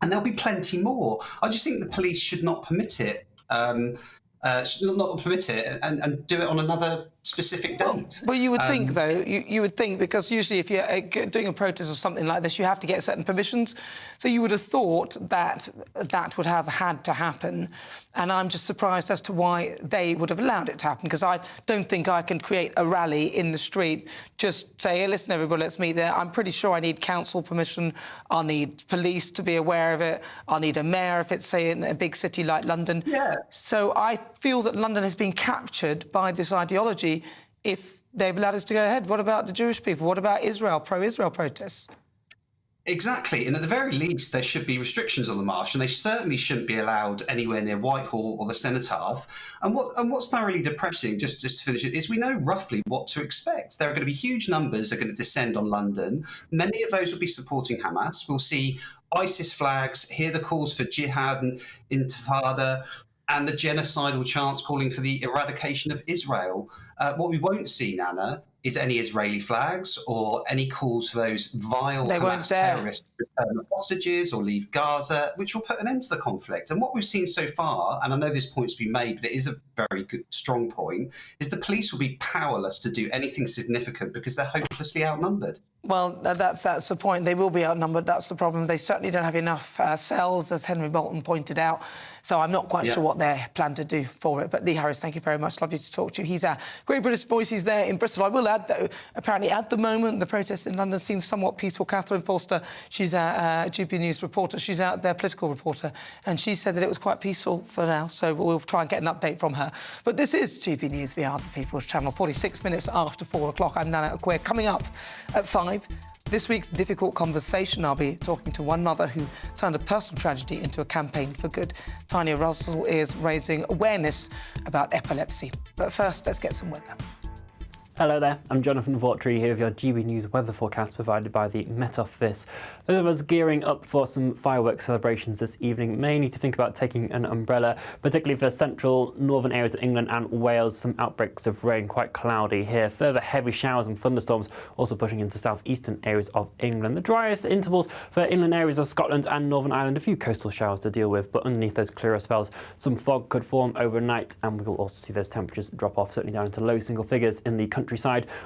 And there'll be plenty more. I just think the police should not permit it, and do it on another specific date. Well, you would think, though, you would think, because usually if you're doing a protest or something like this, you have to get certain permissions. So you would have thought that that would have had to happen. And I'm just surprised as to why they would have allowed it to happen, because I don't think I can create a rally in the street, just say, hey, listen, everybody, let's meet there. I'm pretty sure I need council permission. I'll need police to be aware of it. I'll need a mayor if it's, say, in a big city like London. Yeah. So I feel that London has been captured by this ideology if they've allowed us to go ahead. What about the Jewish people? What about Israel, pro-Israel protests? Exactly, and at the very least, there should be restrictions on the march, and they certainly shouldn't be allowed anywhere near Whitehall or the Cenotaph. And what's thoroughly depressing, just to finish it, is we know roughly what to expect. There are going to be huge numbers that are going to descend on London. Many of those will be supporting Hamas. We'll see ISIS flags, hear the calls for jihad and intifada, and the genocidal chants calling for the eradication of Israel. What we won't see, Nana, is any Israeli flags or any calls for those vile Hamas terrorists to return the hostages or leave Gaza, which will put an end to the conflict. And what we've seen so far, and I know this point's been made, but it is a very good, strong point, is the police will be powerless to do anything significant because they're hopelessly outnumbered. Well, that's the point. They will be outnumbered. That's the problem. They certainly don't have enough cells, as Henry Bolton pointed out. So I'm not quite sure what they plan to do for it. But Lee Harris, thank you very much. Lovely to talk to you. He's a Great British Voice. He's there in Bristol. I will add, though, apparently at the moment, the protests in London seem somewhat peaceful. Catherine Forster, she's a GBNews reporter. She's out there, political reporter. And she said that it was quite peaceful for now. So we'll try and get an update from her. But this is GB News via the People's Channel, 46 minutes after 4 o'clock. I'm Nana Akua. Coming up at 5. This week's difficult conversation, I'll be talking to one mother who turned a personal tragedy into a campaign for good. Tanya Russell is raising awareness about epilepsy. But first, let's get some weather. Hello there, I'm Jonathan Vautry here with your GB News weather forecast provided by the Met Office. Those of us gearing up for some fireworks celebrations this evening may need to think about taking an umbrella, particularly for central northern areas of England and Wales. Some outbreaks of rain, quite cloudy here. Further heavy showers and thunderstorms also pushing into southeastern areas of England. The driest intervals for inland areas of Scotland and Northern Ireland. A few coastal showers to deal with, but underneath those clearer spells, some fog could form overnight, and we will also see those temperatures drop off, certainly down into low single figures in the countryside.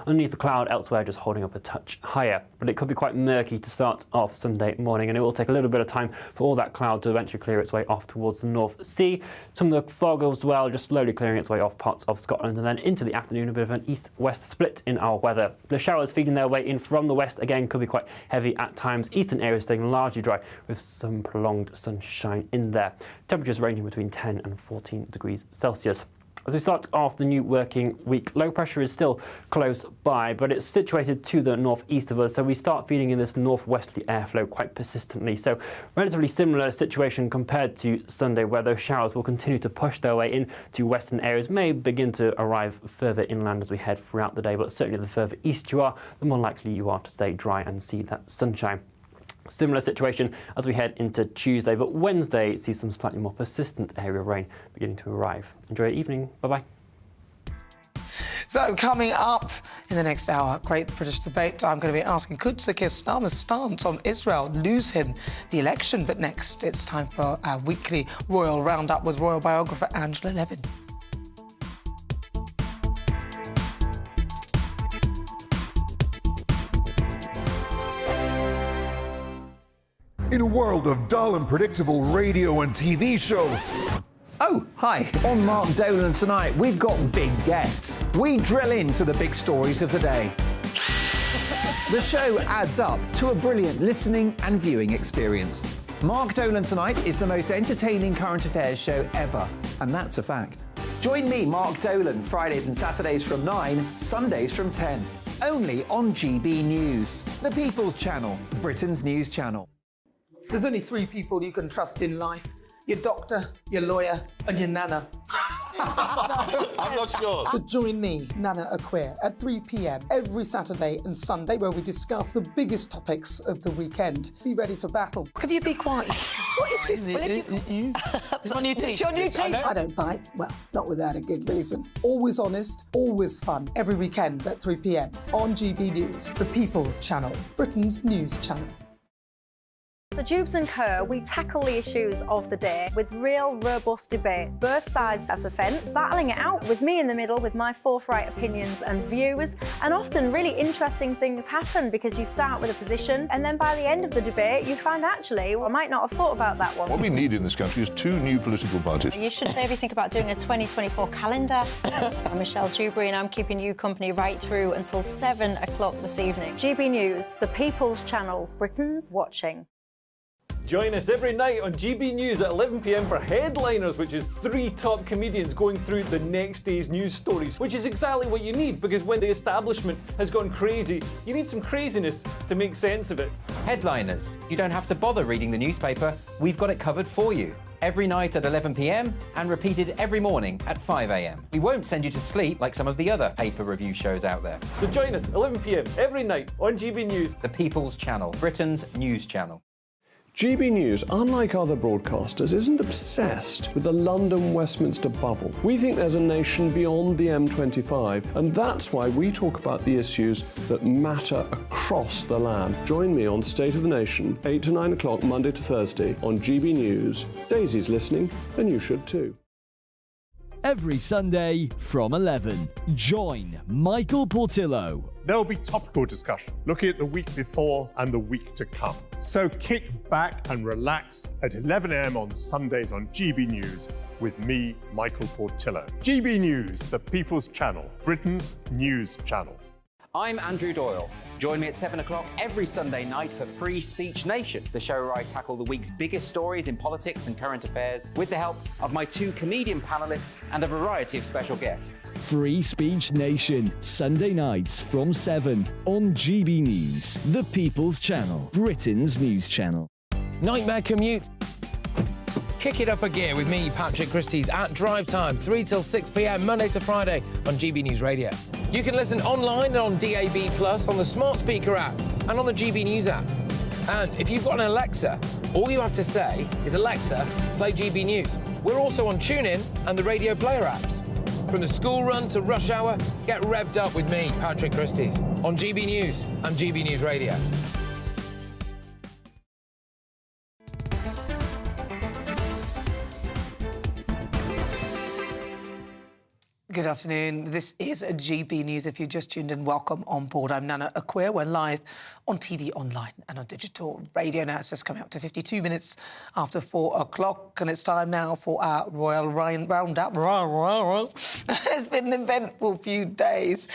Underneath the cloud elsewhere, just holding up a touch higher. But it could be quite murky to start off Sunday morning, and it will take a little bit of time for all that cloud to eventually clear its way off towards the North Sea. Some of the fog as well, just slowly clearing its way off parts of Scotland, and then into the afternoon, a bit of an east-west split in our weather. The showers feeding their way in from the west, again, could be quite heavy at times. Eastern areas staying largely dry with some prolonged sunshine in there. Temperatures ranging between 10 and 14 degrees Celsius. As we start off the new working week, low pressure is still close by, but it's situated to the northeast of us, so we start feeding in this northwesterly airflow quite persistently. So relatively similar situation compared to Sunday, where those showers will continue to push their way into western areas, may begin to arrive further inland as we head throughout the day, but certainly the further east you are, the more likely you are to stay dry and see that sunshine. Similar situation as we head into Tuesday, but Wednesday sees some slightly more persistent area of rain beginning to arrive. Enjoy your evening. Bye-bye. So coming up in the next hour, Great British Debate, I'm going to be asking, could Sir Keir Starmer's stance on Israel lose him the election? But next, it's time for our weekly Royal Roundup with royal biographer Angela Levin. In a world of dull and predictable radio and TV shows. Oh, hi. On Mark Dolan tonight, we've got big guests. We drill into the big stories of the day. The show adds up to a brilliant listening and viewing experience. Mark Dolan Tonight is the most entertaining current affairs show ever, and that's a fact. Join me, Mark Dolan, Fridays and Saturdays from 9, Sundays from 10. Only on GB News, the People's Channel, Britain's news channel. There's only 3 people you can trust in life. Your doctor, your lawyer, and your nana. I'm not sure. So join me, Nana Akua, at 3 p.m. every Saturday and Sunday, where we discuss the biggest topics of the weekend. Be ready for battle. Could you be quiet? What is this? It's my new teeth. It's your new teeth. I don't bite. Well, not without a good reason. Always honest, always fun. Every weekend at 3 p.m. on GB News, the People's Channel, Britain's news channel. So Jubes and Kerr, we tackle the issues of the day with real, robust debate, both sides of the fence, battling it out with me in the middle with my forthright opinions and views. And often really interesting things happen because you start with a position and then by the end of the debate you find actually, well, I might not have thought about that one. What we need in this country is 2 new political parties. You should maybe think about doing a 2024 calendar. I'm Michelle Dewberry and I'm keeping you company right through until 7 o'clock this evening. GB News, the People's Channel, Britain's watching. Join us every night on GB News at 11 p.m. for Headliners, which is 3 top comedians going through the next day's news stories, which is exactly what you need, because when the establishment has gone crazy, you need some craziness to make sense of it. Headliners. You don't have to bother reading the newspaper. We've got it covered for you. Every night at 11 p.m. and repeated every morning at 5 a.m. We won't send you to sleep like some of the other paper review shows out there. So join us 11 p.m. every night on GB News. The People's Channel, Britain's news channel. GB News, unlike other broadcasters, isn't obsessed with the London-Westminster bubble. We think there's a nation beyond the M25, and that's why we talk about the issues that matter across the land. Join me on State of the Nation, 8 to 9 o'clock, Monday to Thursday, on GB News. Daisy's listening, and you should too. Every Sunday from 11, join Michael Portillo. There will be topical discussion, looking at the week before and the week to come. So kick back and relax at 11 a.m. on Sundays on GB News with me, Michael Portillo. GB News, the People's Channel, Britain's news channel. I'm Andrew Doyle. Join me at 7 o'clock every Sunday night for Free Speech Nation, the show where I tackle the week's biggest stories in politics and current affairs with the help of my 2 comedian panelists and a variety of special guests. Free Speech Nation, Sunday nights from 7 on GB News, the People's Channel, Britain's news channel. Nightmare commute. Kick it up a gear with me, Patrick Christys, at drive time, 3 till 6 p.m, Monday to Friday on GB News Radio. You can listen online and on DAB+, on the smart speaker app and on the GB News app. And if you've got an Alexa, all you have to say is, Alexa, play GB News. We're also on TuneIn and the Radio Player apps. From the school run to rush hour, get revved up with me, Patrick Christys, on GB News and GB News Radio. Good afternoon. This is GB News. If you just tuned in, welcome on board. I'm Nana Akua. We're live on TV, online and on digital radio. Now it's just coming up to 52 minutes after 4 o'clock, and it's time now for our Royal Roundup. It's been an eventful few days.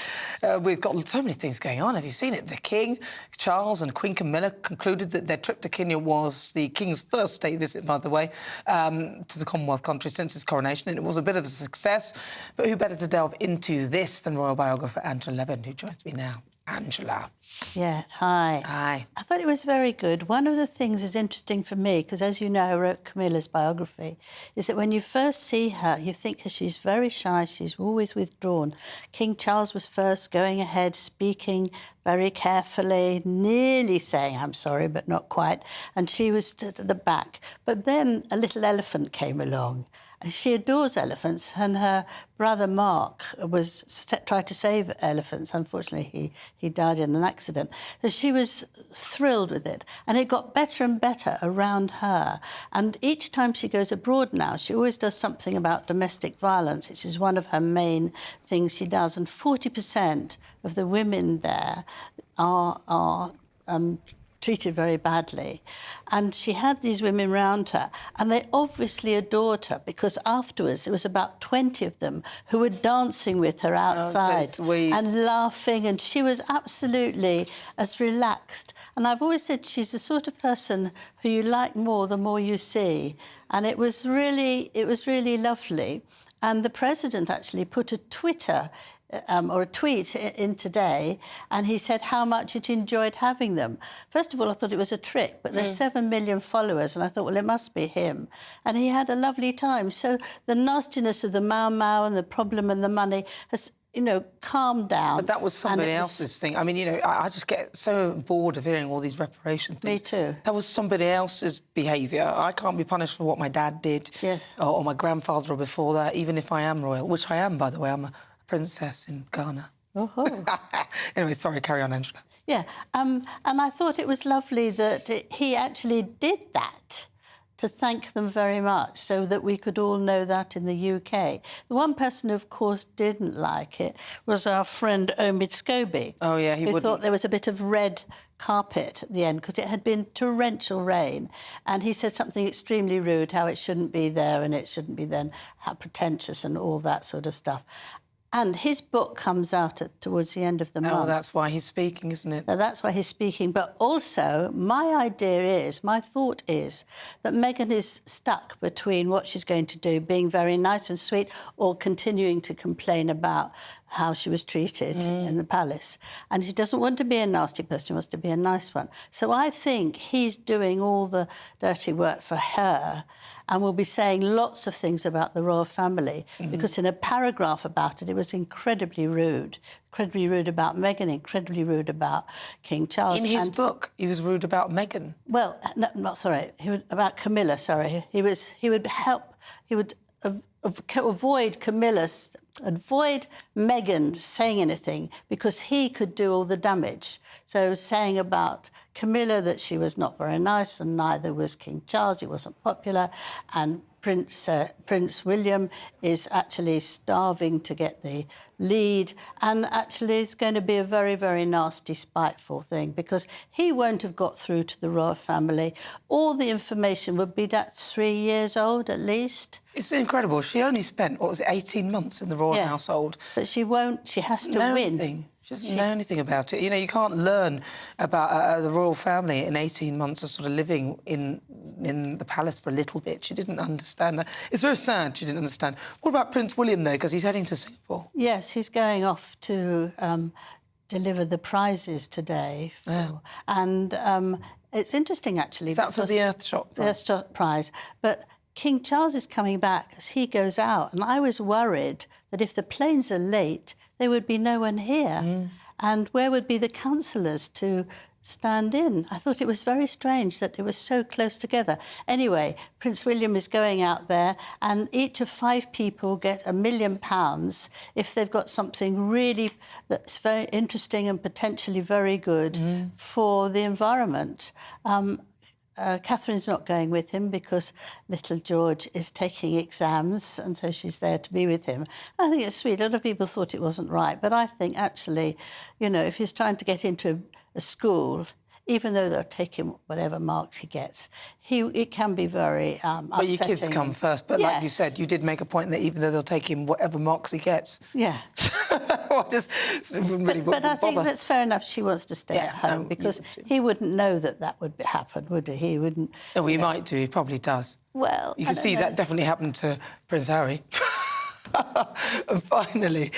We've got so many things going on. Have you seen it? The King, Charles and Queen Camilla concluded that their trip to Kenya was the King's first state visit, by the way, to the Commonwealth country since his coronation, and it was a bit of a success. But who better to delve into this than royal biographer Angela Levin, who joins me now. Angela. Yeah, hi. Hi. I thought it was very good. One of the things that's interesting for me, because as you know, I wrote Camilla's biography, is that when you first see her, you think she's very shy, she's always withdrawn. King Charles was first going ahead, speaking very carefully, nearly saying, I'm sorry, but not quite, and she was stood at the back. But then a little elephant came along. She adores elephants, and her brother Mark tried to save elephants. Unfortunately, he died in an accident. So she was thrilled with it, and it got better and better around her. And each time she goes abroad now, she always does something about domestic violence, which is one of her main things she does. And 40% of the women there are treated very badly. And she had these women round her, and they obviously adored her, because afterwards there was about 20 of them who were dancing with her outside and laughing, and she was absolutely as relaxed. And I've always said she's the sort of person who you like more the more you see. And it was really lovely. And the president actually put a tweet in today, and he said how much he enjoyed having them. First of all, I thought it was a trick, but there's 7 million followers, and I thought, well, it must be him. And he had a lovely time. So the nastiness of the Mau and the problem and the money has, calmed down. But that was somebody else's thing. I mean, I just get so bored of hearing all these reparation things. Me too. That was somebody else's behaviour. I can't be punished for what my dad did. Yes. Or my grandfather, or before that, even if I am royal, which I am, by the way. I'm a princess in Ghana. Oh. Anyway, sorry, carry on, Angela. Yeah, and I thought it was lovely that he actually did that, to thank them very much, so that we could all know that in the UK. The one person who, of course, didn't like it was our friend Omid Scobie. Oh, yeah, he who thought there was a bit of red carpet at the end, because it had been torrential rain, and he said something extremely rude, how it shouldn't be there and it shouldn't be then, how pretentious and all that sort of stuff. And his book comes out towards the end of the month. Oh, that's why he's speaking, isn't it? So that's why he's speaking. But also, my thought is that Meghan is stuck between what she's going to do, being very nice and sweet, or continuing to complain about how she was treated in the palace. And she doesn't want to be a nasty person, she wants to be a nice one. So I think he's doing all the dirty work for her, and will be saying lots of things about the royal family, because in a paragraph about it, it was incredibly rude about Meghan, incredibly rude about King Charles. In his book, he was rude about Meghan. Well, no, not sorry, about Camilla. Sorry, he would avoid Meghan saying anything, because he could do all the damage. So saying about Camilla that she was not very nice, and neither was King Charles, he wasn't popular, and Prince William is actually starving to get the lead, and actually it's going to be a very, very nasty, spiteful thing, because he won't have got through to the royal family. All the information would be that 3 years old at least. It's incredible. She only spent, 18 months in the royal household. But she has to win. Anything. She doesn't know anything about it. You know, you can't learn about the royal family in 18 months of sort of living in the palace for a little bit. She didn't understand that. It's very sad she didn't understand. What about Prince William, though, because he's heading to Singapore? Yes, he's going off to deliver the prizes today. And it's interesting, actually. Is that for the Earthshot Prize? The Earthshot Prize. But King Charles is coming back as he goes out, and I was worried that if the planes are late, there would be no one here. And where would be the councillors to stand in? I thought it was very strange that it was so close together. Anyway, Prince William is going out there, and each of 5 people get £1 million if they've got something really that's very interesting and potentially very good for the environment. Catherine's not going with him because little George is taking exams, and so she's there to be with him. I think it's sweet. A lot of people thought it wasn't right, but I think actually, you know, if he's trying to get into a school, even though they'll take him whatever marks he gets, it can be very upsetting. But your kids come first. But like you said, you did make a point that even though they'll take him whatever marks he gets. Yeah. Really but I think that's fair enough. She wants to stay at home because he wouldn't know that would happen, would he? He wouldn't. No, he might do. He probably does. Well, you can see that definitely happened to Prince Harry. And finally,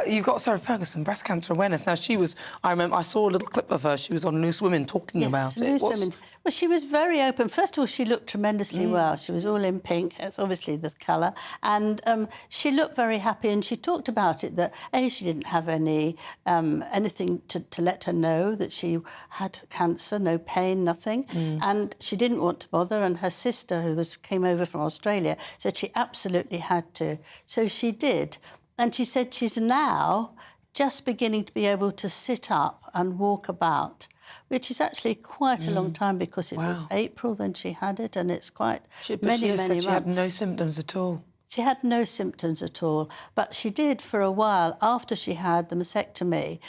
you've got Sarah Ferguson, breast cancer awareness. Now, I saw a little clip of her. She was on Loose Women talking about it. Women. Well, she was very open. First of all, she looked tremendously well. She was all in pink. That's obviously the colour. And she looked very happy, and she talked about it, that, A, she didn't have anything to let her know that she had cancer, no pain, nothing. And she didn't want to bother, and her sister, who came over from Australia, said she absolutely had to. So she did. And she said she's now just beginning to be able to sit up and walk about, which is actually quite a long time, because it was April when she had it, and it's quite many months. She had no symptoms at all. She had no symptoms at all, but she did for a while, after she had the mastectomy,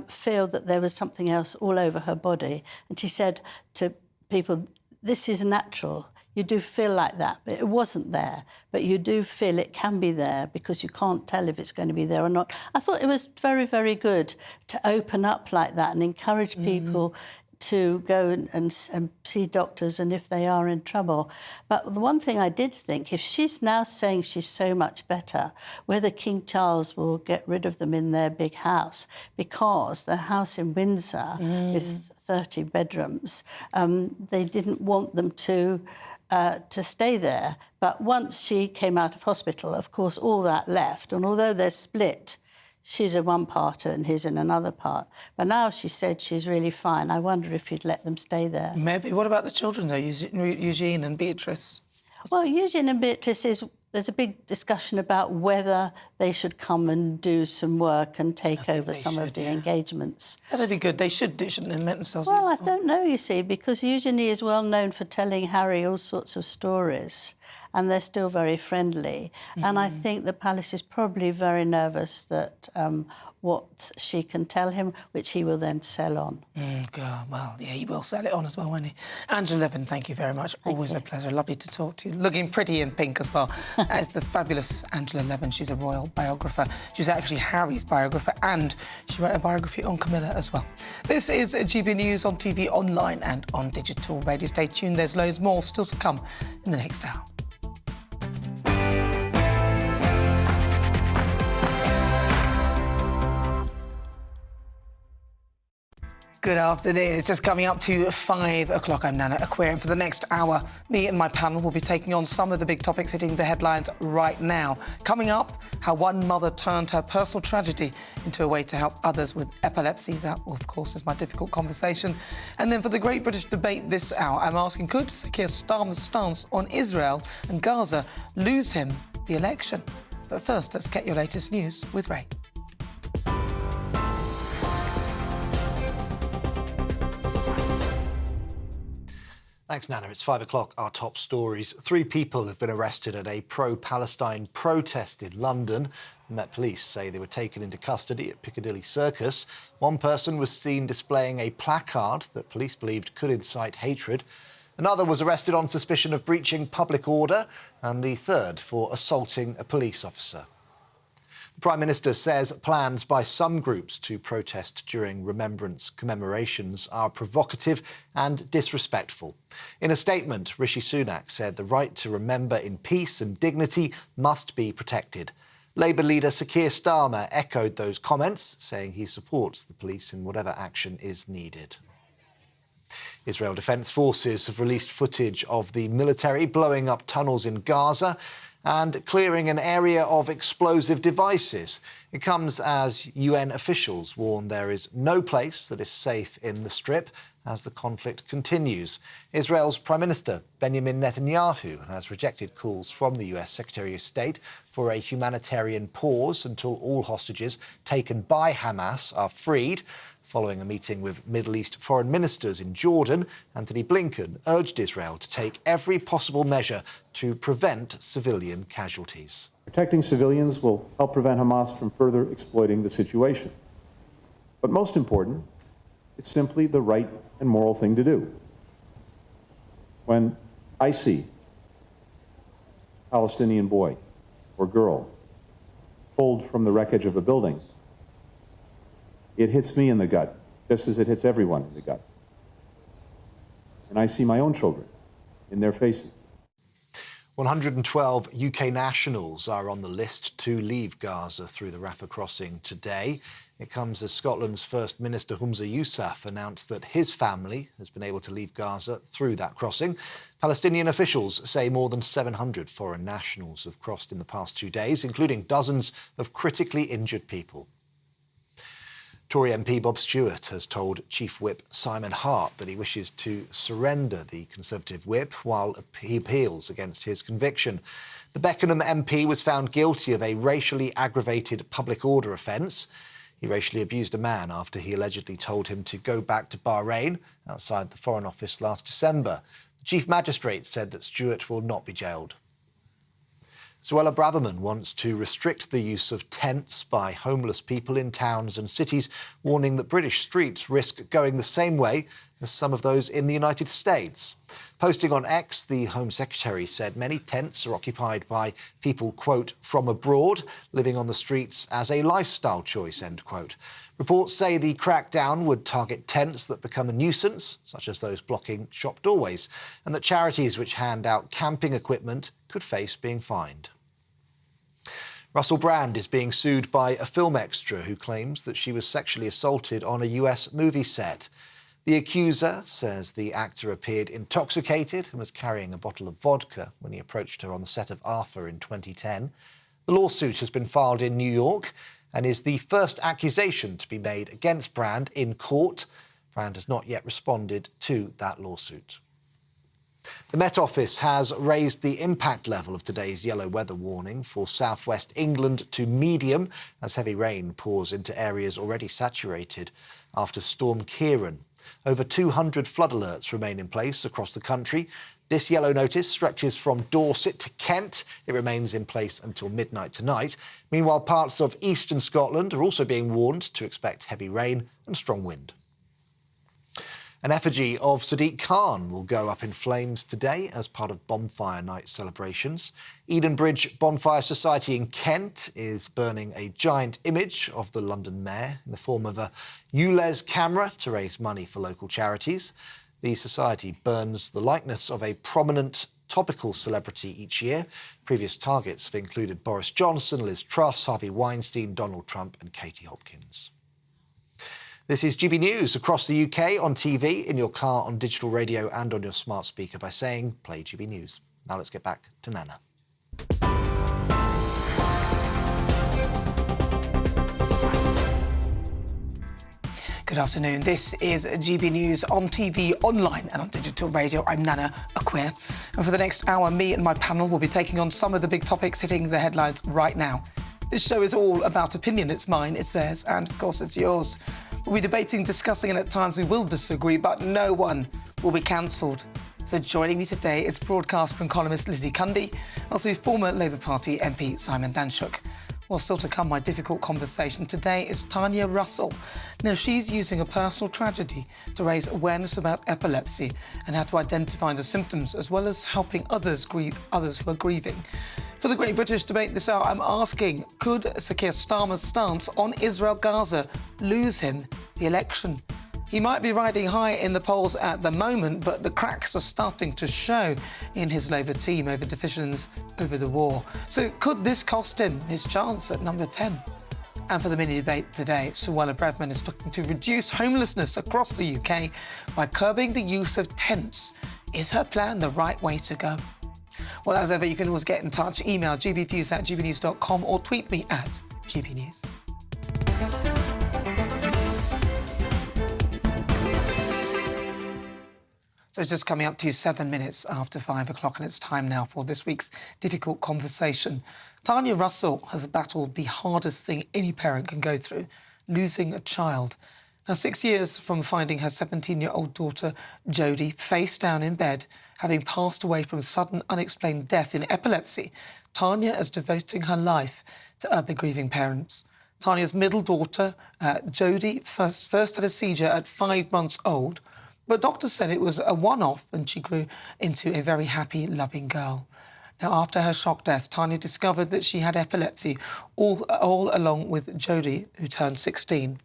feel that there was something else all over her body. And she said to people, this is natural. You do feel like that, but it wasn't there. But you do feel it can be there, because you can't tell if it's going to be there or not. I thought it was very, very good to open up like that and encourage people to go and see doctors, and if they are in trouble. But the one thing I did think, if she's now saying she's so much better, whether King Charles will get rid of them in their big house, because the house in Windsor with 30 bedrooms, they didn't want them to stay there. But once she came out of hospital, of course, all that left. And although they're split, she's in one part and he's in another part. But now she said she's really fine. I wonder if you'd let them stay there. Maybe. What about the children, though, Eugene and Beatrice? Well, Eugene and Beatrice there's a big discussion about whether they should come and do some work and take over some of the engagements. That'd be good. They should do, shouldn't they, make themselves Well, useful? I don't know, you see, because Eugenie is well known for telling Harry all sorts of stories. and they're still very friendly. And I think the palace is probably very nervous that what she can tell him, which he will then sell on. God, well, yeah, he will sell it on as well, won't he? Angela Levin, thank you very much. Always a pleasure. Lovely to talk to you. Looking pretty in pink as well as the fabulous Angela Levin. She's a royal biographer. She's actually Harry's biographer, and she wrote a biography on Camilla as well. This is GB News on TV, online and on digital radio. Stay tuned. There's loads more still to come in the next hour. Good afternoon. It's just coming up to 5 o'clock. I'm Nana Akua, and for the next hour, me and my panel will be taking on some of the big topics hitting the headlines right now. Coming up, how one mother turned her personal tragedy into a way to help others with epilepsy. That, of course, is my difficult conversation. And then for the Great British Debate this hour, I'm asking, could Keir Starmer's stance on Israel and Gaza lose him the election? But first, let's get your latest news with Ray. Thanks, Nana. It's 5 o'clock. Our top stories. 3 people have been arrested at a pro-Palestine protest in London. The Met Police say they were taken into custody at Piccadilly Circus. One person was seen displaying a placard that police believed could incite hatred. Another was arrested on suspicion of breaching public order, and the third for assaulting a police officer. The Prime Minister says plans by some groups to protest during remembrance commemorations are provocative and disrespectful. In a statement, Rishi Sunak said the right to remember in peace and dignity must be protected. Labour leader Sir Keir Starmer echoed those comments, saying he supports the police in whatever action is needed. Israel Defence Forces have released footage of the military blowing up tunnels in Gaza and clearing an area of explosive devices. It comes as UN officials warn there is no place that is safe in the Strip as the conflict continues. Israel's Prime Minister Benjamin Netanyahu has rejected calls from the US Secretary of State for a humanitarian pause until all hostages taken by Hamas are freed. Following a meeting with Middle East foreign ministers in Jordan, Antony Blinken urged Israel to take every possible measure to prevent civilian casualties. Protecting civilians will help prevent Hamas from further exploiting the situation. But most important, it's simply the right and moral thing to do. When I see a Palestinian boy or girl pulled from the wreckage of a building, it hits me in the gut, just as it hits everyone in the gut. And I see my own children in their faces. 112 UK nationals are on the list to leave Gaza through the Rafah crossing today. It comes as Scotland's First Minister Humza Yousaf announced that his family has been able to leave Gaza through that crossing. Palestinian officials say more than 700 foreign nationals have crossed in the past 2 days, including dozens of critically injured people. Tory MP Bob Stewart has told Chief Whip Simon Hart that he wishes to surrender the Conservative whip while he appeals against his conviction. The Beckenham MP was found guilty of a racially aggravated public order offence. He racially abused a man after he allegedly told him to go back to Bahrain outside the Foreign Office last December. The Chief Magistrate said that Stewart will not be jailed. Suella Braverman wants to restrict the use of tents by homeless people in towns and cities, warning that British streets risk going the same way as some of those in the United States. Posting on X, the Home Secretary said many tents are occupied by people, quote, from abroad, living on the streets as a lifestyle choice, end quote. Reports say the crackdown would target tents that become a nuisance, such as those blocking shop doorways, and that charities which hand out camping equipment could face being fined. Russell Brand is being sued by a film extra who claims that she was sexually assaulted on a US movie set. The accuser says the actor appeared intoxicated and was carrying a bottle of vodka when he approached her on the set of Arthur in 2010. The lawsuit has been filed in New York and is the first accusation to be made against Brand in court. Brand has not yet responded to that lawsuit. The Met Office has raised the impact level of today's yellow weather warning for southwest England to medium as heavy rain pours into areas already saturated after Storm Kieran. Over 200 flood alerts remain in place across the country. This yellow notice stretches from Dorset to Kent. It remains in place until midnight tonight. Meanwhile, parts of eastern Scotland are also being warned to expect heavy rain and strong wind. An effigy of Sadiq Khan will go up in flames today as part of Bonfire Night celebrations. Edenbridge Bonfire Society in Kent is burning a giant image of the London mayor in the form of a ULEZ camera to raise money for local charities. The society burns the likeness of a prominent topical celebrity each year. Previous targets have included Boris Johnson, Liz Truss, Harvey Weinstein, Donald Trump and Katie Hopkins. This is GB News across the UK on TV, in your car, on digital radio and on your smart speaker by saying play GB News. Now let's get back to Nana. Good afternoon. This is GB News on TV, online and on digital radio. I'm Nana Akua. And for the next hour, me and my panel will be taking on some of the big topics hitting the headlines right now. This show is all about opinion. It's mine, it's theirs, and of course it's yours. We'll be debating, discussing, and at times we will disagree, but no one will be cancelled. So joining me today is broadcaster and columnist Lizzie Cundy, also former Labour Party MP Simon Danshuk. Well, still to come, my difficult conversation today is Tanya Russell. Now, she's using a personal tragedy to raise awareness about epilepsy and how to identify the symptoms, as well as helping others who are grieving. For the Great British Debate this hour, I'm asking, could Sir Keir Starmer's stance on Israel-Gaza lose him the election? He might be riding high in the polls at the moment, but the cracks are starting to show in his Labour team over divisions over the war. So could this cost him his chance at number 10? And for the mini-debate today, Suella Braverman is looking to reduce homelessness across the UK by curbing the use of tents. Is her plan the right way to go? Well, as ever, you can always get in touch. Email gbviews@gbnews.com or tweet me at gbnews. So it's just coming up to 7 minutes after 5 o'clock, and it's time now for this week's difficult conversation. Tanya Russell has battled the hardest thing any parent can go through, losing a child. Now, 6 years from finding her 17-year-old daughter, Jodie, face down in bed, having passed away from sudden unexplained death in epilepsy, Tanya is devoting her life to other grieving parents. Tanya's middle daughter, Jodie, first had a seizure at 5 months old, but doctors said it was a one-off and she grew into a very happy, loving girl. Now, after her shock death, Tanya discovered that she had epilepsy, all along with Jodie, who turned 16.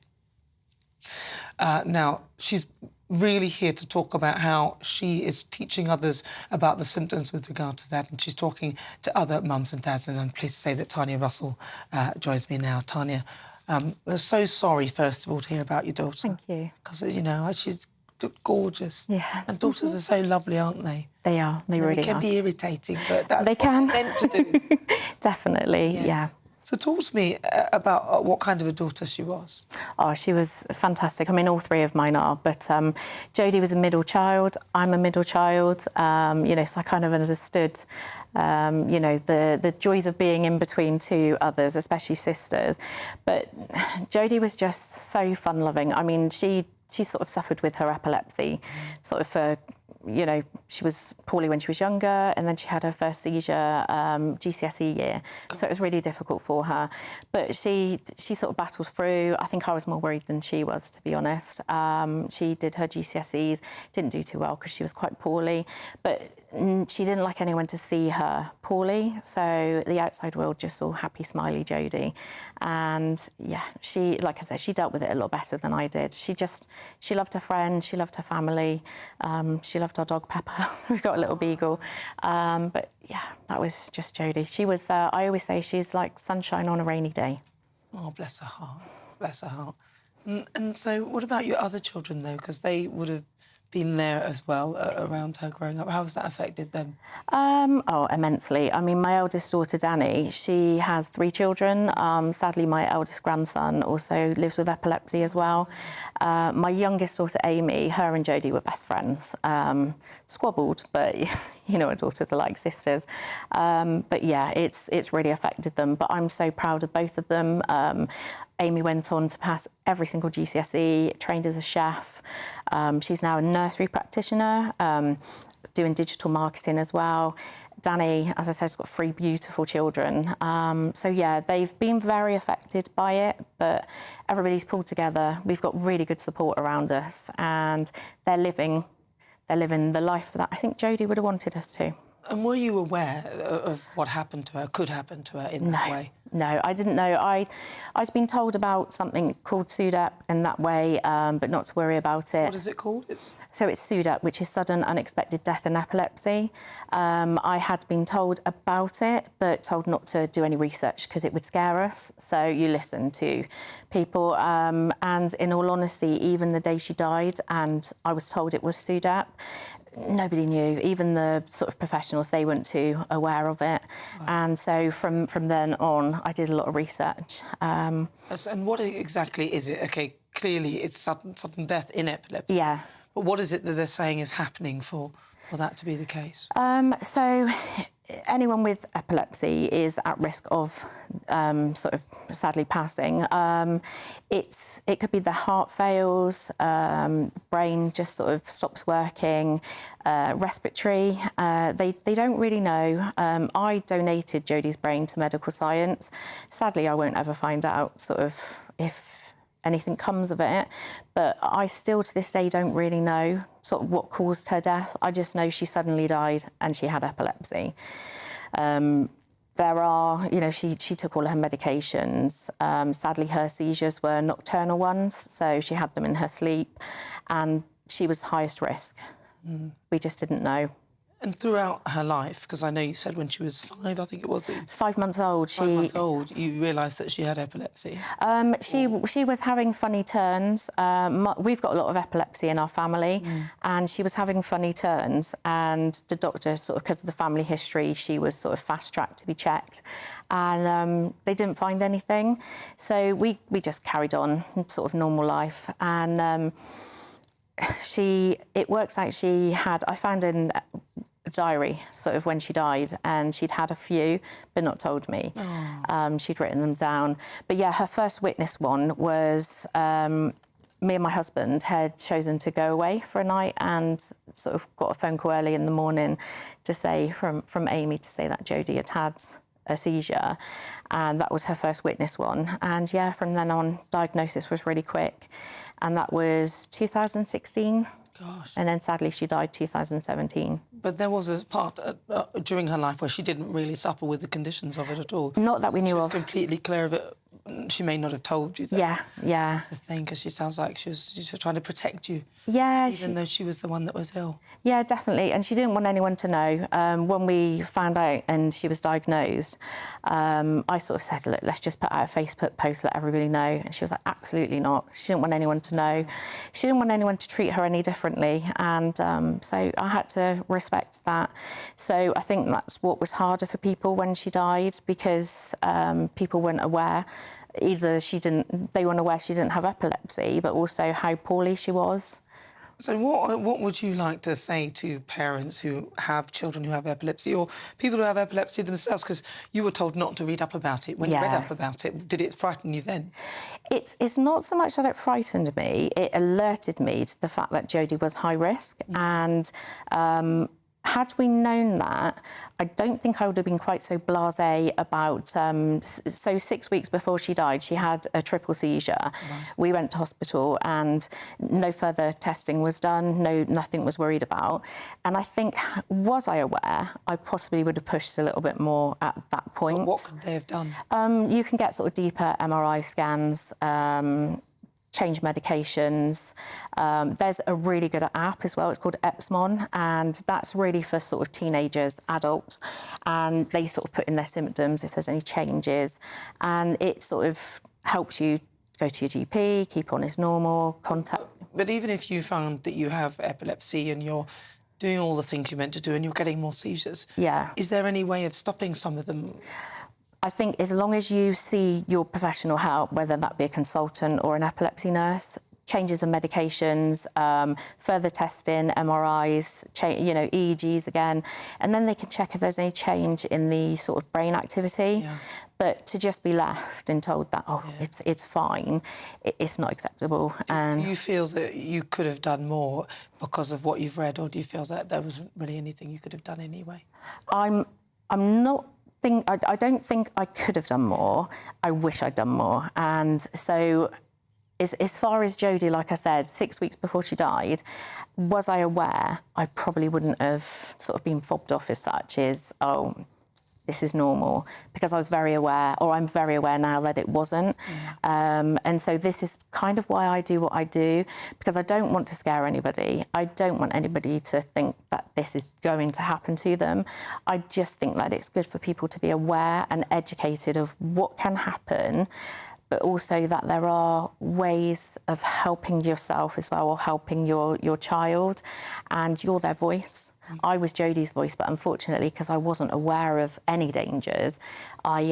Now, she's really here to talk about how she is teaching others about the symptoms with regard to that, and she's talking to other mums and dads, and I'm pleased to say that Tanya Russell joins me now. Tanya, we're so sorry, first of all, to hear about your daughter. Thank you. Because, you know, she's gorgeous. Yeah. And daughters are so lovely, aren't they? They are. They really are. They can be irritating, but that's they can. what they're meant to do. Definitely, yeah. So talk to me about what kind of a daughter she was. Oh, she was fantastic. I mean, all three of mine are, but Jodie was a middle child. I'm a middle child, you know, so I kind of understood, you know, the joys of being in between two others, especially sisters. But Jodie was just so fun-loving. I mean, she sort of suffered with her epilepsy, sort of for, you know, she was poorly when she was younger, and then she had her first seizure GCSE year. So it was really difficult for her. But she sort of battled through. I think I was more worried than she was, to be honest. She did her GCSEs, didn't do too well because she was quite poorly. But she didn't like anyone to see her poorly, so the outside world just saw happy, smiley Jodie. And yeah, she, like I said, she dealt with it a lot better than I did. She loved her friends, she loved her family, she loved our dog Pepper. We've got a little beagle. But yeah, that was just Jodie. She was, I always say, she's like sunshine on a rainy day. Oh, bless her heart, bless her heart. And so what about your other children, though? Because they would have been there as well around her growing up. How has that affected them? Oh, immensely. I mean, my eldest daughter, Danny, she has 3 children. Sadly, my eldest grandson also lives with epilepsy as well. My youngest daughter, Amy, her and Jodie were best friends. Squabbled, but you know what daughters are like, sisters. But yeah, it's really affected them. But I'm so proud of both of them. Amy went on to pass every single GCSE, trained as a chef. She's now a nursery practitioner. doing digital marketing as well. Danny, as I said, has got 3 beautiful children. So yeah, they've been very affected by it, but everybody's pulled together. We've got really good support around us, and they're living the life that I think Jodie would have wanted us to. And were you aware of what happened to her, could happen to her in that way? No, I didn't know. I'd been told about something called SUDEP in that way, but not to worry about it. What is it called? So it's SUDEP, which is sudden unexpected death in epilepsy. I had been told about it, but told not to do any research because it would scare us. So you listen to people. And in all honesty, even the day she died, and I was told it was SUDEP, nobody knew. Even the sort of professionals, they weren't too aware of it. Right. And so from then on, I did a lot of research. And what exactly is it? OK, clearly it's sudden death in epilepsy. Yeah. But what is it that they're saying is happening for that to be the case? So anyone with epilepsy is at risk of sort of sadly passing. It could be the heart fails, the brain just sort of stops working, respiratory. They don't really know. I donated Jodie's brain to medical science. Sadly, I won't ever find out sort of if anything comes of it, but I still to this day don't really know sort of what caused her death. I just know she suddenly died and she had epilepsy. There are, you know, she took all her medications. Sadly, her seizures were nocturnal ones, so she had them in her sleep, and she was highest risk. We just didn't know. And throughout her life, because I know you said when she was 5, I think it was. 5 months old. 5 months old, you realised that she had epilepsy. She was having funny turns. We've got a lot of epilepsy in our family, and she was having funny turns. And the doctor, sort of because of the family history, she was sort of fast-tracked to be checked, and they didn't find anything. So we just carried on sort of normal life, and it works out she had. I found in a diary sort of when she died, and she'd had a few but not told me. She'd written them down, but yeah, her first witness one was me and my husband had chosen to go away for a night, and sort of got a phone call early in the morning to say from Amy to say that Jodie had a seizure, and that was her first witness one. And yeah, from then on, diagnosis was really quick, and that was 2016. Gosh. And then sadly she died 2017. But there was a part during her life where she didn't really suffer with the conditions of it at all. Not that we knew of. She was completely clear of it. She may not have told you that. Yeah. That's the thing, because she sounds like she was trying to protect you. Yeah. Even though she was the one that was ill. Yeah, definitely. And she didn't want anyone to know. When we found out and she was diagnosed, I sort of said, look, let's just put out a Facebook post, let everybody know. And she was like, absolutely not. She didn't want anyone to know. She didn't want anyone to treat her any differently. And so I had to respect that. So I think that's what was harder for people when she died, because people weren't aware. Either they weren't aware she didn't have epilepsy, but also how poorly she was. So what would you like to say to parents who have children who have epilepsy, or people who have epilepsy themselves? Because you were told not to read up about it. When you read up about it, did it frighten you then? It's not so much that it frightened me, it alerted me to the fact that Jodie was high risk. And had we known that, I don't think I would have been quite so blasé about... So 6 weeks before she died, she had a triple seizure. Right. We went to hospital and no further testing was done, nothing was worried about. And I think, was I aware, I possibly would have pushed a little bit more at that point. What could they have done? You can get sort of deeper MRI scans, change medications. There's a really good app as well. It's called Epsmon, and that's really for sort of teenagers, adults, and they sort of put in their symptoms if there's any changes, and it sort of helps you go to your GP, keep on as normal, contact. But even if you found that you have epilepsy and you're doing all the things you're meant to do and you're getting more seizures, is there any way of stopping some of them? I think as long as you see your professional help, whether that be a consultant or an epilepsy nurse, changes of medications, further testing, MRIs, EEGs again, and then they can check if there's any change in the sort of brain activity. Yeah. But to just be left and told that, it's fine, it's not acceptable. Do you feel that you could have done more because of what you've read, or do you feel that there wasn't really anything you could have done anyway? I don't think I could have done more. I wish I'd done more. And so as far as Jodie, like I said, 6 weeks before she died, was I aware? I probably wouldn't have sort of been fobbed off as such as, this is normal, because I was very aware, or I'm very aware now that it wasn't. And so this is kind of why I do what I do, because I don't want to scare anybody. I don't want anybody to think that this is going to happen to them. I just think that it's good for people to be aware and educated of what can happen, but also that there are ways of helping yourself as well, or helping your child, and you're their voice. I was Jodie's voice, but unfortunately, because I wasn't aware of any dangers, I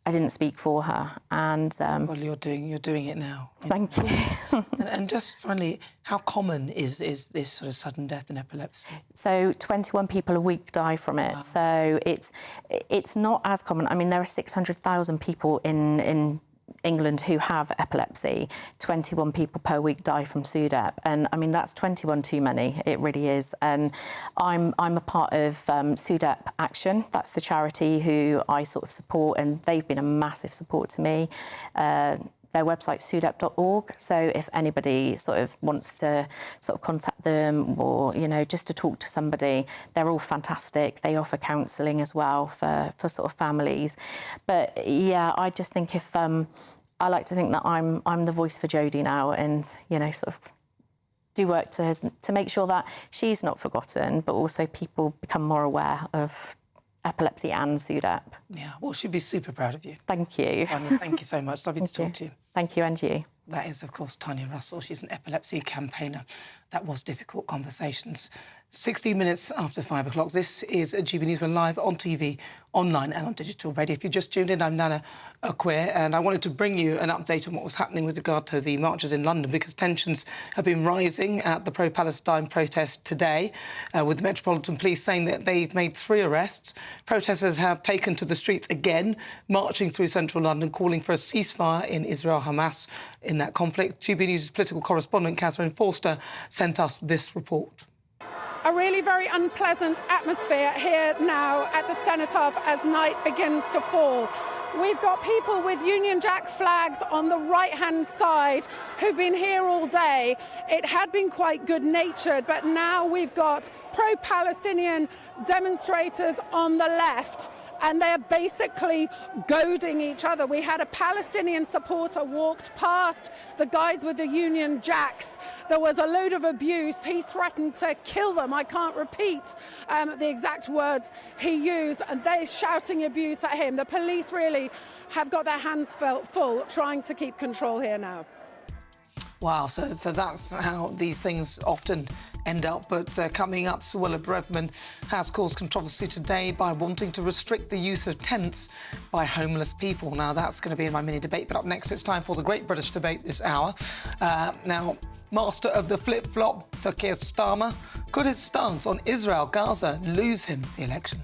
didn't speak for her. And well, you're doing it now. Thank you. and just finally, how common is this sort of sudden death in epilepsy? So 21 people a week die from it. Wow. So it's not as common. I mean, there are 600,000 people in England who have epilepsy. 21 people per week die from SUDEP, and I mean that's 21 too many. It really is. And I'm a part of SUDEP Action. That's the charity who I sort of support, and they've been a massive support to me. Their website sudep.org. So if anybody sort of wants to sort of contact them, or just to talk to somebody, they're all fantastic. They offer counselling as well for sort of families. But yeah, I just think if I like to think that I'm the voice for Jodie now, and sort of do work to make sure that she's not forgotten, but also people become more aware of epilepsy and SUDEP. Yeah, well, she'd be super proud of you. Thank you. Tanya, thank you so much. Lovely to talk to you. Thank you, and you. That is, of course, Tanya Russell. She's an epilepsy campaigner. That was Difficult Conversations. 16 minutes after 5 o'clock. This is GB News. We're live on TV, online and on digital radio. If you just tuned in, I'm Nana Akua, and I wanted to bring you an update on what was happening with regard to the marches in London, because tensions have been rising at the pro-Palestine protest today, with the Metropolitan Police saying that they've made 3 arrests. Protesters have taken to the streets again, marching through central London, calling for a ceasefire in Israel-Hamas in that conflict. GB News' political correspondent Catherine Forster sent us this report. A really very unpleasant atmosphere here now at the Cenotaph as night begins to fall. We've got people with Union Jack flags on the right-hand side who've been here all day. It had been quite good-natured, but now we've got pro-Palestinian demonstrators on the left, and they're basically goading each other. We had a Palestinian supporter walked past the guys with the Union Jacks. There was a load of abuse. He threatened to kill them. I can't repeat the exact words he used, and they're shouting abuse at him. The police really have got their hands full trying to keep control here now. Wow, so that's how these things often end up. But coming up, Suella Braverman has caused controversy today by wanting to restrict the use of tents by homeless people. Now, that's going to be in my mini-debate. But up next, it's time for the Great British Debate this hour. Now, master of the flip-flop, Sir Keir Starmer, could his stance on Israel, Gaza, lose him the election?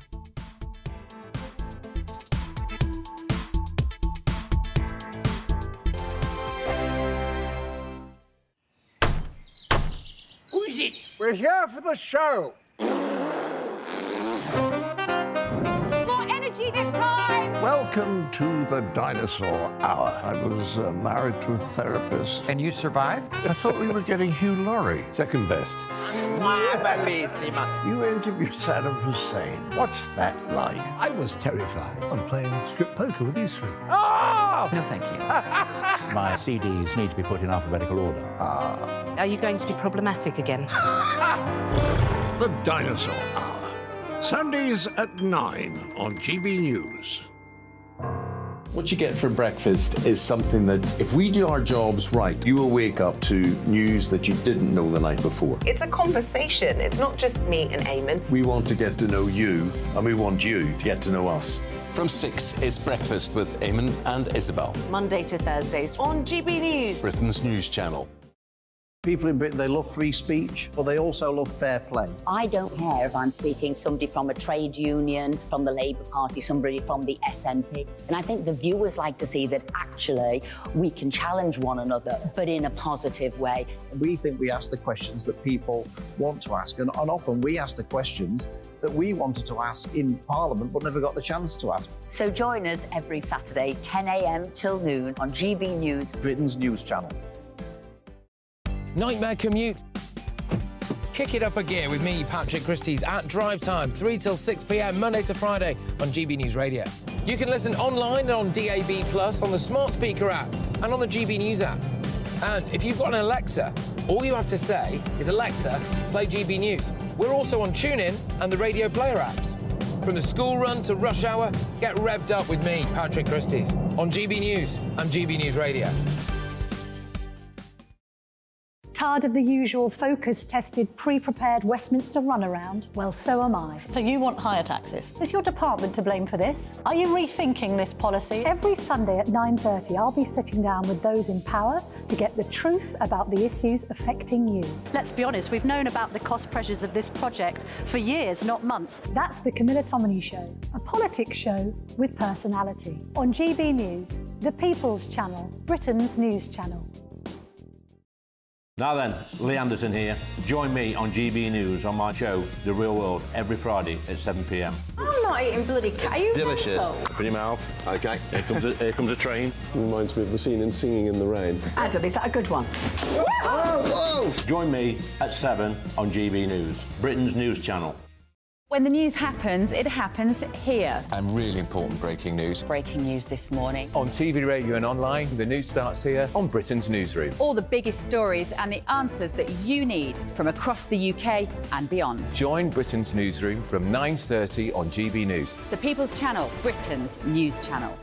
Who is it? We're here for the show. More energy this time! Welcome to the Dinosaur Hour. I was married to a therapist. And you survived? I thought we were getting Hugh Laurie. Second best. You interviewed Saddam Hussein. What's that like? I was terrified. I'm playing strip poker with these 3. Ah! No, thank you. My CDs need to be put in alphabetical order. Are you going to be problematic again? The Dinosaur Hour. Sundays at 9 on GB News. What you get for breakfast is something that, if we do our jobs right, you will wake up to news that you didn't know the night before. It's a conversation. It's not just me and Eamon. We want to get to know you, and we want you to get to know us. From 6, it's Breakfast with Eamon and Isabel. Monday to Thursdays on GB News, Britain's news channel. People in Britain, they love free speech, but they also love fair play. I don't care if I'm speaking somebody from a trade union, from the Labour Party, somebody from the SNP. And I think the viewers like to see that actually we can challenge one another, but in a positive way. We think we ask the questions that people want to ask, and often we ask the questions that we wanted to ask in Parliament but never got the chance to ask. So join us every Saturday, 10 a.m. till noon on GB News, Britain's news channel. Nightmare commute. Kick it up a gear with me, Patrick Christie's, at drive time, 3 till 6 p.m, Monday to Friday on GB News Radio. You can listen online and on DAB+, on the smart speaker app and on the GB News app. And if you've got an Alexa, all you have to say is, Alexa, play GB News. We're also on TuneIn and the Radio Player apps. From the school run to rush hour, get revved up with me, Patrick Christie's, on GB News and GB News Radio. Tired of the usual focus-tested, pre-prepared Westminster runaround? Well, so am I. So you want higher taxes? Is your department to blame for this? Are you rethinking this policy? Every Sunday at 9:30, I'll be sitting down with those in power to get the truth about the issues affecting you. Let's be honest, we've known about the cost pressures of this project for years, not months. That's the Camilla Show, a politics show with personality. On GB News, the People's Channel, Britain's news channel. Now then, Lee Anderson here. Join me on GB News on my show, The Real World, every Friday at 7 p.m. I'm not eating bloody cat. Are you Delicious. mental? Open your mouth. OK, here comes a train. Reminds me of the scene in Singing in the Rain. Adam, is that a good one? Whoa! Join me at 7 on GB News, Britain's news channel. When the news happens, it happens here. And really important breaking news. Breaking news this morning. On TV, radio and online, the news starts here on Britain's Newsroom. All the biggest stories and the answers that you need from across the UK and beyond. Join Britain's Newsroom from 9:30 on GB News. The People's Channel, Britain's news channel.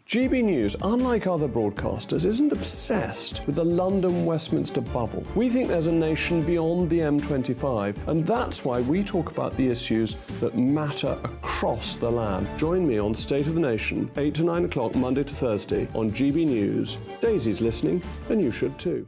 GB News, unlike other broadcasters, isn't obsessed with the London-Westminster bubble. We think there's a nation beyond the M25, and that's why we talk about the issues that matter across the land. Join me on State of the Nation, 8 to 9 o'clock, Monday to Thursday, on GB News. Daisy's listening, and you should too.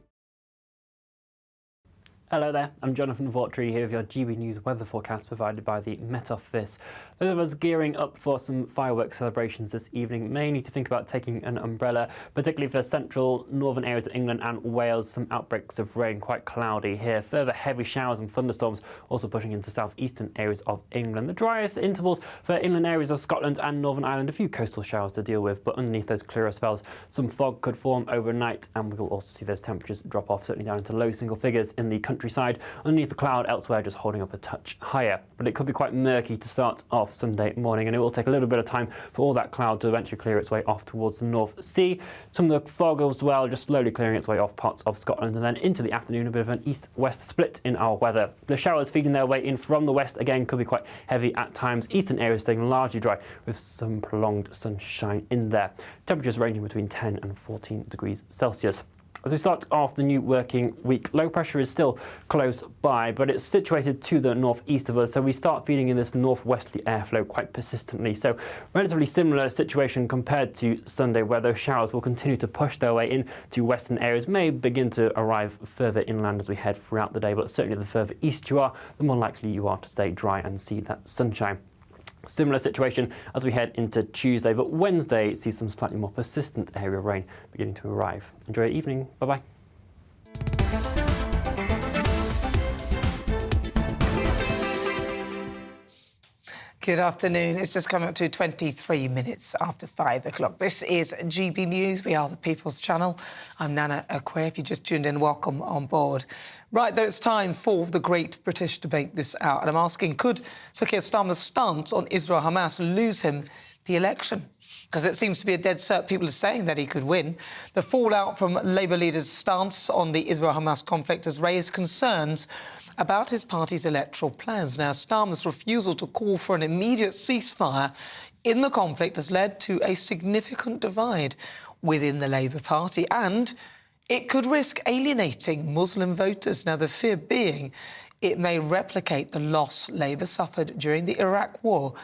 Hello there, I'm Jonathan Vaughtry here with your GB News weather forecast provided by the Met Office. Those of us gearing up for some fireworks celebrations this evening may need to think about taking an umbrella, particularly for central northern areas of England and Wales. Some outbreaks of rain, quite cloudy here. Further heavy showers and thunderstorms also pushing into southeastern areas of England. The driest intervals for inland areas of Scotland and Northern Ireland. A few coastal showers to deal with, but underneath those clearer spells, some fog could form overnight, and we will also see those temperatures drop off, certainly down into low single figures in the countryside. Underneath the cloud elsewhere, just holding up a touch higher. But it could be quite murky to start off Sunday morning, and it will take a little bit of time for all that cloud to eventually clear its way off towards the North Sea. Some of the fog as well, just slowly clearing its way off parts of Scotland, and then into the afternoon, a bit of an east-west split in our weather. The showers feeding their way in from the west, again, could be quite heavy at times. Eastern areas staying largely dry with some prolonged sunshine in there. Temperatures ranging between 10 and 14 degrees Celsius. As we start off the new working week, low pressure is still close by, but it's situated to the northeast of us, so we start feeding in this northwesterly airflow quite persistently. So relatively similar situation compared to Sunday, where those showers will continue to push their way into western areas, may begin to arrive further inland as we head throughout the day, but certainly the further east you are, the more likely you are to stay dry and see that sunshine. Similar situation as we head into Tuesday, but Wednesday sees some slightly more persistent area of rain beginning to arrive. Enjoy your evening. Bye-bye. Good afternoon. It's just coming up to 23 minutes after 5 o'clock. This is GB News. We are the People's Channel. I'm Nana Akua. If you just tuned in, welcome on board. Right, though, it's time for the great British debate this hour. And I'm asking, could Sir Keir Starmer's stance on Israel-Hamas lose him the election? Because it seems to be a dead cert. People are saying that he could win. The fallout from Labour leaders' stance on the Israel-Hamas conflict has raised concerns about his party's electoral plans. Now, Starmer's refusal to call for an immediate ceasefire in the conflict has led to a significant divide within the Labour Party, and it could risk alienating Muslim voters. Now, the fear being it may replicate the loss Labour suffered during the Iraq War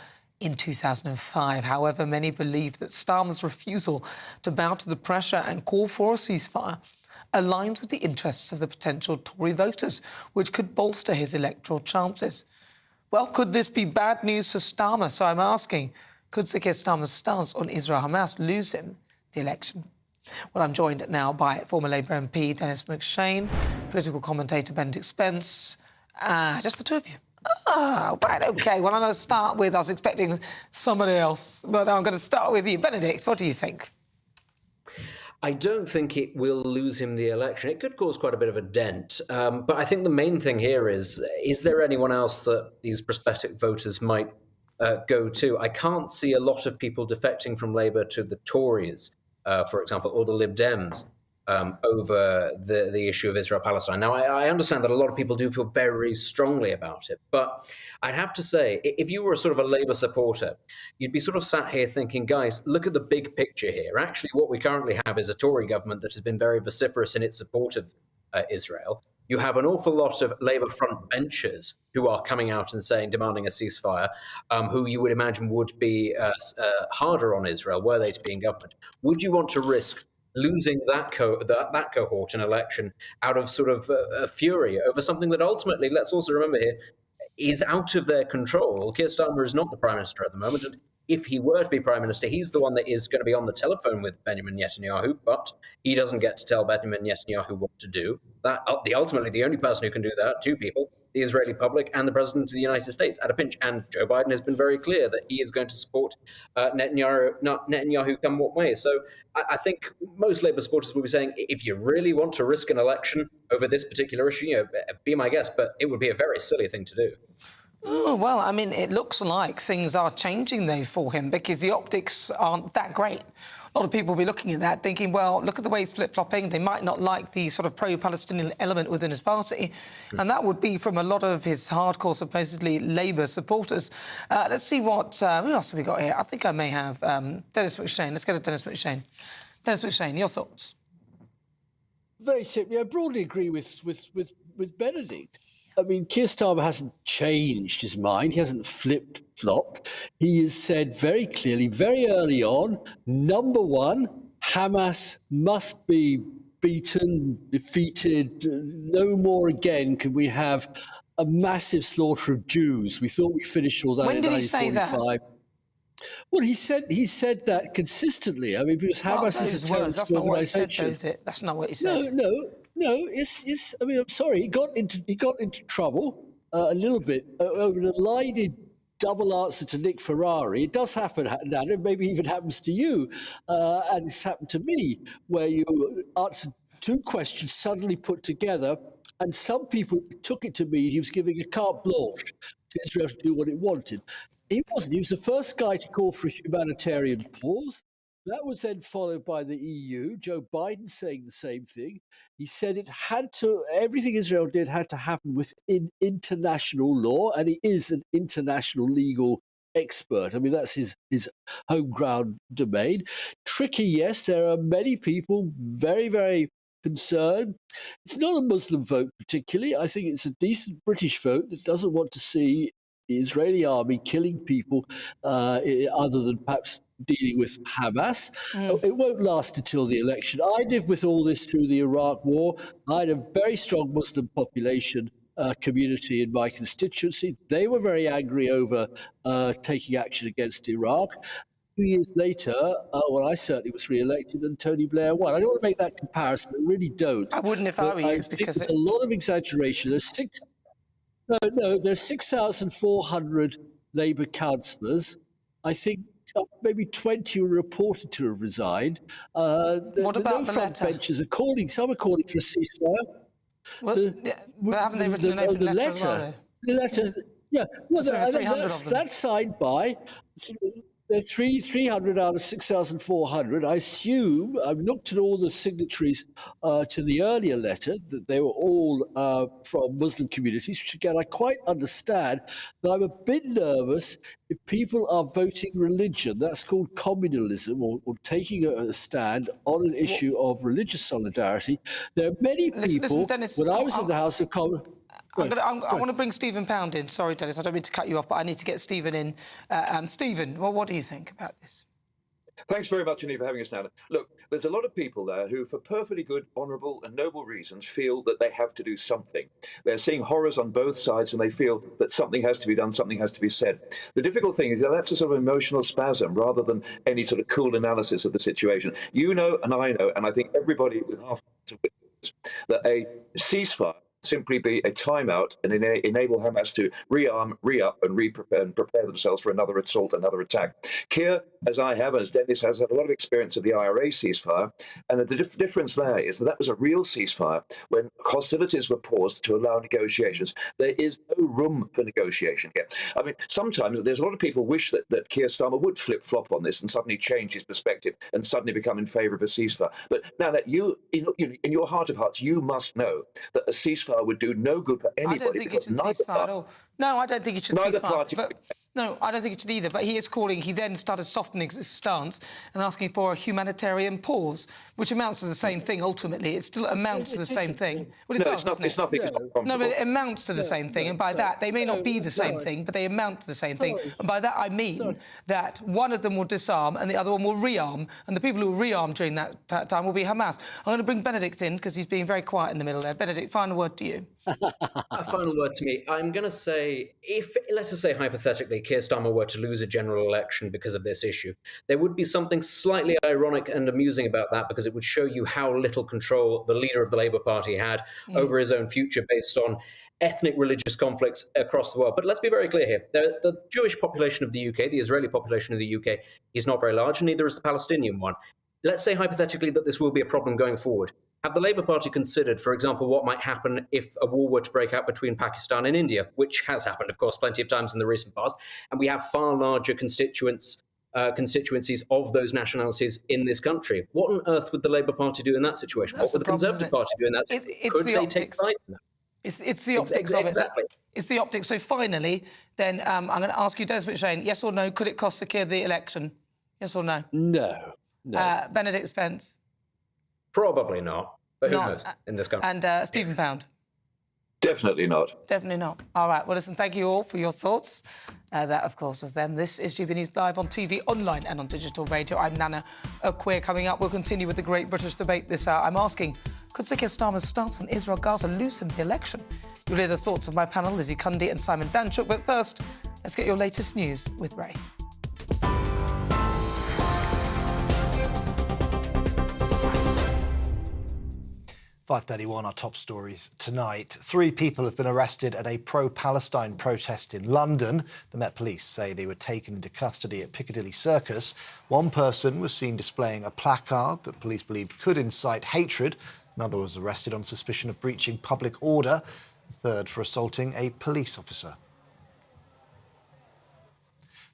in 2005. However, many believe that Starmer's refusal to bow to the pressure and call for a ceasefire aligns with the interests of the potential Tory voters, which could bolster his electoral chances. Well, could this be bad news for Starmer? So I'm asking, could Sir Keir Starmer's stance on Israel-Hamas lose him the election? Well, I'm joined now by former Labour MP Dennis McShane, political commentator Benedict Spence, just the two of you. Oh, right, OK. Well, I'm going to start with, I was expecting somebody else, but I'm going to start with you. Benedict, what do you think? I don't think it will lose him the election. It could cause quite a bit of a dent. But I think the main thing here is there anyone else that these prospective voters might go to? I can't see a lot of people defecting from Labour to the Tories, for example, or the Lib Dems over the issue of Israel-Palestine. Now, I understand that a lot of people do feel very strongly about it, but I'd have to say, if you were sort of a Labour supporter, you'd be sort of sat here thinking, guys, look at the big picture here. Actually, what we currently have is a Tory government that has been very vociferous in its support of Israel. You have an awful lot of Labour front benchers who are coming out and demanding a ceasefire, who you would imagine would be harder on Israel were they to be in government. Would you want to risk losing that cohort in election out of sort of fury over something that ultimately, let's also remember here, is out of their control? Keir Starmer is not the Prime Minister at the moment, and if he were to be Prime Minister, he's the one that is going to be on the telephone with Benjamin Netanyahu, but he doesn't get to tell Benjamin Netanyahu what to do. Ultimately, the only person who can do that, two people, the Israeli public and the President of the United States at a pinch. And Joe Biden has been very clear that he is going to support Netanyahu come what may. So I think most Labour supporters will be saying, if you really want to risk an election over this particular issue, be my guest, but it would be a very silly thing to do. Oh, well, I mean, it looks like things are changing, though, for him, because the optics aren't that great. A lot of people will be looking at that thinking, well, look at the way he's flip-flopping. They might not like the sort of pro-Palestinian element within his party. And that would be from a lot of his hardcore, supposedly Labour supporters. Let's see what... who else have we got here? I think I may have Dennis McShane. Let's go to Dennis McShane. Dennis McShane, your thoughts? Very simply, I broadly agree with Benedict. I mean, Keir Starmer hasn't changed his mind. He hasn't flip-flopped. He has said very clearly, very early on, number one, Hamas must be beaten, defeated. No more again can we have a massive slaughter of Jews. We thought we finished all that in 1945. When did he say that? Well, he said that consistently. I mean, because Hamas is a terrorist organisation. That's not what he said. No, it's. I mean, I'm sorry. He got into trouble a little bit over an elided double answer to Nick Ferrari. It does happen, Nana. Maybe even happens to you, and it's happened to me, where you answered two questions suddenly put together, and some people took it to mean he was giving a carte blanche to Israel to do what it wanted. He wasn't. He was the first guy to call for a humanitarian pause. That was then followed by the EU, Joe Biden saying the same thing. He said it had to, everything Israel did had to happen within international law, and he is an international legal expert. I mean, that's his home ground domain. Tricky, yes, there are many people very, very concerned. It's not a Muslim vote particularly. I think it's a decent British vote that doesn't want to see the Israeli army killing people other than perhaps dealing with Hamas. It won't last until the election. I lived with all this through the Iraq War. I had a very strong Muslim population community in my constituency. They were very angry over taking action against Iraq. 2 years later, I certainly was re-elected and Tony Blair won. I don't want to make that comparison. I really don't. I wouldn't if I were you. I think there's a lot of exaggeration. There's 6,400 Labour councillors. I think maybe 20 were reported to have resigned. What about the front letter? benchers are calling for a ceasefire. But haven't they written an open letter as well? The letter, yeah. Well, that's signed by. There's 300 out of 6,400. I assume, I've looked at all the signatories to the earlier letter, that they were all from Muslim communities, which again, I quite understand. But I'm a bit nervous if people are voting religion. That's called communalism, or taking a stand on an issue of religious solidarity. There are many people, listen, Dennis, when I was in the House of Commons... I want to bring Stephen Pound in. Sorry, Dennis, I don't mean to cut you off, but I need to get Stephen in. Stephen, what do you think about this? Thanks very much, Annie, for having us down. Look, there's a lot of people there who, for perfectly good, honourable and noble reasons, feel that they have to do something. They're seeing horrors on both sides and they feel that something has to be done, something has to be said. The difficult thing is that that's a sort of emotional spasm rather than any sort of cool analysis of the situation. You know, and I know, and I think everybody with half that a ceasefire simply be a timeout and enable Hamas to rearm, re-up and re-prepare and prepare themselves for another assault, another attack. Keir, as I have, and as Dennis has, had a lot of experience of the IRA ceasefire, and the difference there is that was a real ceasefire when hostilities were paused to allow negotiations. There is no room for negotiation here. I mean, sometimes there's a lot of people wish that Keir Starmer would flip-flop on this and suddenly change his perspective and suddenly become in favour of a ceasefire. But now that you, in your heart of hearts, you must know that a ceasefire would do no good for anybody. I don't think it should ceasefire at all. No, I don't think it should ceasefire. No, I don't think it should either. But he then started softening his stance and asking for a humanitarian pause, which amounts to the same thing ultimately. It still amounts to the same thing. Well, it does, doesn't it? It's nothing. No, but it amounts to the same thing. And by that, they may not be the same thing, but they amount to the same thing. And by that, I mean that one of them will disarm and the other one will rearm. And the people who will rearm during that time will be Hamas. I'm going to bring Benedict in because he's being very quiet in the middle there. Benedict, final word to you. A final word to me. I'm going to say, if, let us say hypothetically, Keir Starmer were to lose a general election because of this issue, there would be something slightly ironic and amusing about that, because it would show you how little control the leader of the Labour Party had over his own future based on ethnic religious conflicts across the world. But let's be very clear here. The Jewish population of the UK, the Israeli population of the UK, is not very large, and neither is the Palestinian one. Let's say hypothetically that this will be a problem going forward. Have the Labour Party considered, for example, what might happen if a war were to break out between Pakistan and India, which has happened, of course, plenty of times in the recent past, and we have far larger constituencies of those nationalities in this country? What on earth would the Labour Party do in that situation? What would the Conservative Party do in that situation? Could they take sides in that? It's the optics of it. Exactly. It's the optics. So finally, then I'm going to ask you, Desmond Shane, yes or no, could it cost the Keir the election? Yes or no? No. Benedict Spence? Probably not, but who knows in this country. And Stephen Pound? Definitely not. Definitely not. All right. Well, listen, thank you all for your thoughts. That, of course, was them. This is GB News Live on TV, online and on digital radio. I'm Nana Akua. Coming up, we'll continue with the Great British Debate this hour. I'm asking, could Sir Keir Starmer's stance on Israel-Gaza loosen the election? You'll hear the thoughts of my panel, Lizzie Cundy and Simon Danchuk. But first, let's get your latest news with Ray. 5:31, our top stories tonight. 3 people have been arrested at a pro-Palestine protest in London. The Met Police say they were taken into custody at Piccadilly Circus. One person was seen displaying a placard that police believed could incite hatred. Another was arrested on suspicion of breaching public order. A third for assaulting a police officer.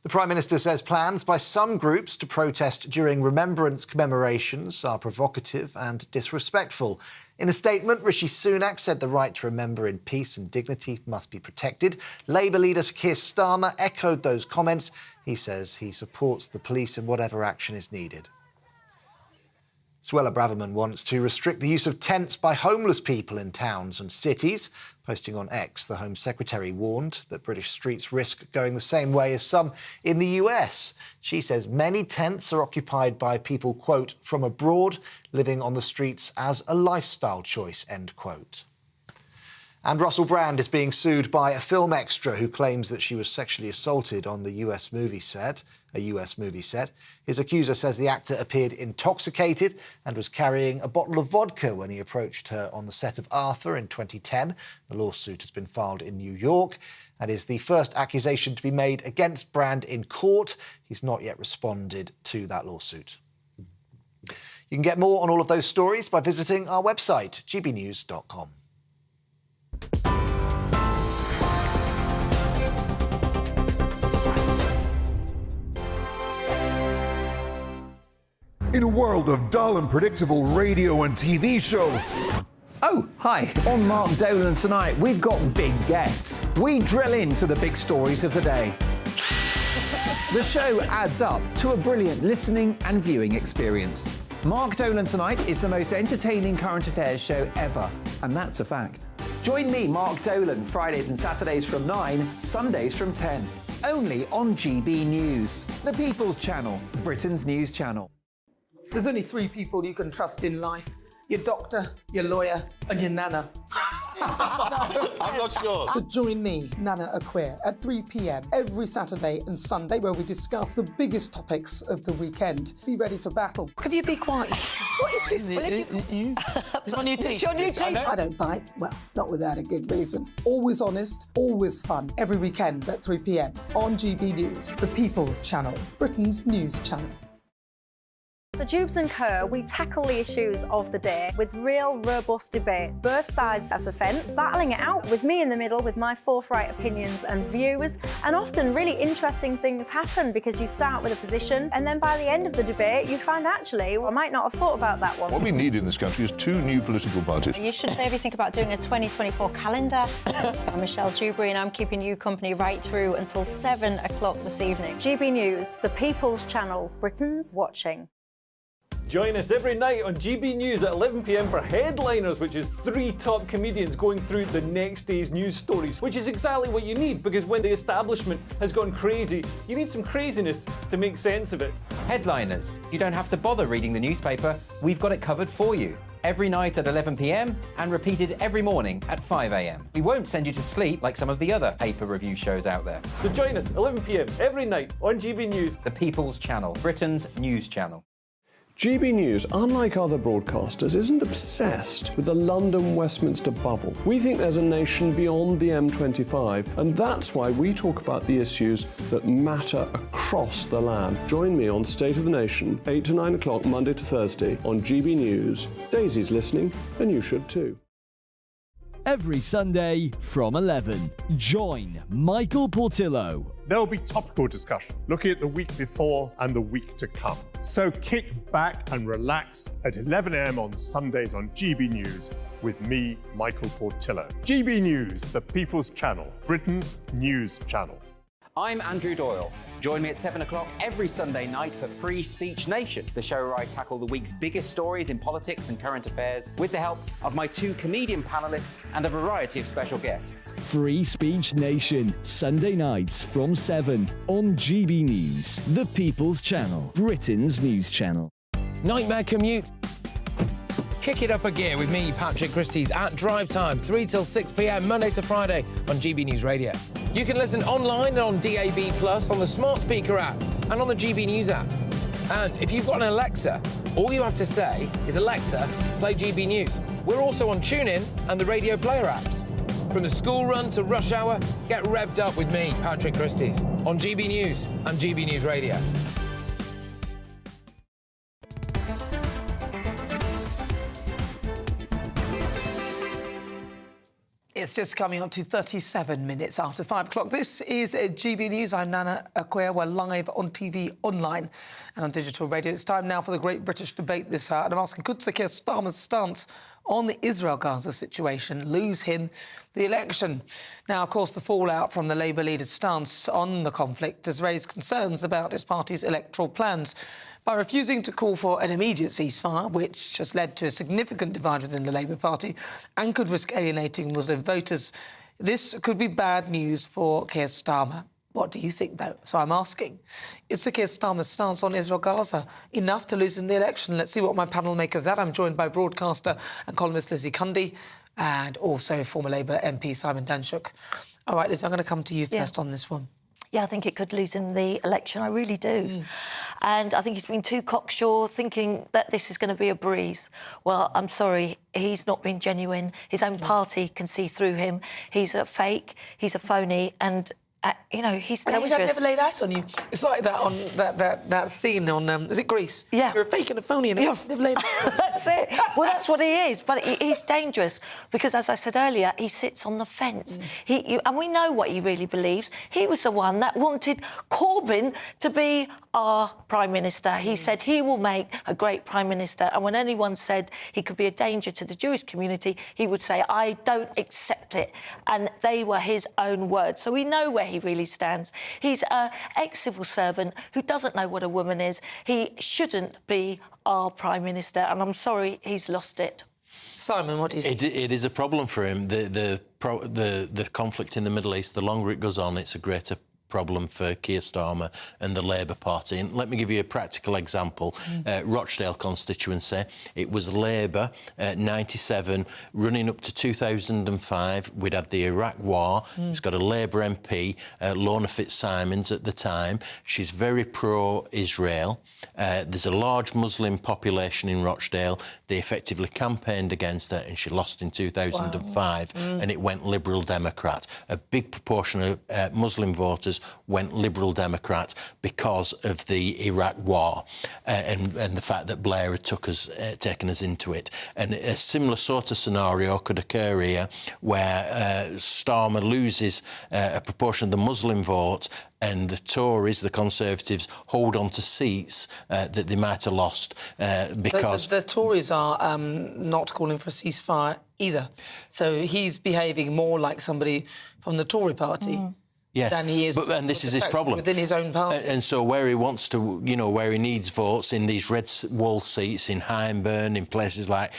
The Prime Minister says plans by some groups to protest during remembrance commemorations are provocative and disrespectful. In a statement, Rishi Sunak said the right to remember in peace and dignity must be protected. Labour leader Keir Starmer echoed those comments. He says he supports the police in whatever action is needed. Suella Braverman wants to restrict the use of tents by homeless people in towns and cities. Posting on X, the Home Secretary warned that British streets risk going the same way as some in the US. She says many tents are occupied by people, quote, from abroad, living on the streets as a lifestyle choice, end quote. And Russell Brand is being sued by a film extra who claims that she was sexually assaulted on a US movie set. His accuser says the actor appeared intoxicated and was carrying a bottle of vodka when he approached her on the set of Arthur in 2010. The lawsuit has been filed in New York and is the first accusation to be made against Brand in court. He's not yet responded to that lawsuit. You can get more on all of those stories by visiting our website, gbnews.com. In a world of dull and predictable radio and TV shows. Oh, hi. On Mark Dolan tonight, we've got big guests. We drill into the big stories of the day. The show adds up to a brilliant listening and viewing experience. Mark Dolan Tonight is the most entertaining current affairs show ever, and that's a fact. Join me, Mark Dolan, Fridays and Saturdays from 9, Sundays from 10. only on GB News, the People's Channel, Britain's news channel. There's only 3 people you can trust in life: your doctor, your lawyer, and your nana. I'm not sure. So join me, Nana Akua, at 3 p.m. every Saturday and Sunday, where we discuss the biggest topics of the weekend. Be ready for battle. Can you be quiet? What is this? It's my new teeth. It's your new teeth. I don't bite. Well, not without a good reason. Always honest, always fun. Every weekend at 3 p.m. on GB News, the People's Channel, Britain's news channel. So Jubes and Kerr, we tackle the issues of the day with real, robust debate, both sides of the fence, battling it out with me in the middle with my forthright opinions and views. And often really interesting things happen because you start with a position and then by the end of the debate you find actually, well, I might not have thought about that one. What we need in this country is 2 new political parties. You should maybe think about doing a 2024 calendar. I'm Michelle Dewberry and I'm keeping you company right through until 7 o'clock this evening. GB News, the People's Channel, Britain's watching. Join us every night on GB News at 11 p.m. for Headliners, which is 3 top comedians going through the next day's news stories, which is exactly what you need, because when the establishment has gone crazy, you need some craziness to make sense of it. Headliners. You don't have to bother reading the newspaper. We've got it covered for you. Every night at 11 p.m. and repeated every morning at 5 a.m. We won't send you to sleep like some of the other paper review shows out there. So join us 11 p.m. every night on GB News. The People's Channel, Britain's news channel. GB News, unlike other broadcasters, isn't obsessed with the London-Westminster bubble. We think there's a nation beyond the M25, and that's why we talk about the issues that matter across the land. Join me on State of the Nation, 8 to 9 o'clock, Monday to Thursday, on GB News. Daisy's listening, and you should too. Every Sunday from 11, join Michael Portillo. There'll be topical discussion, looking at the week before and the week to come. So kick back and relax at 11 a.m. on Sundays on GB News with me, Michael Portillo. GB News, the People's Channel, Britain's news channel. I'm Andrew Doyle. Join me at 7 o'clock every Sunday night for Free Speech Nation, the show where I tackle the week's biggest stories in politics and current affairs with the help of my 2 comedian panelists and a variety of special guests. Free Speech Nation, Sunday nights from 7 on GB News, the People's Channel, Britain's news channel. Nightmare commute. Kick it up a gear with me, Patrick Christys, at drive time, 3 till 6 p.m, Monday to Friday on GB News Radio. You can listen online and on DAB+, on the smart speaker app, and on the GB News app. And if you've got an Alexa, all you have to say is, Alexa, play GB News. We're also on TuneIn and the Radio Player apps. From the school run to rush hour, get revved up with me, Patrick Christys, on GB News and GB News Radio. It's just coming up to 37 minutes after 5 o'clock. This is GB News. I'm Nana Akua. We're live on TV, online and on digital radio. It's time now for the Great British Debate this hour. And I'm asking, could Sir Keir Starmer's stance on the Israel-Gaza situation lose him the election? Now, of course, the fallout from the Labour leader's stance on the conflict has raised concerns about his party's electoral plans. By refusing to call for an immediate ceasefire, which has led to a significant divide within the Labour Party and could risk alienating Muslim voters, this could be bad news for Keir Starmer. What do you think, though? So I'm asking, is Sir Keir Starmer's stance on Israel-Gaza enough to lose in the election? Let's see what my panel make of that. I'm joined by broadcaster and columnist Lizzie Cundy and also former Labour MP Simon Danshuk. All right, Lizzie, I'm going to come to you first on this one. Yeah, I think it could lose him the election. I really do. And I think he's been too cocksure, thinking that this is going to be a breeze. Well, I'm sorry, he's not been genuine. His own party can see through him. He's a fake, he's a phony, and you know, he's dangerous. I wish I'd never laid eyes on you. It's like that on that scene on, is it Grease? Yeah. You're a fake and a phony and I've never laid eyes on you. That's it. Well, that's what he is. But he's dangerous because, as I said earlier, he sits on the fence. And we know what he really believes. He was the one that wanted Corbyn to be our Prime Minister. He said he will make a great Prime Minister. And when anyone said he could be a danger to the Jewish community, he would say, I don't accept it. And they were his own words. So we know where he really stands. He's an ex-civil servant who doesn't know what a woman is. He shouldn't be our Prime Minister, and I'm sorry he's lost it. Simon, what do you think? It is a problem for him. The conflict in the Middle East, the longer it goes on, it's a greater problem for Keir Starmer and the Labour Party. And let me give you a practical example. Rochdale constituency, it was Labour, 97, running up to 2005. We'd had the Iraq War. It's got a Labour MP, Lorna Fitzsimons at the time. She's very pro-Israel. There's a large Muslim population in Rochdale. They effectively campaigned against her, and she lost in 2005, and it went Liberal Democrat. A big proportion of Muslim voters went Liberal Democrat because of the Iraq War and the fact that Blair had taken us into it. And a similar sort of scenario could occur here, where Starmer loses a proportion of the Muslim vote, and the Tories, the Conservatives, hold on to seats that they might have lost because... The Tories are not calling for a ceasefire either. So he's behaving more like somebody from the Tory party. Yes, than he is, and this is his problem within his own party. And so where he wants to, you know, where he needs votes in these red wall seats in Hyndburn, in places like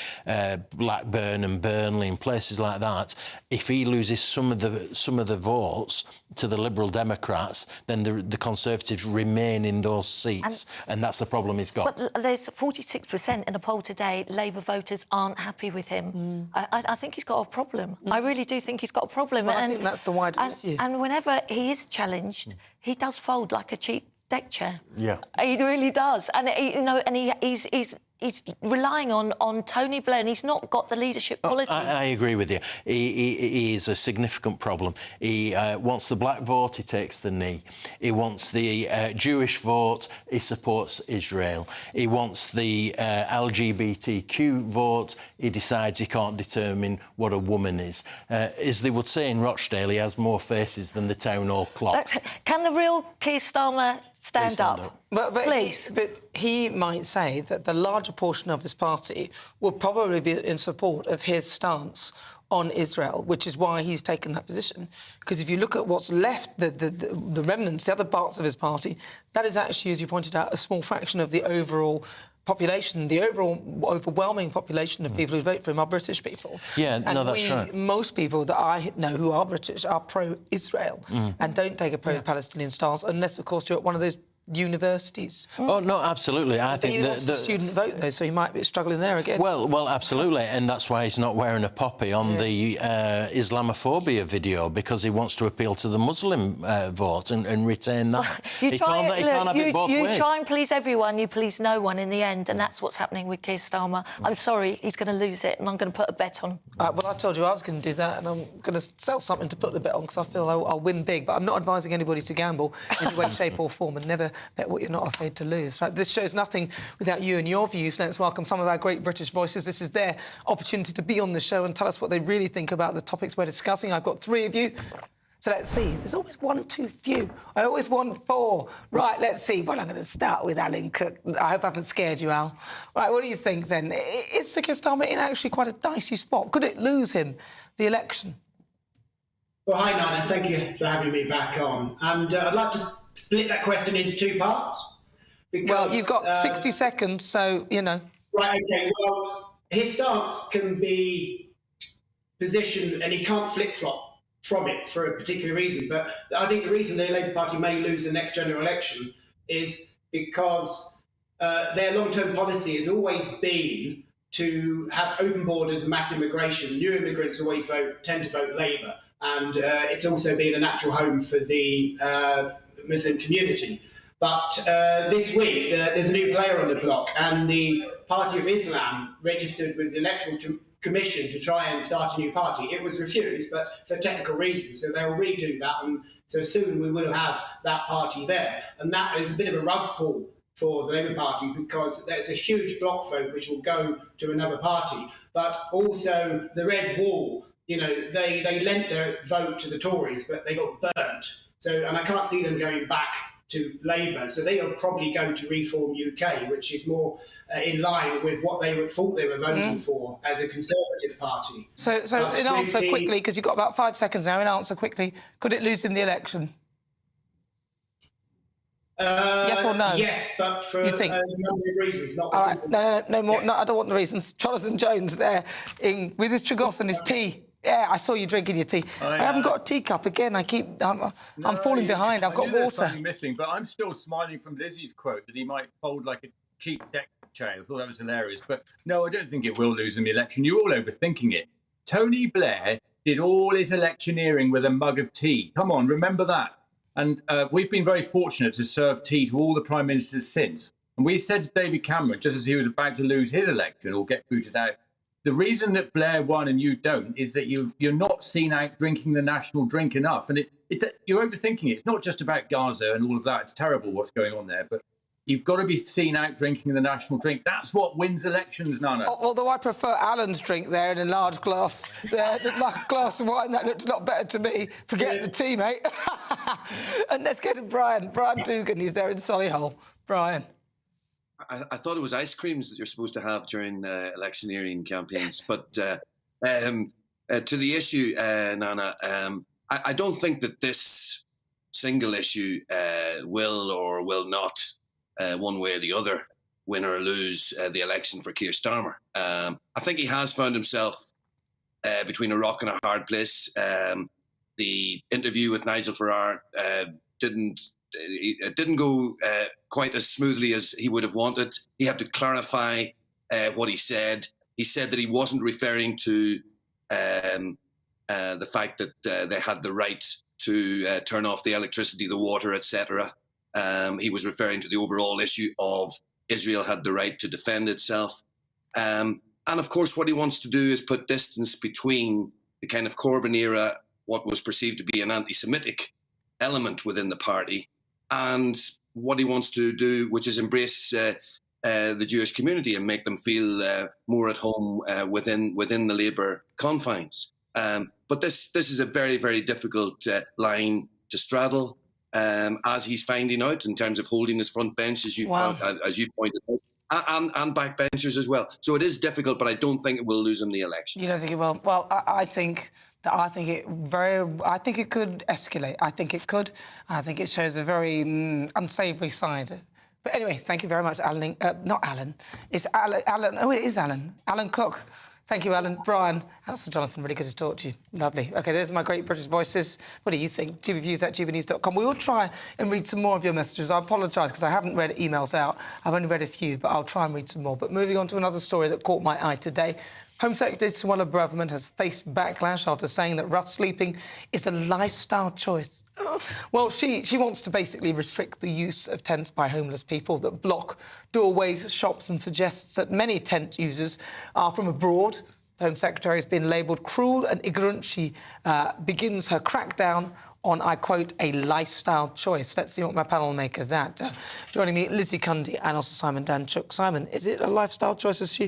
Blackburn and Burnley, in places like that, if he loses some of the votes to the Liberal Democrats, then the Conservatives remain in those seats, and that's the problem he's got. But there's 46% in a poll today. Labour voters aren't happy with him. I think he's got a problem. I really do think he's got a problem. Well, I think that's the wider issue. And whenever he is challenged, he does fold like a cheap deck chair. Yeah, he really does, and he's relying on Tony Blair, and he's not got the leadership qualities. I agree with you. He is a significant problem. He wants the black vote, he takes the knee. He wants the Jewish vote, he supports Israel. He wants the LGBTQ vote, he decides he can't determine what a woman is. As they would say in Rochdale, he has more faces than the town hall clock. Can the real Keir Starmer stand up? Please. But he might say that the larger portion of his party will probably be in support of his stance on Israel, which is why he's taken that position. Because if you look at what's left, the remnants, the other parts of his party, that is actually, as you pointed out, a small fraction of the overall population. The overall overwhelming population of people who vote for him are British people. Yeah, no, that's right. Most people that I know who are British are pro-Israel and don't take a pro-Palestinian stance unless, of course, you're at one of those universities. Oh, no, absolutely. I think the student vote, though, so he might be struggling there again. Well, absolutely, and that's why he's not wearing a poppy on the Islamophobia video, because he wants to appeal to the Muslim vote and retain that. He can't have it both ways. You try and please everyone, you please no one in the end, and that's what's happening with Keir Starmer. I'm sorry, he's going to lose it, and I'm going to put a bet on. Well, I told you I was going to do that, and I'm going to sell something to put the bet on, because I feel I'll win big, but I'm not advising anybody to gamble in any way, shape or form, and never bet what you're not afraid to lose. Right? This show's nothing without you and your views. Let's welcome some of our great British voices. This is their opportunity to be on the show and tell us what they really think about the topics we're discussing. I've got 3 of you. So let's see. There's always one too few. I always want 4. Right, let's see. Well, I'm going to start with Alan Cook. I hope I haven't scared you, Al. Right, what do you think, then? Is Sir Keir Starmer in actually quite a dicey spot? Could it lose him the election? Well, hi, Nana. Thank you for having me back on. And I'd like to split that question into 2 parts. Because, well, you've got 60 seconds, so, you know. Right, OK. Well, his stance can be positioned and he can't flip-flop from it for a particular reason. But I think the reason the Labour Party may lose the next general election is because their long-term policy has always been to have open borders and mass immigration. New immigrants always tend to vote Labour. And it's also been a natural home for the Muslim community. But this week, there's a new player on the block, and the Party of Islam registered with the Electoral Commission to try and start a new party. It was refused, but for technical reasons, so they'll redo that, and so soon we will have that party there. And that is a bit of a rug pull for the Labour Party, because there's a huge block vote which will go to another party. But also the Red Wall, you know, they lent their vote to the Tories, but they got burnt. So, and I can't see them going back to Labour, so they'll probably go to Reform UK, which is more in line with what they thought they were voting for as a Conservative party. So in answer quickly, because you've got about 5 seconds now, in answer quickly, could it lose in the election? Yes or no? Yes, but for a number of reasons, not all right, no more. Yes. No, I don't want the reasons. Jonathan Jones there with his Chagos and his tea Yeah, I saw you drinking your tea. I haven't got a teacup again. I'm falling behind. I've got there's water. something missing, but I'm still smiling from Lizzie's quote that he might fold like a cheap deck chair. I thought that was hilarious. But no, I don't think it will lose him the election. You're all overthinking it. Tony Blair did all his electioneering with a mug of tea. Come on, remember that. And we've been very fortunate to serve tea to all the prime ministers since. And we said to David Cameron, just as he was about to lose his election or get booted out, the reason that Blair won and you don't is that you're not seen out drinking the national drink enough. And you're overthinking it. It's not just about Gaza and all of that. It's terrible what's going on there. But you've got to be seen out drinking the national drink. That's what wins elections, Nana. Although I prefer Alan's drink there in a large glass. There, like a glass of wine, that looked a lot better to me. Forget the tea, mate. And let's get to Brian. Brian Dugan, he's there in Solihull. Brian. I thought it was ice creams that you're supposed to have during electioneering campaigns. But to the issue, Nana, I don't think that this single issue will or will not, one way or the other, win or lose the election for Keir Starmer. I think he has found himself between a rock and a hard place. The interview with Nigel Farage didn't go quite as smoothly as he would have wanted. He had to clarify what he said. He said that he wasn't referring to the fact that they had the right to turn off the electricity, the water, etc. He was referring to the overall issue of Israel had the right to defend itself. And of course, what he wants to do is put distance between the kind of Corbyn era, what was perceived to be an anti-Semitic element within the party, and what he wants to do, which is embrace the Jewish community and make them feel more at home within the Labour confines. But this is a very, very difficult line to straddle, as he's finding out in terms of holding his front bench, as you pointed out, and backbenchers as well. So it is difficult, but I don't think it will lose him the election. You don't think it will? Well, I think it could escalate. I think it could. I think it shows a very unsavoury side. But anyway, thank you very much, Alan. Not Alan. It's Alan. Oh, it is Alan. Alan Cook. Thank you, Alan. Brian. Alison Jonathan, really good to talk to you. Lovely. OK, there's my great British voices. What do you think? gbviews@gbnews.com. We will try and read some more of your messages. I apologise because I haven't read emails out. I've only read a few, but I'll try and read some more. But moving on to another story that caught my eye today. Home Secretary Suella Braverman has faced backlash after saying that rough sleeping is a lifestyle choice. Well, she wants to basically restrict the use of tents by homeless people that block doorways, shops, and suggests that many tent users are from abroad. The Home Secretary has been labelled cruel and ignorant. She begins her crackdown on, I quote, a lifestyle choice. Let's see what my panel make of that. Joining me, Lizzie Cundy and also Simon Danchuk. Simon, is it a lifestyle choice?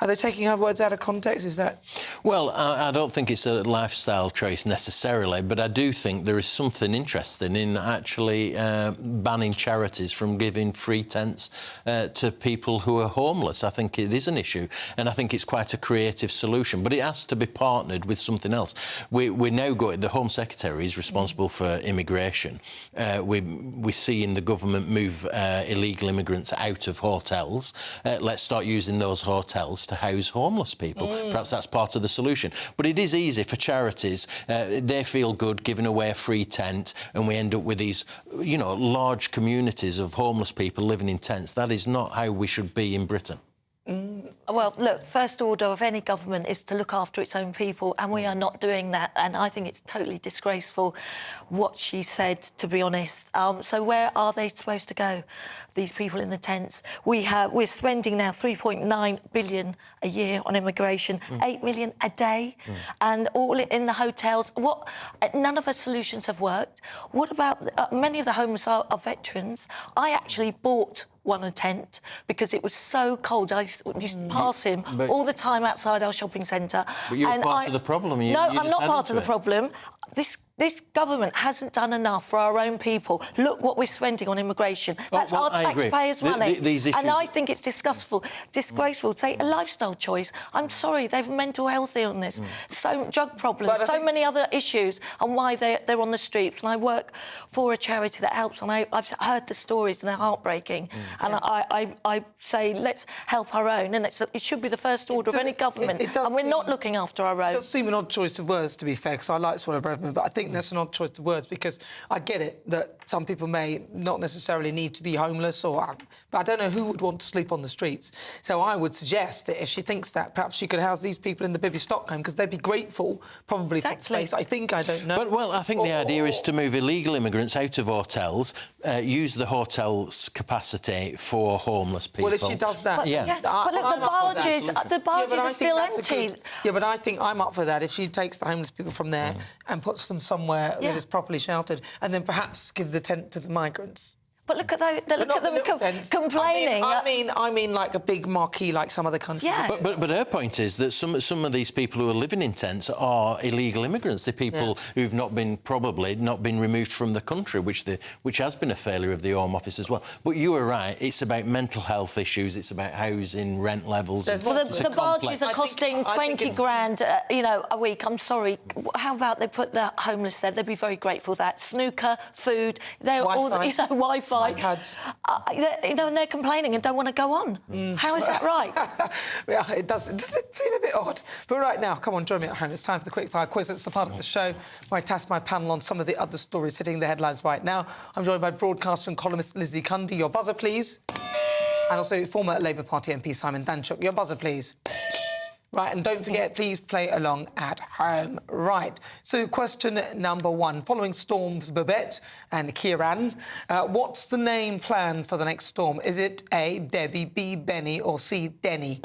Are they taking her words out of context? Is that... Well, I don't think it's a lifestyle choice necessarily, but I do think there is something interesting in actually banning charities from giving free tents to people who are homeless. I think it is an issue, and I think it's quite a creative solution, but it has to be partnered with something else. We now got... The Home Secretary is responsible for immigration. We see in the government move illegal immigrants out of hotels. Let's start using those hotels to house homeless people. Perhaps that's part of the solution. But it is easy for charities. They feel good giving away a free tent, and we end up with these, large communities of homeless people living in tents. That is not how we should be in Britain. Well, look, first order of any government is to look after its own people, and we are not doing that. And I think it's totally disgraceful what she said, to be honest. So where are they supposed to go, these people in the tents? We're spending now $3.9 billion a year on immigration, 8 million a day, and all in the hotels. None of our solutions have worked. What about many of the homeless are veterans? I actually bought one a tent because it was so cold. I used to pass him all the time outside our shopping centre. But you're part of the problem. No, I'm not part of the problem. This government hasn't done enough for our own people. Look what we're spending on immigration. That's our taxpayers' money. These issues... And I think it's disgraceful. Take a lifestyle choice. I'm sorry, they've mental health illness, so drug problems, so many other issues, and why they're on the streets. And I work for a charity that helps, and I've heard the stories, and they're heartbreaking. And I say, let's help our own, and it should be the first order of any government. And we're not looking after our own. It does seem an odd choice of words, to be fair, because I like Swallow Braverman, but I think that's an odd choice of words, because I get it that some people may not necessarily need to be homeless, but I don't know who would want to sleep on the streets. So I would suggest that if she thinks that, perhaps she could house these people in the Bibby Stockholm, because they'd be grateful, probably, for space. I don't know. But, well, I think the idea is to move illegal immigrants out of hotels, use the hotel's capacity for homeless people. Well, if she does that... But look, the barges are still empty. Yeah, but I think I'm up for that if she takes the homeless people from there and puts them somewhere that is properly sheltered, and then perhaps give the tent to the migrants. But look at them complaining. I mean, like a big marquee, like some other countries. Yeah. But her point is that some of these people who are living in tents are illegal immigrants. They're people who've probably not been removed from the country, which has been a failure of the Home Office as well. But you were right. It's about mental health issues. It's about housing, rent levels. Well, the barges are costing 20 grand, a week. I'm sorry. How about they put the homeless there? They'd be very grateful for that. Snooker, food, Wi-Fi. And they're complaining and don't want to go on. How is that right? Yeah, it does seem a bit odd. But right now, come on, join me at home. It's time for the quickfire quiz. It's the part of the show where I task my panel on some of the other stories hitting the headlines right now. I'm joined by broadcaster and columnist Lizzie Cundy. Your buzzer, please. And also former Labour Party MP Simon Danchuk. Your buzzer, please. Right, and don't forget, please play along at home. Right, so question number 1. Following storms Babette and Kieran, what's the name planned for the next storm? Is it A, Debbie, B, Benny, or C, Denny?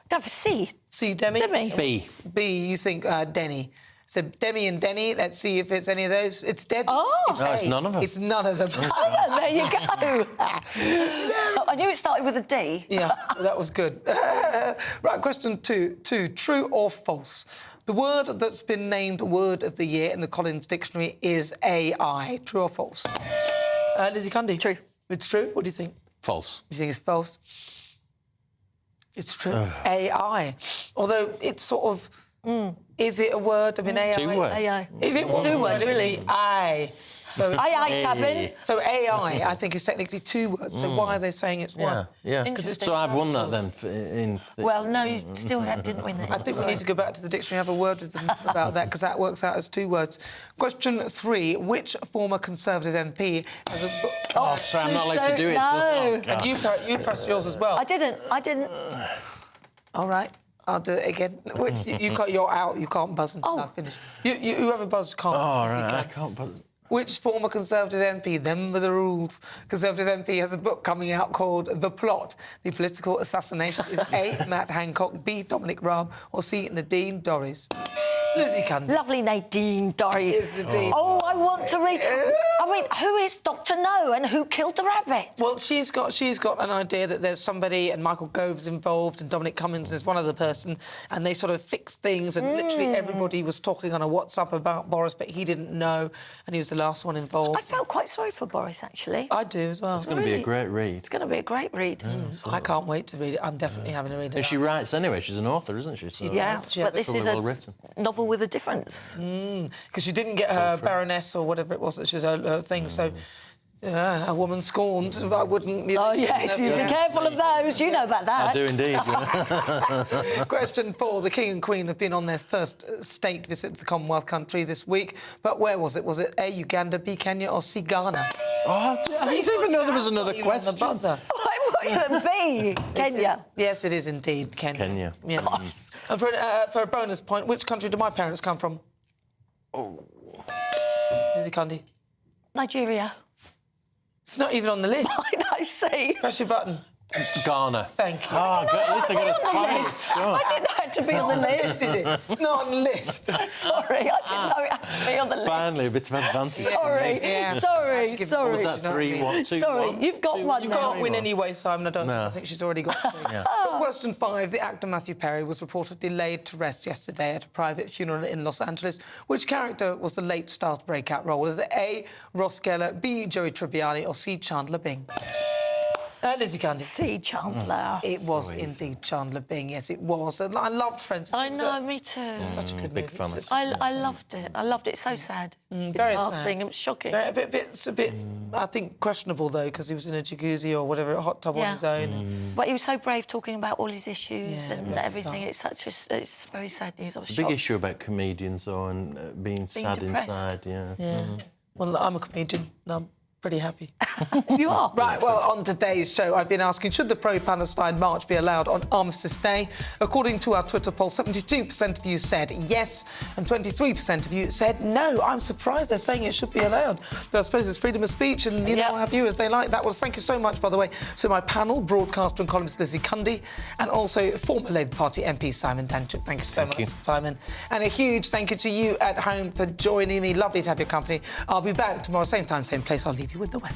Go for C. C, Demi? Demi. B, you think Denny. So Demi and Denny, let's see if it's any of those. It's Debbie. Oh! No, it's none of them. It's none of them. Oh, there you go. I knew it started with a D. Yeah, that was good. Right, question 2. True or false? The word that's been named Word of the Year in the Collins Dictionary is AI. True or false? Lizzie Cundy? True. It's true? What do you think? False. You think it's false? It's true. AI. Although it's sort of... Is it a word? I mean, AI. 2 words. AI. If it was 2 words, really. I. So aye, Kevin. So AI, I think, is technically 2 words. So why are they saying it's 1? Yeah. So I've won that then. Well, no, you still didn't win it. I think we need to go back to the dictionary and have a word with them about that, because that works out as 2 words. Question 3. Which former Conservative MP has a book... Oh, sorry, I'm not allowed to do it. No. And you pressed yours as well. I didn't. All right. I'll do it again. Which you're out. You can't buzz until I finish. Whoever buzzes can't. Oh, right. I can't buzz. Which former Conservative MP, them were the rules, Conservative MP has a book coming out called The Plot, The Political Assassination. Is A, Matt Hancock, B, Dominic Raab, or C, Nadine Dorries? Lizzie Cundy. Lovely Nadine Dorries. Nadine. Oh, I want to read... I mean, who is Dr No and who killed the rabbit? Well, she's got an idea that there's somebody, and Michael Gove's involved, and Dominic Cummings is one other person, and they sort of fixed things, and literally everybody was talking on a WhatsApp about Boris, but he didn't know, and he was the last one involved. I felt quite sorry for Boris, actually. I do as well. It's going to be a great read. It's going to be a great read. I can't wait to read it. I'm definitely having to read it. And she writes anyway. She's an author, isn't she? So but this is a novel with a difference. Because she didn't get her Baroness or whatever it was that she was her thing, so... a woman scorned. I wouldn't... Oh, yes, you be careful of those. You know about that. I do indeed, yeah. Question 4. The King and Queen have been on their first state visit to the Commonwealth country this week. But where was it? Was it A, Uganda, B, Kenya, or C, Ghana? Oh, I didn't even know there was another question. The buzzer. B, Kenya. Yes, it is indeed Kenya. Yeah. And for a bonus point, which country do my parents come from? Oh. Lizzie Cundy. Nigeria. It's not even on the list. I see. Press your button. Ghana. Thank you. Oh, at least I got a I didn't know it had to be on the list. Is it? It's not on the list. Sorry, I didn't know it had to be on the list. Finally, a bit of advantage. Sorry. Sorry. What was that, 3-1, 2-1? Sorry, you've got one You now. can't win anyway, Simon. I think she's already got 3. But question 5, the actor Matthew Perry was reportedly laid to rest yesterday at a private funeral in Los Angeles. Which character was the late star's breakout role? Is it A, Ross Geller, B, Joey Tribbiani, or C, Chandler Bing? Lizzie Candy. C, Chandler. It was indeed Chandler Bing, yes, it was. And I loved Friends. I know, me too. Such a good big movie. fan of I loved it. I loved it. It's so sad. Very It's sad. passing. It was shocking. It's a bit, I think, questionable, though, because he was in a jacuzzi or whatever, a hot tub on his own. But he was so brave talking about all his issues and bless his everything. heart. It's very sad news. I was It's a big shocked. issue about comedians, though, and being sad depressed. inside, Yeah. Well, I'm a comedian. And I'm pretty happy. You are? Right, well, on today's show, I've been asking, should the pro-Palestine march be allowed on Armistice Day? According to our Twitter poll, 72% of you said yes, and 23% of you said no. I'm surprised they're saying it should be allowed. But I suppose it's freedom of speech, and, you know, our viewers, they like that. Well, thank you so much, by the way, to my panel, broadcaster and columnist Lizzie Cundy, and also former Labour Party MP Simon Danchuk. Thank you so much, Simon. And a huge thank you to you at home for joining me. Lovely to have your company. I'll be back tomorrow, same time, same place. I'll leave you with the weather.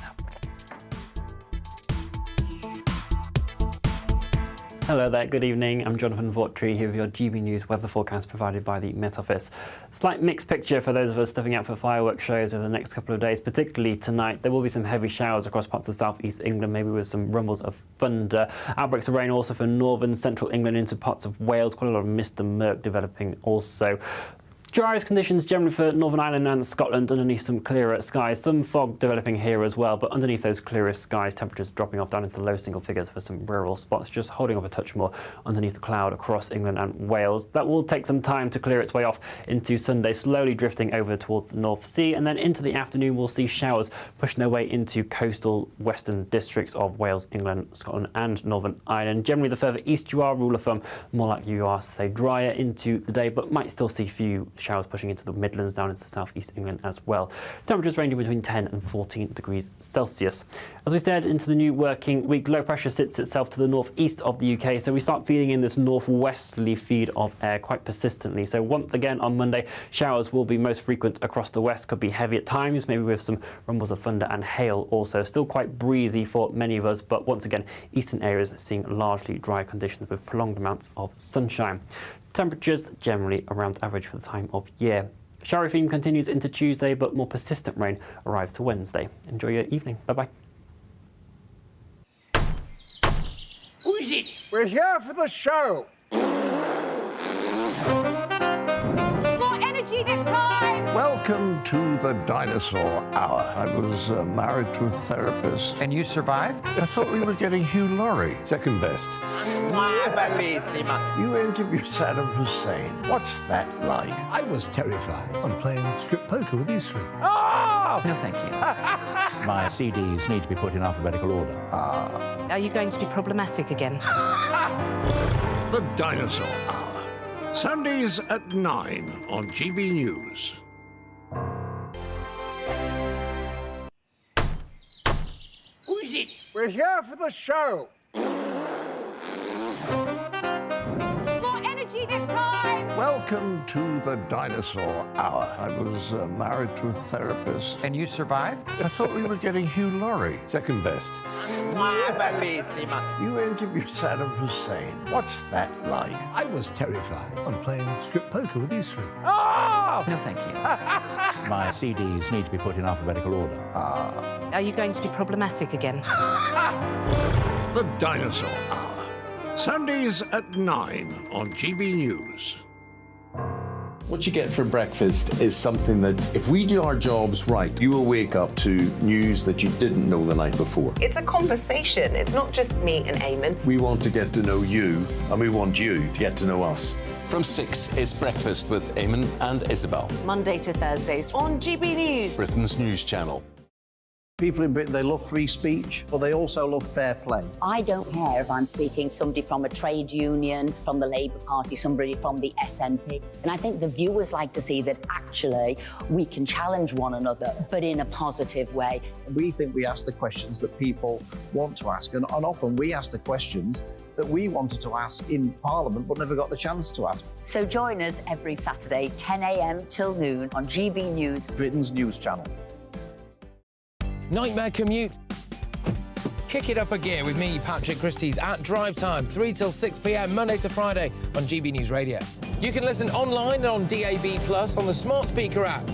Hello there, good evening. I'm Jonathan Vautry here with your GB News weather forecast provided by the Met Office. Slight mixed picture for those of us stepping out for fireworks shows over the next couple of days, particularly tonight. There will be some heavy showers across parts of southeast England, maybe with some rumbles of thunder. Outbreaks of rain also for northern central England into parts of Wales. Quite a lot of mist and murk developing also. Driest conditions generally for Northern Ireland and Scotland underneath some clearer skies. Some fog developing here as well, but underneath those clearer skies, temperatures dropping off down into low single figures for some rural spots, just holding up a touch more underneath the cloud across England and Wales. That will take some time to clear its way off into Sunday, slowly drifting over towards the North Sea, and then into the afternoon we'll see showers pushing their way into coastal western districts of Wales, England, Scotland and Northern Ireland. Generally, the further east you are, rule of thumb, more likely you are to stay drier into the day, but might still see few showers pushing into the Midlands down into southeast England as well. Temperatures ranging between 10 and 14 degrees Celsius. As we stared into the new working week, low pressure sits itself to the northeast of the UK, so we start feeling in this northwesterly feed of air quite persistently. So once again on Monday, showers will be most frequent across the west, could be heavy at times, maybe with some rumbles of thunder and hail also. Still quite breezy for many of us, but once again, eastern areas seeing largely dry conditions with prolonged amounts of sunshine. Temperatures generally around average for the time of year. Showery theme continues into Tuesday, but more persistent rain arrives to Wednesday. Enjoy your evening. Bye-bye. Who is it? We're here for the show. More energy this time! Welcome to the Dinosaur Hour. I was married to a therapist. And you survived? I thought we were getting Hugh Laurie. Second best. You interviewed Saddam Hussein. What's that like? I was terrified. I'm playing strip poker with you three. Oh! No, thank you. My CDs need to be put in alphabetical order. Are you going to be problematic again? The Dinosaur Hour. Sundays at 9 on GB News. Who is it? We're here for the show. More energy this time! Welcome to the Dinosaur Hour. I was married to a therapist. And you survived? I thought we were getting Hugh Laurie. Second best. You interviewed Saddam Hussein. What's that like? I was terrified. I'm playing strip poker with you three. Oh! No, thank you. My CDs need to be put in alphabetical order. Are you going to be problematic again? The Dinosaur Hour. Sundays at 9 on GB News. What you get for breakfast is something that, if we do our jobs right, you will wake up to news that you didn't know the night before. It's a conversation. It's not just me and Eamon. We want to get to know you, and we want you to get to know us. From 6, it's Breakfast with Eamon and Isabel. Monday to Thursdays on GB News. Britain's news channel. People in Britain, they love free speech, but they also love fair play. I don't care if I'm speaking somebody from a trade union, from the Labour Party, somebody from the SNP. And I think the viewers like to see that actually we can challenge one another, but in a positive way. We think we ask the questions that people want to ask, and often we ask the questions that we wanted to ask in Parliament but never got the chance to ask. So join us every Saturday, 10 a.m. till noon on GB News, Britain's news channel. Nightmare commute? Kick it up a gear with me, Patrick Christie's, at Drive Time, 3 till 6 p.m, Monday to Friday on GB News Radio. You can listen online and on DAB+, on the smart speaker app.